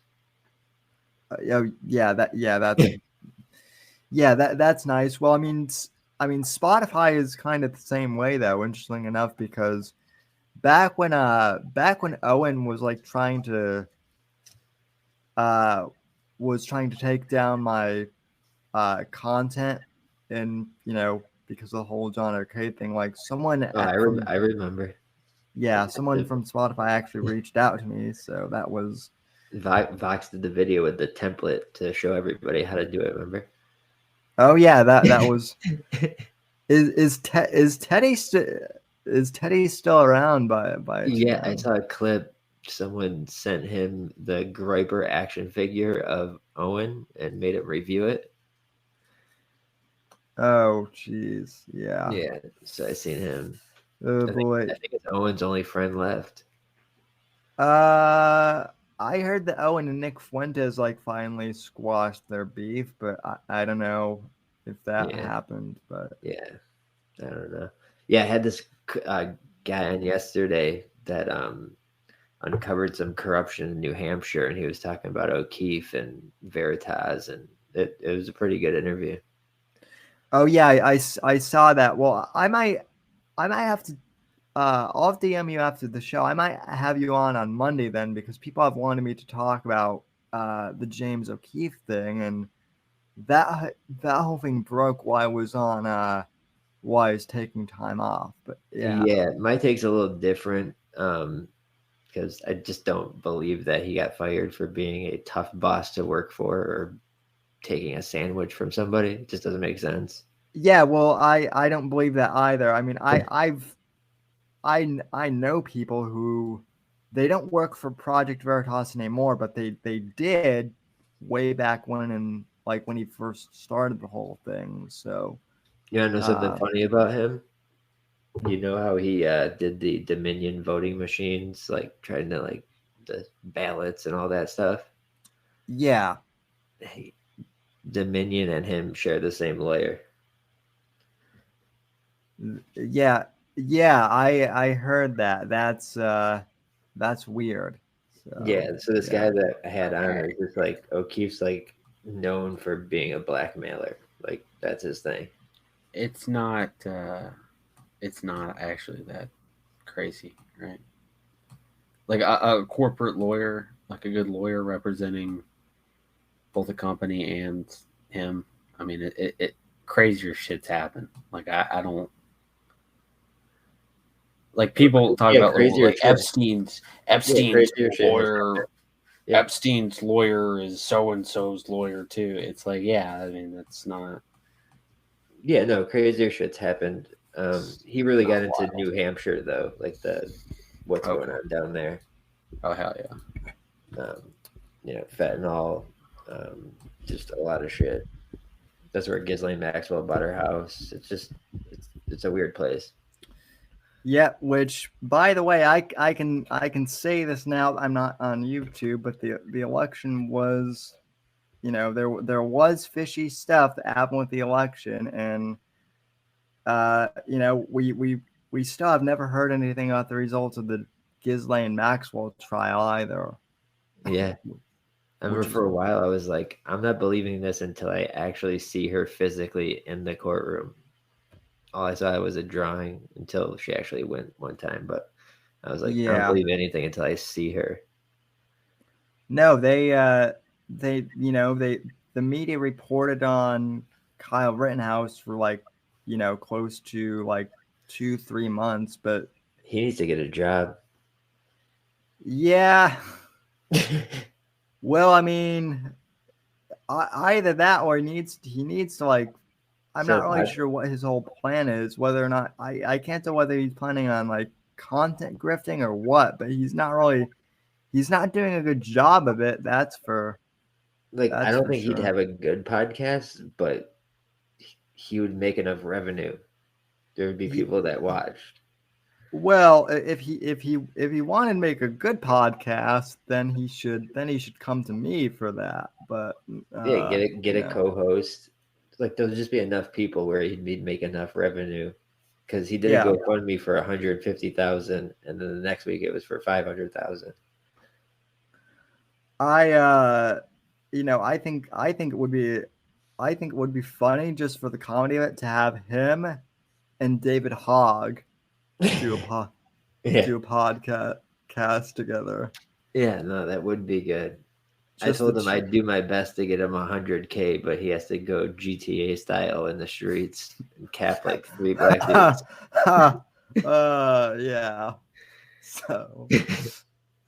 that's nice. Well, I mean Spotify is kind of the same way though. Interesting enough, because back when Owen was like uh trying to take down my content, and because of the whole John Arcade thing, like Oh, I remember. someone The from Spotify actually reached out to me, so that was Vox did the video with the template to show everybody how to do it. Remember? oh yeah, that was is Teddy still around by Yeah, I chance? saw a clip. Someone sent him the Groiper action figure of Owen and made him review it. Oh jeez, yeah. Yeah, so I seen him. Oh I think boy. I think it's Owen's only friend left. Uh, I heard that Owen and Nick Fuentes like finally squashed their beef, but I don't know if that Yeah, happened. But yeah. I don't know. Yeah, I had this guy on yesterday that uncovered some corruption in New Hampshire, and he was talking about O'Keefe and Veritas, and it was a pretty good interview. oh yeah, I saw that. Well, I might have to. I'll DM you after the show. I might have you on Monday then, because people have wanted me to talk about the James O'Keefe thing, and that whole thing broke while I was on while I was taking time off. But yeah, Yeah, my take's a little different because I just don't believe that he got fired for being a tough boss to work for or taking a sandwich from somebody. It just doesn't make sense. yeah. Well, I don't believe that either. I mean, I know people who they don't work for Project Veritas anymore, but they did way back when he first started the whole thing. So You want to know something uh, funny about him? You know how he did the Dominion voting machines, like trying to like the ballots and all that stuff? yeah, He, Dominion and him share the same lawyer. yeah, yeah. I heard that. That's weird. So Yeah, so this yeah. guy that I had on is just like O'Keefe's like known for being a blackmailer. Like that's his thing. It's not. It's not actually that crazy, right? Like a corporate lawyer, like a good lawyer representing both the company and him. I mean, it crazier shit's happen. Like I don't like people talk Yeah, about crazier like shit. Epstein's crazier shit has lawyer. Yeah. Epstein's lawyer is so and so's lawyer too. It's like, yeah, I mean, that's not. Yeah, no, crazier shit's happened. He really Not got into wild. New Hampshire though, like what's going Okay. on down there. Oh hell yeah. Fentanyl, just a lot of shit. That's where Ghislaine Maxwell bought her house. It's a weird place. Yeah, which by the way, I can say this now. I'm not on YouTube, but the election was, there was fishy stuff that happened with the election, and we still have never heard anything about the results of the Ghislaine Maxwell trial either. Yeah. I remember Which is for a while I was like, I'm not believing this until I actually see her physically in the courtroom. All I saw was a drawing until she actually went one time, but I was like, I don't yeah. believe anything until I see her. No, the media reported on Kyle Rittenhouse for like, close to like 2-3 months, but He needs to get a job. yeah. Well, I mean, either that or he needs to like. I'm So not really sure what his whole plan is. Whether or not I can't tell whether he's planning on like content grifting or what. But he's not doing a good job of it. I That's don't for think he'd sure. have a good podcast, but he would make enough revenue. There would be people that watched. Well, if he wanted to make a good podcast, then he should come to me for that. But Yeah, get a co-host. Like there'll just be enough people where he'd make enough revenue. Because he did a Yeah. GoFundMe for 150,000, and then the next week it was for 500,000. I think it would be funny just for the comedy of it to have him and David Hogg do a Yeah. do a podcast together. Yeah, no, that would be good. I Just told the him I'd do my best to get him 100K, but he has to go GTA style in the streets and cap like 3 black dudes. Yeah. So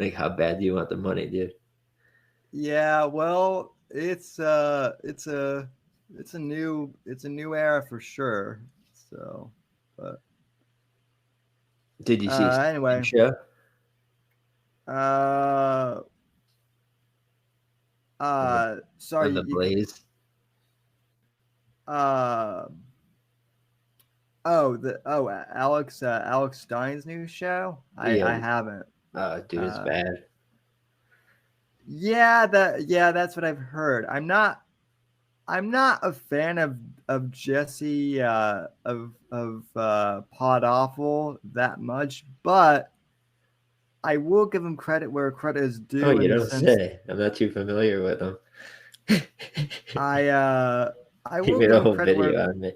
Like, how bad do you want the money, dude? yeah, well, it's a new era for sure. So, but Did you see anyway, show? Sorry, On the Blaze? Alex Stein's new show. I Yeah. haven't. Oh, dude, it's bad. Yeah, that's what I've heard. I'm not a fan of Jesse of Pod Awful that much, but I will give him credit where credit is due. Oh, you don't say. I'm not too familiar with him. I He will made give a him whole credit video where on me.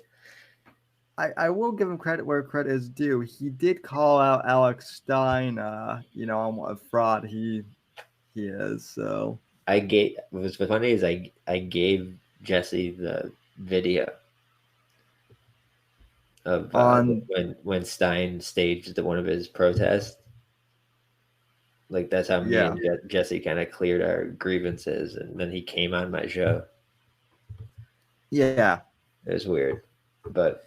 I will give him credit where credit is due. He did call out Alex Stein, on what a fraud he is. So What's funny is I gave Jesse the video of when Stein staged one of his protests. Like that's how me and Jesse kind of cleared our grievances, and then he came on my show. Yeah, it was weird, but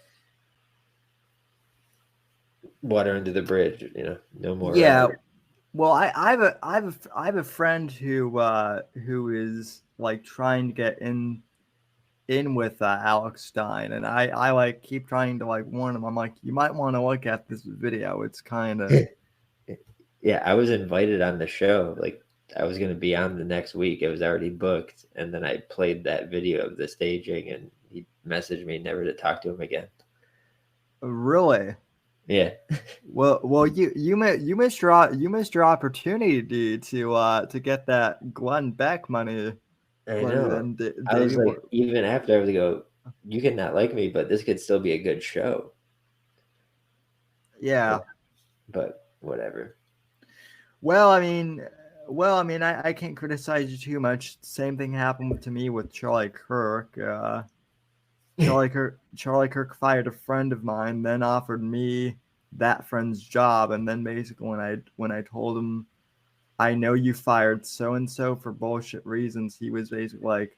water under the bridge. You know, no more. Yeah. Well, I have a friend who is like trying to get in with Alex Stein, and I like keep trying to like warn him. I'm like, you might want to look at this video. It's kind of Yeah, I was invited on the show. Like I was going to be on the next week. It was already booked, and then I played that video of the staging, and he messaged me never to talk to him again. really. Yeah, Well, you missed your opportunity to get that Glenn Beck money. I Money know. then, I was Davey. like, even after I was go, you can not like me, but this could still be a good show. Yeah. But whatever. Well, I mean, I can't criticize you too much. Same thing happened to me with Charlie Kirk. Charlie Kirk fired a friend of mine, then offered me that friend's job, and then basically when I told him I know you fired so and so for bullshit reasons, he was basically like,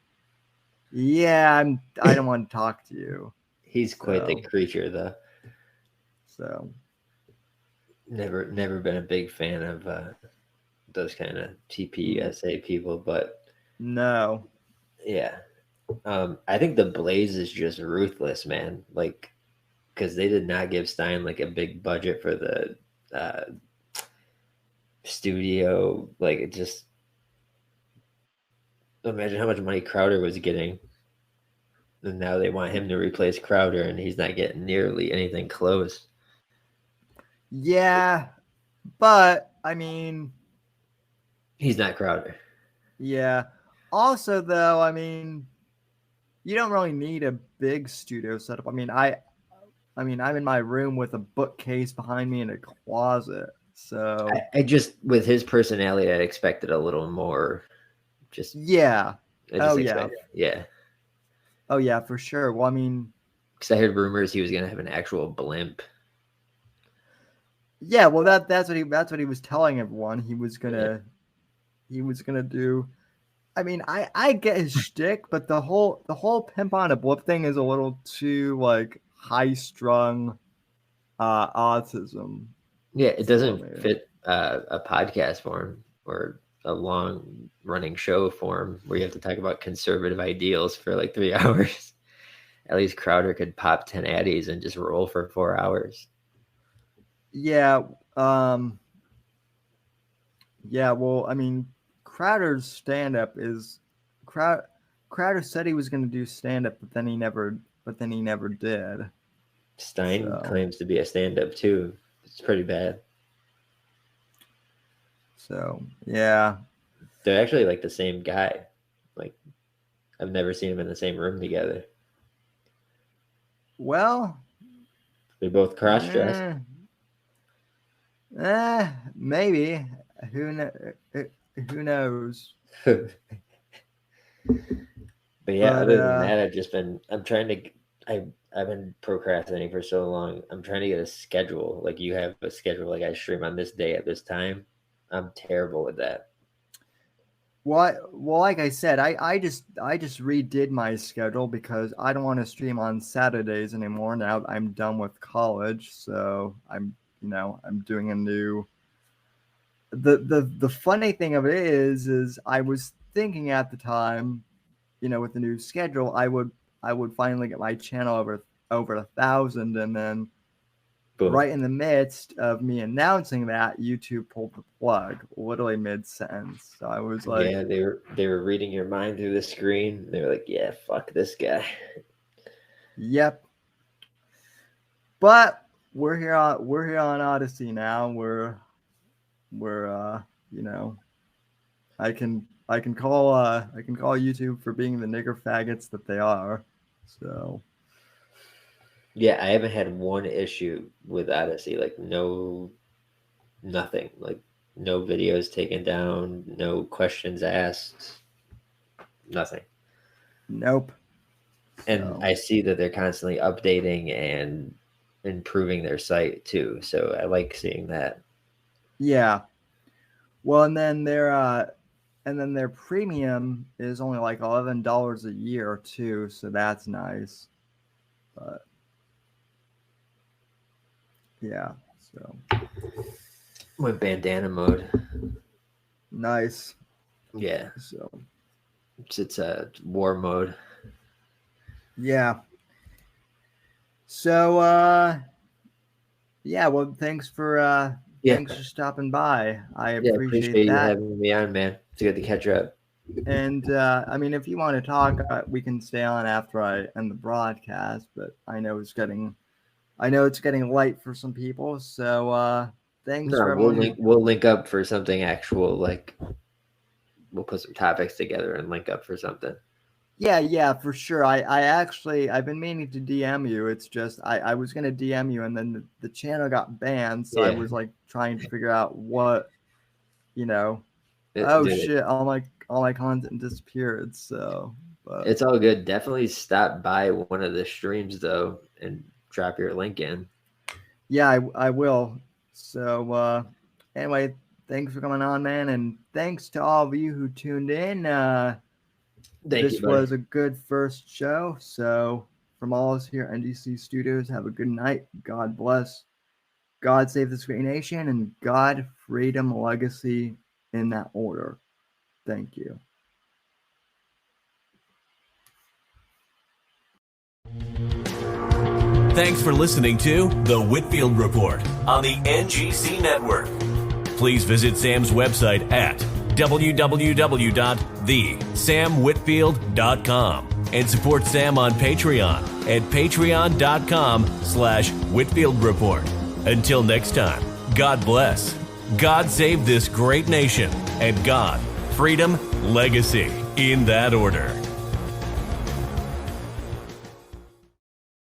"Yeah, I don't want to talk to you." He's quite the So, creature, though. so Never been a big fan of those kind of TPUSA people, but no. yeah. I think the Blaze is just ruthless, man. Like, because they did not give Stein like a big budget for the studio. Like, it just imagine how much money Crowder was getting, and now they want him to replace Crowder, and he's not getting nearly anything close. Yeah, but I mean, He's not Crowder. yeah. Also, though, I mean, you don't really need a big studio setup. I mean, I'm in my room with a bookcase behind me and a closet. So I just, with his personality, I expected a little more. Just yeah. I just Oh yeah. expected, yeah. Oh yeah, for sure. Well, I mean, Because I heard rumors he was gonna have an actual blimp. yeah. Well, that's what he was telling everyone. He was gonna do. I mean, I get his shtick, but the whole pimp on a blimp thing is a little too like high strung autism. Yeah, it for doesn't me. fit a podcast form or a long running show form where you have to talk about conservative ideals for like 3 hours. At least Crowder could pop 10 addies and just roll for 4 hours. Yeah. Yeah. Well, I mean, Crowder's stand up is Crowder said he was going to do stand up, but then he never did. Stein So. claims to be a stand-up too. It's pretty bad. So yeah. They're actually like the same guy. Like I've never seen them in the same room together. Well, They're both cross-dressed. Maybe. Who knows? But yeah, But other than that, I've been procrastinating for so long. I'm trying to get a schedule. Like you have a schedule, like I stream on this day at this time. I'm terrible with that. well, like I said, I just redid my schedule because I don't want to stream on Saturdays anymore. Now I'm done with college, so I'm doing a new. The funny thing of it is I was thinking at the time, with the new schedule, I would finally get my channel over 1,000, and then Boom. right in the midst of me announcing that, YouTube pulled the plug, literally mid sentence. So I was like, Yeah, they were reading your mind through the screen. They were like, "Yeah, fuck this guy." "Yep." But we're here on Odyssey now. We're I can call YouTube for being the nigger faggots that they are. So Yeah, I haven't had one issue with Odyssey. Like nothing. Like no videos taken down, no questions asked, nothing. nope. And So, I see that they're constantly updating and improving their site too. So I like seeing that. yeah. Well, and then their premium is only like $11 a year too, so that's nice. But yeah, So Went bandana mode. nice. Yeah, So it's war mode. yeah. So yeah, well thanks for stopping by. I Yeah, appreciate appreciate you that. having me on, man. It's good to catch up. And I mean, if you want to talk, we can stay on after I end the broadcast. But I know it's getting late for some people. So thanks for No, everyone. we'll link up for something actual. Like we'll put some topics together and link up for something. Yeah, for sure. I've been meaning to DM you. It's just I was gonna DM you, and then the channel got banned, so I Yeah. was like trying to figure out what, oh Dude, shit, all my content disappeared. So, but it's all good. Definitely stop by one of the streams though and drop your link in. yeah, I will. So anyway, thanks for coming on, man, and thanks to all of you who tuned in. Thank This you, buddy. was a good first show. So from all of us here at NGC Studios, have a good night. God bless. God save this great nation, and God, freedom, legacy, in that order. Thank you. Thanks for listening to The Whitfield Report on the NGC Network. Please visit Sam's website at www.thesamwhitfield.com and support Sam on Patreon at patreon.com/Whitfield Report. Until next time, God bless. God save this great nation, and God, freedom, legacy, in that order.